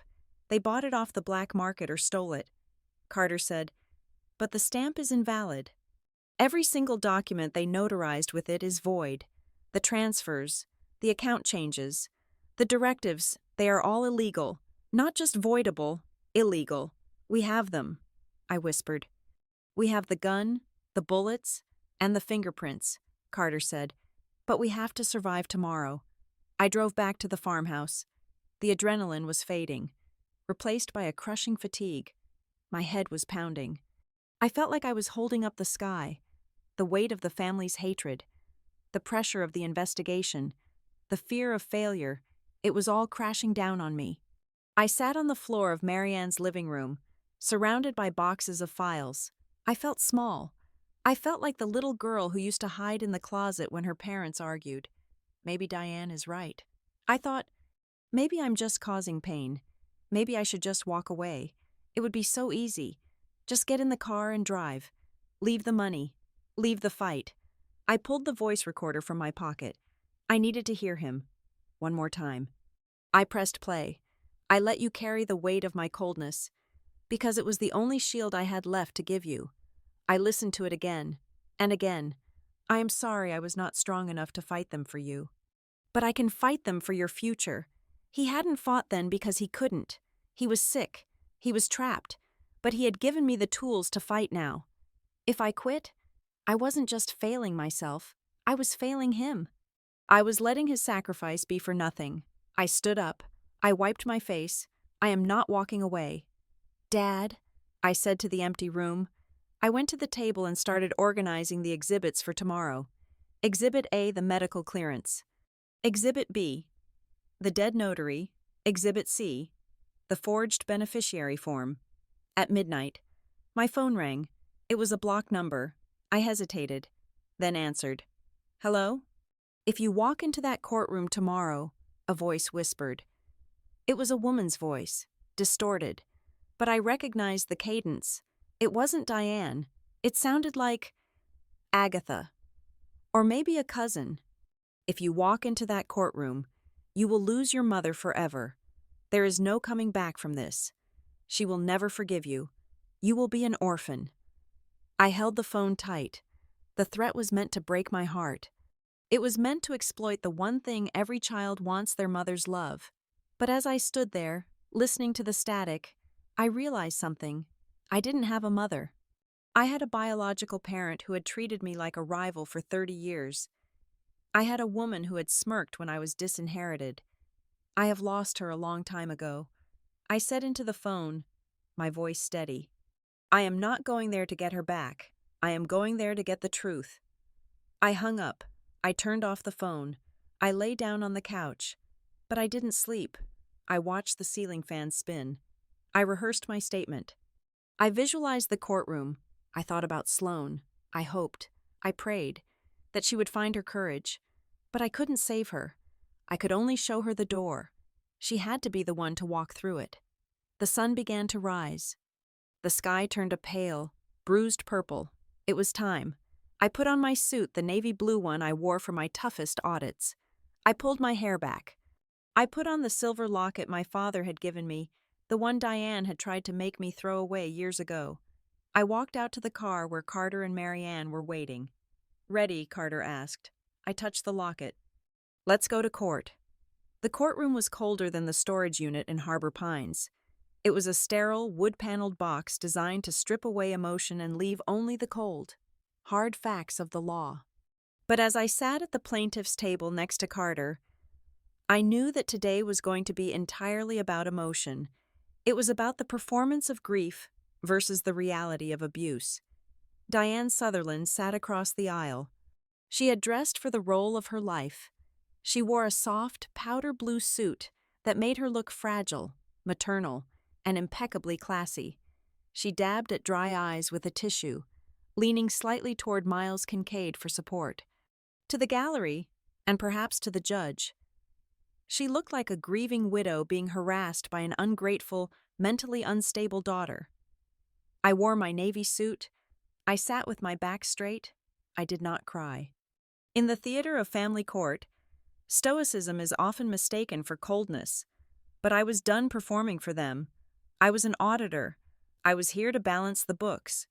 They bought it off the black market or stole it." Carter said, "But the stamp is invalid. Every single document they notarized with it is void. The transfers, the account changes, the directives, they are all illegal. Not just voidable, illegal. We have them," I whispered. "We have the gun, the bullets, and the fingerprints," Carter said. "But we have to survive tomorrow." I drove back to the farmhouse. The adrenaline was fading, replaced by a crushing fatigue. My head was pounding. I felt like I was holding up the sky, the weight of the family's hatred, the pressure of the investigation, the fear of failure. It was all crashing down on me. I sat on the floor of Marianne's living room, surrounded by boxes of files. I felt small. I felt like the little girl who used to hide in the closet when her parents argued. maybe Diane is right. I thought, maybe I'm just causing pain. Maybe I should just walk away. It would be so easy. Just get in the car and drive. Leave the money. Leave the fight. I pulled the voice recorder from my pocket. I needed to hear him. One more time. I pressed play. I let you carry the weight of my coldness, because it was the only shield I had left to give you. I listened to it again, and again. I am sorry I was not strong enough to fight them for you. But I can fight them for your future. He hadn't fought then because he couldn't. He was sick. He was trapped. But he had given me the tools to fight now. If I quit, I wasn't just failing myself. I was failing him. I was letting his sacrifice be for nothing. I stood up. I wiped my face. I am not walking away. Dad, I said to the empty room. I went to the table and started organizing the exhibits for tomorrow. Exhibit A, the medical clearance. Exhibit B, the dead notary. Exhibit C, the forged beneficiary form. At midnight, my phone rang. It was a block number. I hesitated, then answered. Hello? If you walk into that courtroom tomorrow, a voice whispered. It was a woman's voice, distorted, but I recognized the cadence. It wasn't Diane. It sounded like Agatha, or maybe a cousin. If you walk into that courtroom, you will lose your mother forever. There is no coming back from this. She will never forgive you. You will be an orphan. I held the phone tight. The threat was meant to break my heart. It was meant to exploit the one thing every child wants: their mother's love. But as I stood there, listening to the static, I realized something. I didn't have a mother. I had a biological parent who had treated me like a rival for 30 years. I had a woman who had smirked when I was disinherited. I have lost her a long time ago. I said into the phone, my voice steady. I am not going there to get her back. I am going there to get the truth. I hung up. I turned off the phone. I lay down on the couch. But I didn't sleep. I watched the ceiling fan spin. I rehearsed my statement. I visualized the courtroom. I thought about Sloane. I hoped. I prayed that she would find her courage. But I couldn't save her. I could only show her the door. She had to be the one to walk through it. The sun began to rise. The sky turned a pale, bruised purple. It was time. I put on my suit, the navy blue one I wore for my toughest audits. I pulled my hair back. I put on the silver locket my father had given me, the one Diane had tried to make me throw away years ago. I walked out to the car where Carter and Marianne were waiting. Ready? Carter asked. I touched the locket. Let's go to court. The courtroom was colder than the storage unit in Harbor Pines. It was a sterile, wood-paneled box designed to strip away emotion and leave only the cold, hard facts of the law. But as I sat at the plaintiff's table next to Carter, I knew that today was going to be entirely about emotion. It was about the performance of grief versus the reality of abuse. Diane Sutherland sat across the aisle. She had dressed for the role of her life. She wore a soft, powder blue suit that made her look fragile, maternal, and impeccably classy. She dabbed at dry eyes with a tissue, leaning slightly toward Miles Kincaid for support. To the gallery, and perhaps to the judge, she looked like a grieving widow being harassed by an ungrateful, mentally unstable daughter. I wore my navy suit. I sat with my back straight. I did not cry. In the theater of family court, stoicism is often mistaken for coldness. But I was done performing for them. I was an auditor. I was here to balance the books.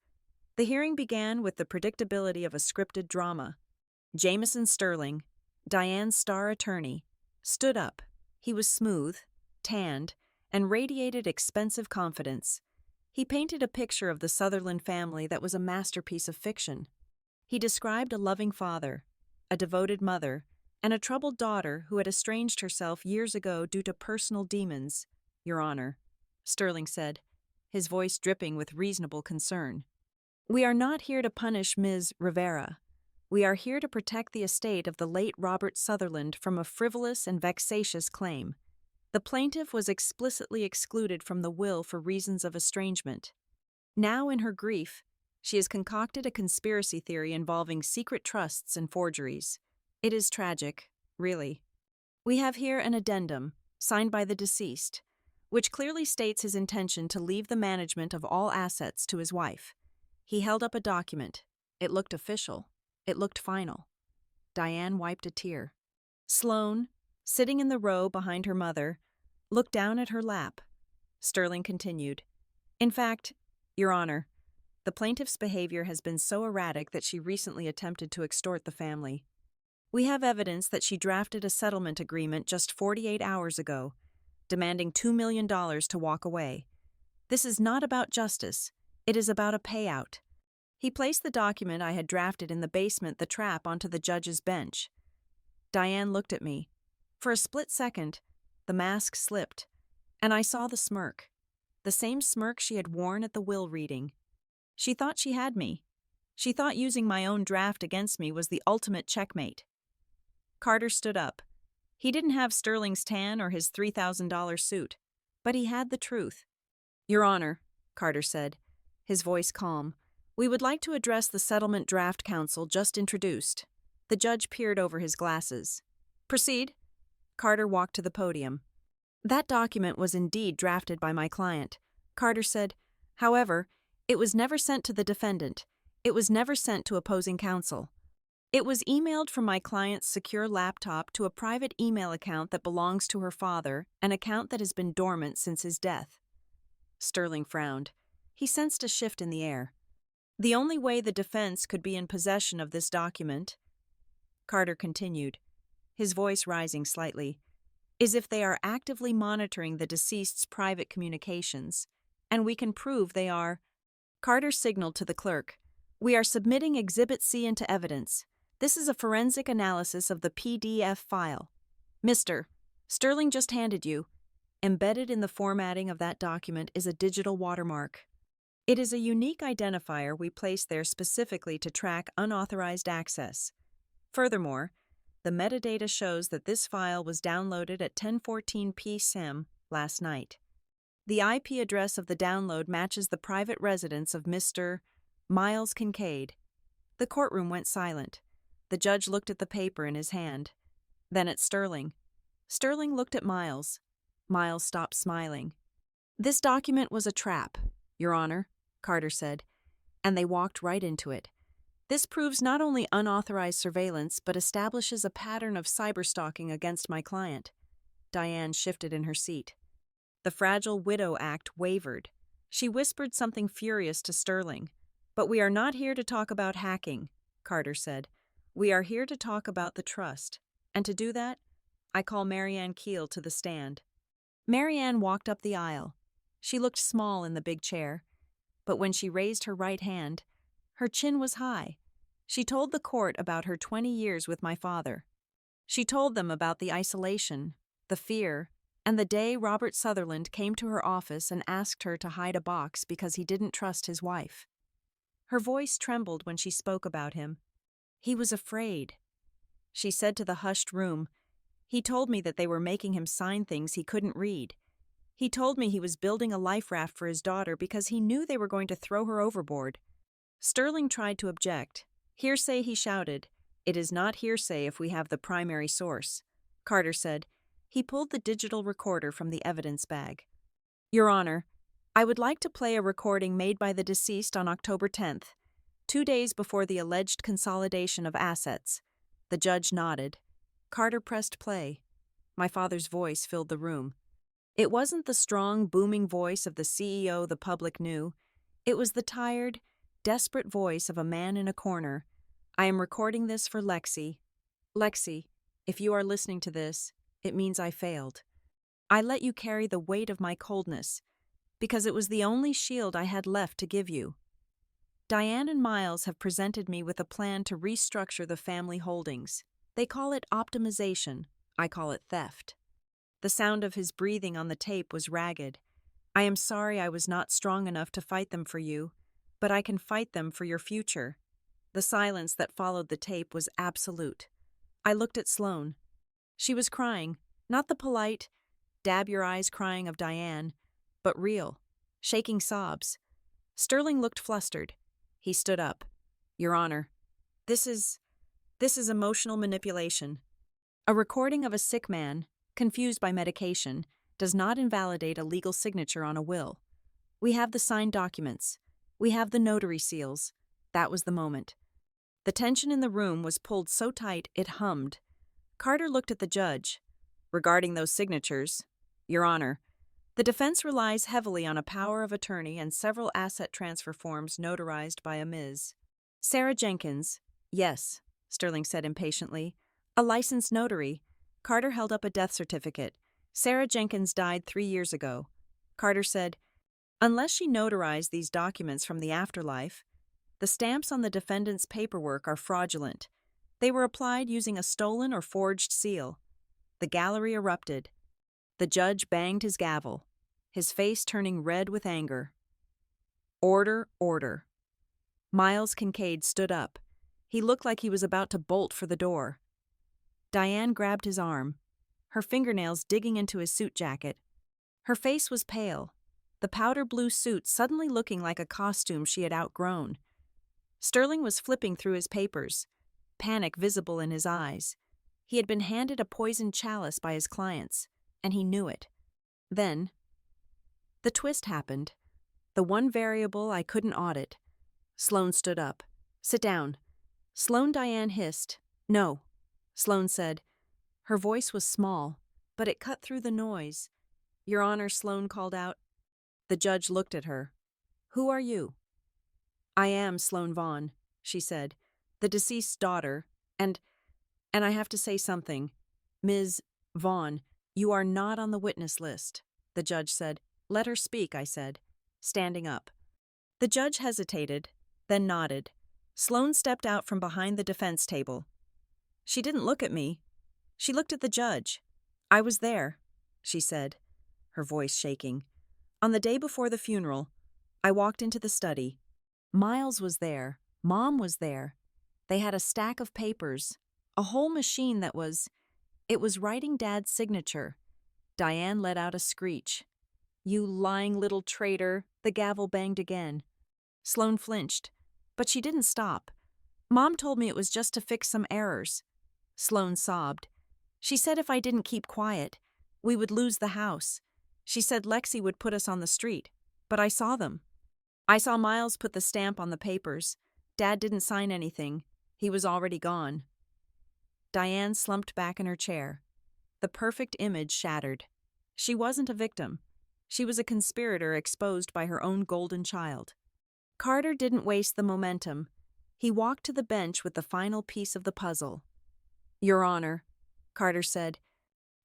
The hearing began with the predictability of a scripted drama. Jameson Sterling, Diane's star attorney, stood up. He was smooth, tanned, and radiated expensive confidence. He painted a picture of the Sutherland family that was a masterpiece of fiction. He described a loving father, a devoted mother, and a troubled daughter who had estranged herself years ago due to personal demons. Your Honor, Sterling said, his voice dripping with reasonable concern. We are not here to punish Ms. Rivera. We are here to protect the estate of the late Robert Sutherland from a frivolous and vexatious claim. The plaintiff was explicitly excluded from the will for reasons of estrangement. Now, in her grief, she has concocted a conspiracy theory involving secret trusts and forgeries. It is tragic, Really. We have here an addendum, signed by the deceased, which clearly states his intention to leave the management of all assets to his wife. He held up a document. It looked official. It looked final. Diane wiped a tear. Sloane, sitting in the row behind her mother, looked down at her lap. Sterling continued. In fact, Your Honor, the plaintiff's behavior has been so erratic that she recently attempted to extort the family. We have evidence that she drafted a settlement agreement just 48 hours ago, demanding $2 million to walk away. This is not about justice. It is about a payout. He placed the document I had drafted in the basement the trap onto the judge's bench. Diane looked at me. For a split second, the mask slipped, and I saw the smirk. The same smirk she had worn at the will reading. She thought she had me. She thought using my own draft against me was the ultimate checkmate. Carter stood up. He didn't have Sterling's tan or his $3,000 suit, but he had the truth. Your Honor, Carter said, his voice calm, we would like to address the settlement draft counsel just introduced. The judge peered over his glasses. Proceed. Carter walked to the podium. That document was indeed drafted by my client. Carter said, however, it was never sent to the defendant. It was never sent to opposing counsel. It was emailed from my client's secure laptop to a private email account that belongs to her father, an account that has been dormant since his death. Sterling frowned. He sensed a shift in the air. The only way the defense could be in possession of this document, Carter continued, his voice rising slightly, is if they are actively monitoring the deceased's private communications, and we can prove they are. Carter signaled to the clerk, we are submitting Exhibit C into evidence. This is a forensic analysis of the PDF file. Mr. Sterling just handed you. Embedded in the formatting of that document is a digital watermark. It is a unique identifier we place there specifically to track unauthorized access. Furthermore, the metadata shows that this file was downloaded at 10:14 p.m. last night. The IP address of the download matches the private residence of Mr. Miles Kincaid. The courtroom went silent. The judge looked at the paper in his hand, then at Sterling. Sterling looked at Miles. Miles stopped smiling. This document was a trap, Your Honor, Carter said, and they walked right into it. This proves not only unauthorized surveillance, but establishes a pattern of cyberstalking against my client. Diane shifted in her seat. The fragile widow act wavered. She whispered something furious to Sterling. But we are not here to talk about hacking, Carter said. We are here to talk about the trust. And to do that, I call Marianne Keel to the stand. Marianne walked up the aisle. She looked small in the big chair, but when she raised her right hand, her chin was high. She told the court about her 20 years with my father. She told them about the isolation, the fear, and the day Robert Sutherland came to her office and asked her to hide a box because he didn't trust his wife. Her voice trembled when she spoke about him. He was afraid. She said to the hushed room, he told me that they were making him sign things he couldn't read. He told me he was building a life raft for his daughter because he knew they were going to throw her overboard. Sterling tried to object. Hearsay, he shouted. It is not hearsay if we have the primary source. Carter said. He pulled the digital recorder from the evidence bag. Your Honor, I would like to play a recording made by the deceased on October 10th, 2 days before the alleged consolidation of assets. The judge nodded. Carter pressed play. My father's voice filled the room. It wasn't the strong, booming voice of the CEO the public knew. It was the tired, desperate voice of a man in a corner. I am recording this for Lexi. Lexi, if you are listening to this, it means I failed. I let you carry the weight of my coldness, because it was the only shield I had left to give you. Diane and Miles have presented me with a plan to restructure the family holdings. They call it optimization. I call it theft. The sound of his breathing on the tape was ragged. I am sorry I was not strong enough to fight them for you, but I can fight them for your future. The silence that followed the tape was absolute. I looked at Sloane. She was crying, not the polite, dab your eyes crying of Diane, but real, shaking sobs. Sterling looked flustered. He stood up. Your Honor, this is emotional manipulation. A recording of a sick man, confused by medication, does not invalidate a legal signature on a will. We have the signed documents. We have the notary seals. That was the moment. The tension in the room was pulled so tight it hummed. Carter looked at the judge. Regarding those signatures, Your Honor, the defense relies heavily on a power of attorney and several asset transfer forms notarized by a Ms. Sarah Jenkins. Yes, Sterling said impatiently. A licensed notary. Carter held up a death certificate. Sarah Jenkins died 3 years ago. Carter said, unless she notarized these documents from the afterlife, the stamps on the defendant's paperwork are fraudulent. They were applied using a stolen or forged seal. The gallery erupted. The judge banged his gavel, his face turning red with anger. Order, order. Miles Kincaid stood up. He looked like he was about to bolt for the door. Diane grabbed his arm, her fingernails digging into his suit jacket. Her face was pale, the powder blue suit suddenly looking like a costume she had outgrown. Sterling was flipping through his papers, panic visible in his eyes. He had been handed a poisoned chalice by his clients, and he knew it. Then, the twist happened. The one variable I couldn't audit. Sloane stood up. Sit down. Sloane. Diane hissed. No. Sloane said. Her voice was small, but it cut through the noise. Your Honor, Sloane called out. The judge looked at her. Who are you? I am Sloane Vaughn, she said, the deceased's daughter, and I have to say something. Ms. Vaughn, you are not on the witness list, the judge said. Let her speak, I said, standing up. The judge hesitated, then nodded. Sloane stepped out from behind the defense table. She didn't look at me. She looked at the judge. I was there, she said, her voice shaking. On the day before the funeral, I walked into the study. Miles was there. Mom was there. They had a stack of papers, a whole machine that was... It was writing Dad's signature. Diane let out a screech. You lying little traitor, the gavel banged again. Sloane flinched, but she didn't stop. Mom told me it was just to fix some errors. Sloane sobbed. She said if I didn't keep quiet, we would lose the house. She said Lexi would put us on the street, but I saw them. I saw Miles put the stamp on the papers. Dad didn't sign anything. He was already gone. Diane slumped back in her chair. The perfect image shattered. She wasn't a victim. She was a conspirator exposed by her own golden child. Carter didn't waste the momentum. He walked to the bench with the final piece of the puzzle. Your Honor, Carter said,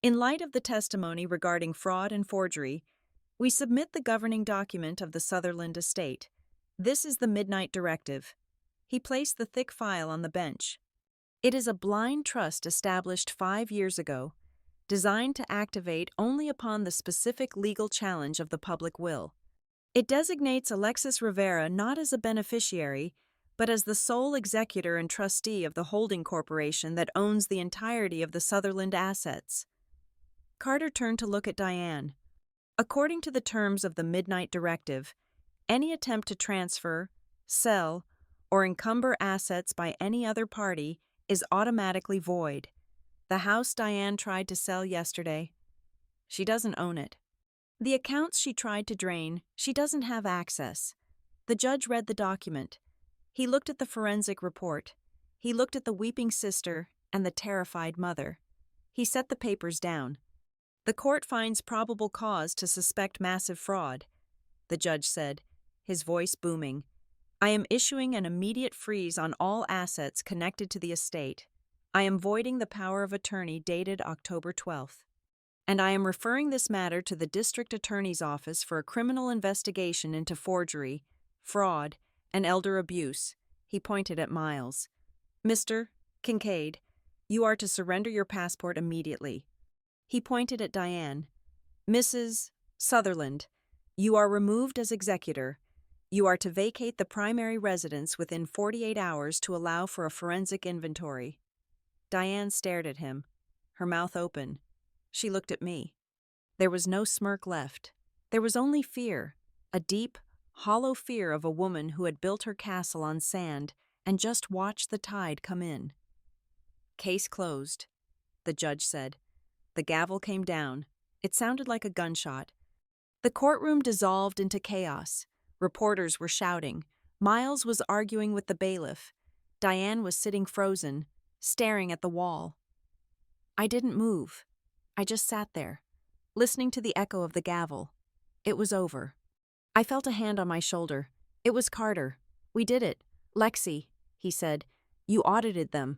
in light of the testimony regarding fraud and forgery, we submit the governing document of the Sutherland estate. This is the Midnight Directive. He placed the thick file on the bench. It is a blind trust established 5 years ago, designed to activate only upon the specific legal challenge of the public will. It designates Alexis Rivera not as a beneficiary, but as the sole executor and trustee of the holding corporation that owns the entirety of the Sutherland assets. Carter turned to look at Diane. According to the terms of the Midnight Directive, any attempt to transfer, sell, or encumber assets by any other party is automatically void. The house Diane tried to sell yesterday, she doesn't own it. The accounts she tried to drain, she doesn't have access. The judge read the document. He looked at the forensic report. He looked at the weeping sister and the terrified mother. He set the papers down. The court finds probable cause to suspect massive fraud, the judge said, his voice booming. I am issuing an immediate freeze on all assets connected to the estate. I am voiding the power of attorney dated October 12th. And I am referring this matter to the district attorney's office for a criminal investigation into forgery, fraud, and elder abuse. He pointed at Miles. Mr. Kincaid, you are to surrender your passport immediately. He pointed at Diane. Mrs. Sutherland, you are removed as executor. You are to vacate the primary residence within 48 hours to allow for a forensic inventory. Diane stared at him, her mouth open. She looked at me. There was no smirk left. There was only fear, a deep, hollow fear of a woman who had built her castle on sand and just watched the tide come in. Case closed. the judge said. The gavel came down. It sounded like a gunshot. The courtroom dissolved into chaos. Reporters were shouting. Miles was arguing with the bailiff. Diane was sitting frozen, staring at the wall. I didn't move. I just sat there, listening to the echo of the gavel. It was over. I felt a hand on my shoulder. It was Carter. We did it. Lexi, he said. You audited them.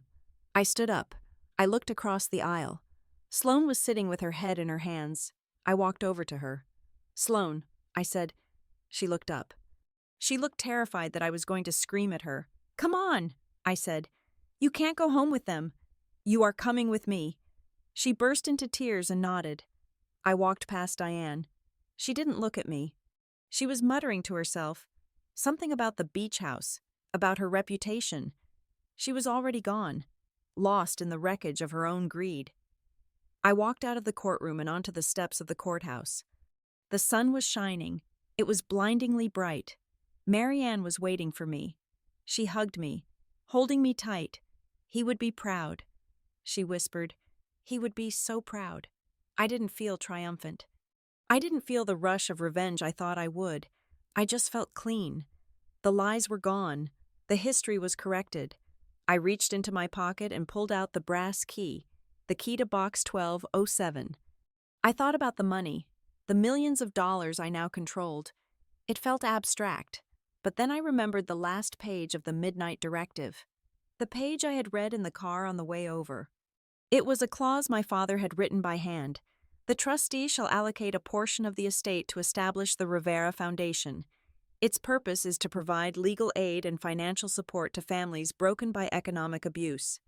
I stood up. I looked across the aisle. Sloane was sitting with her head in her hands. I walked over to her. Sloane, I said. She looked up. She looked terrified that I was going to scream at her. Come on, I said. You can't go home with them. You are coming with me. She burst into tears and nodded. I walked past Diane. She didn't look at me. She was muttering to herself, something about the beach house, about her reputation. She was already gone, lost in the wreckage of her own greed. I walked out of the courtroom and onto the steps of the courthouse. The sun was shining. It was blindingly bright. Marianne was waiting for me. She hugged me, holding me tight. He would be proud. She whispered, he would be so proud. I didn't feel triumphant. I didn't feel the rush of revenge I thought I would. I just felt clean. The lies were gone. The history was corrected. I reached into my pocket and pulled out the brass key, the key to box 1207. I thought about the money, the millions of dollars I now controlled. It felt abstract, but then I remembered the last page of the Midnight Directive, the page I had read in the car on the way over. It was a clause my father had written by hand. The trustee shall allocate a portion of the estate to establish the Rivera Foundation. Its purpose is to provide legal aid and financial support to families broken by economic abuse.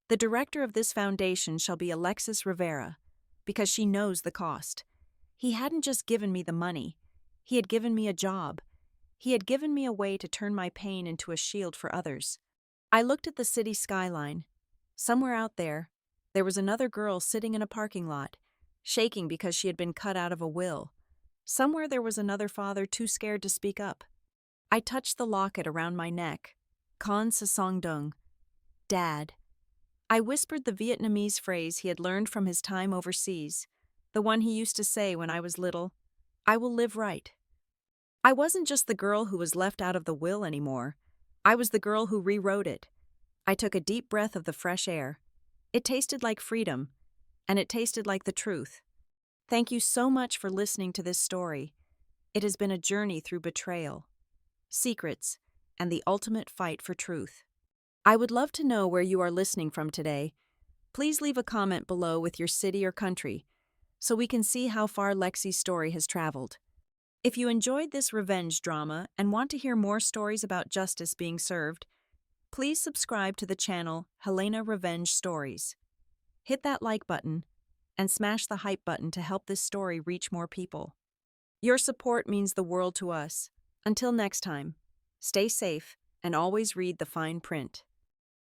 The director of this foundation shall be Alexis Rivera, because she knows the cost. He hadn't just given me the money. He had given me a job. He had given me a way to turn my pain into a shield for others. I looked at the city skyline. Somewhere out there was another girl sitting in a parking lot, shaking because she had been cut out of a will. Somewhere there was another father too scared to speak up. I touched the locket around my neck. Con sa song dung. Dad. I whispered the Vietnamese phrase he had learned from his time overseas, the one he used to say when I was little. I will live right. I wasn't just the girl who was left out of the will anymore. I was the girl who rewrote it. I took a deep breath of the fresh air. It tasted like freedom, and it tasted like the truth. Thank you so much for listening to this story. It has been a journey through betrayal, secrets, and the ultimate fight for truth. I would love to know where you are listening from today. Please leave a comment below with your city or country, so we can see how far Lexi's story has traveled. If you enjoyed this revenge drama and want to hear more stories about justice being served, please subscribe to the channel Helena Revenge Stories. Hit that like button and smash the hype button to help this story reach more people. Your support means the world to us. Until next time, stay safe and always read the fine print.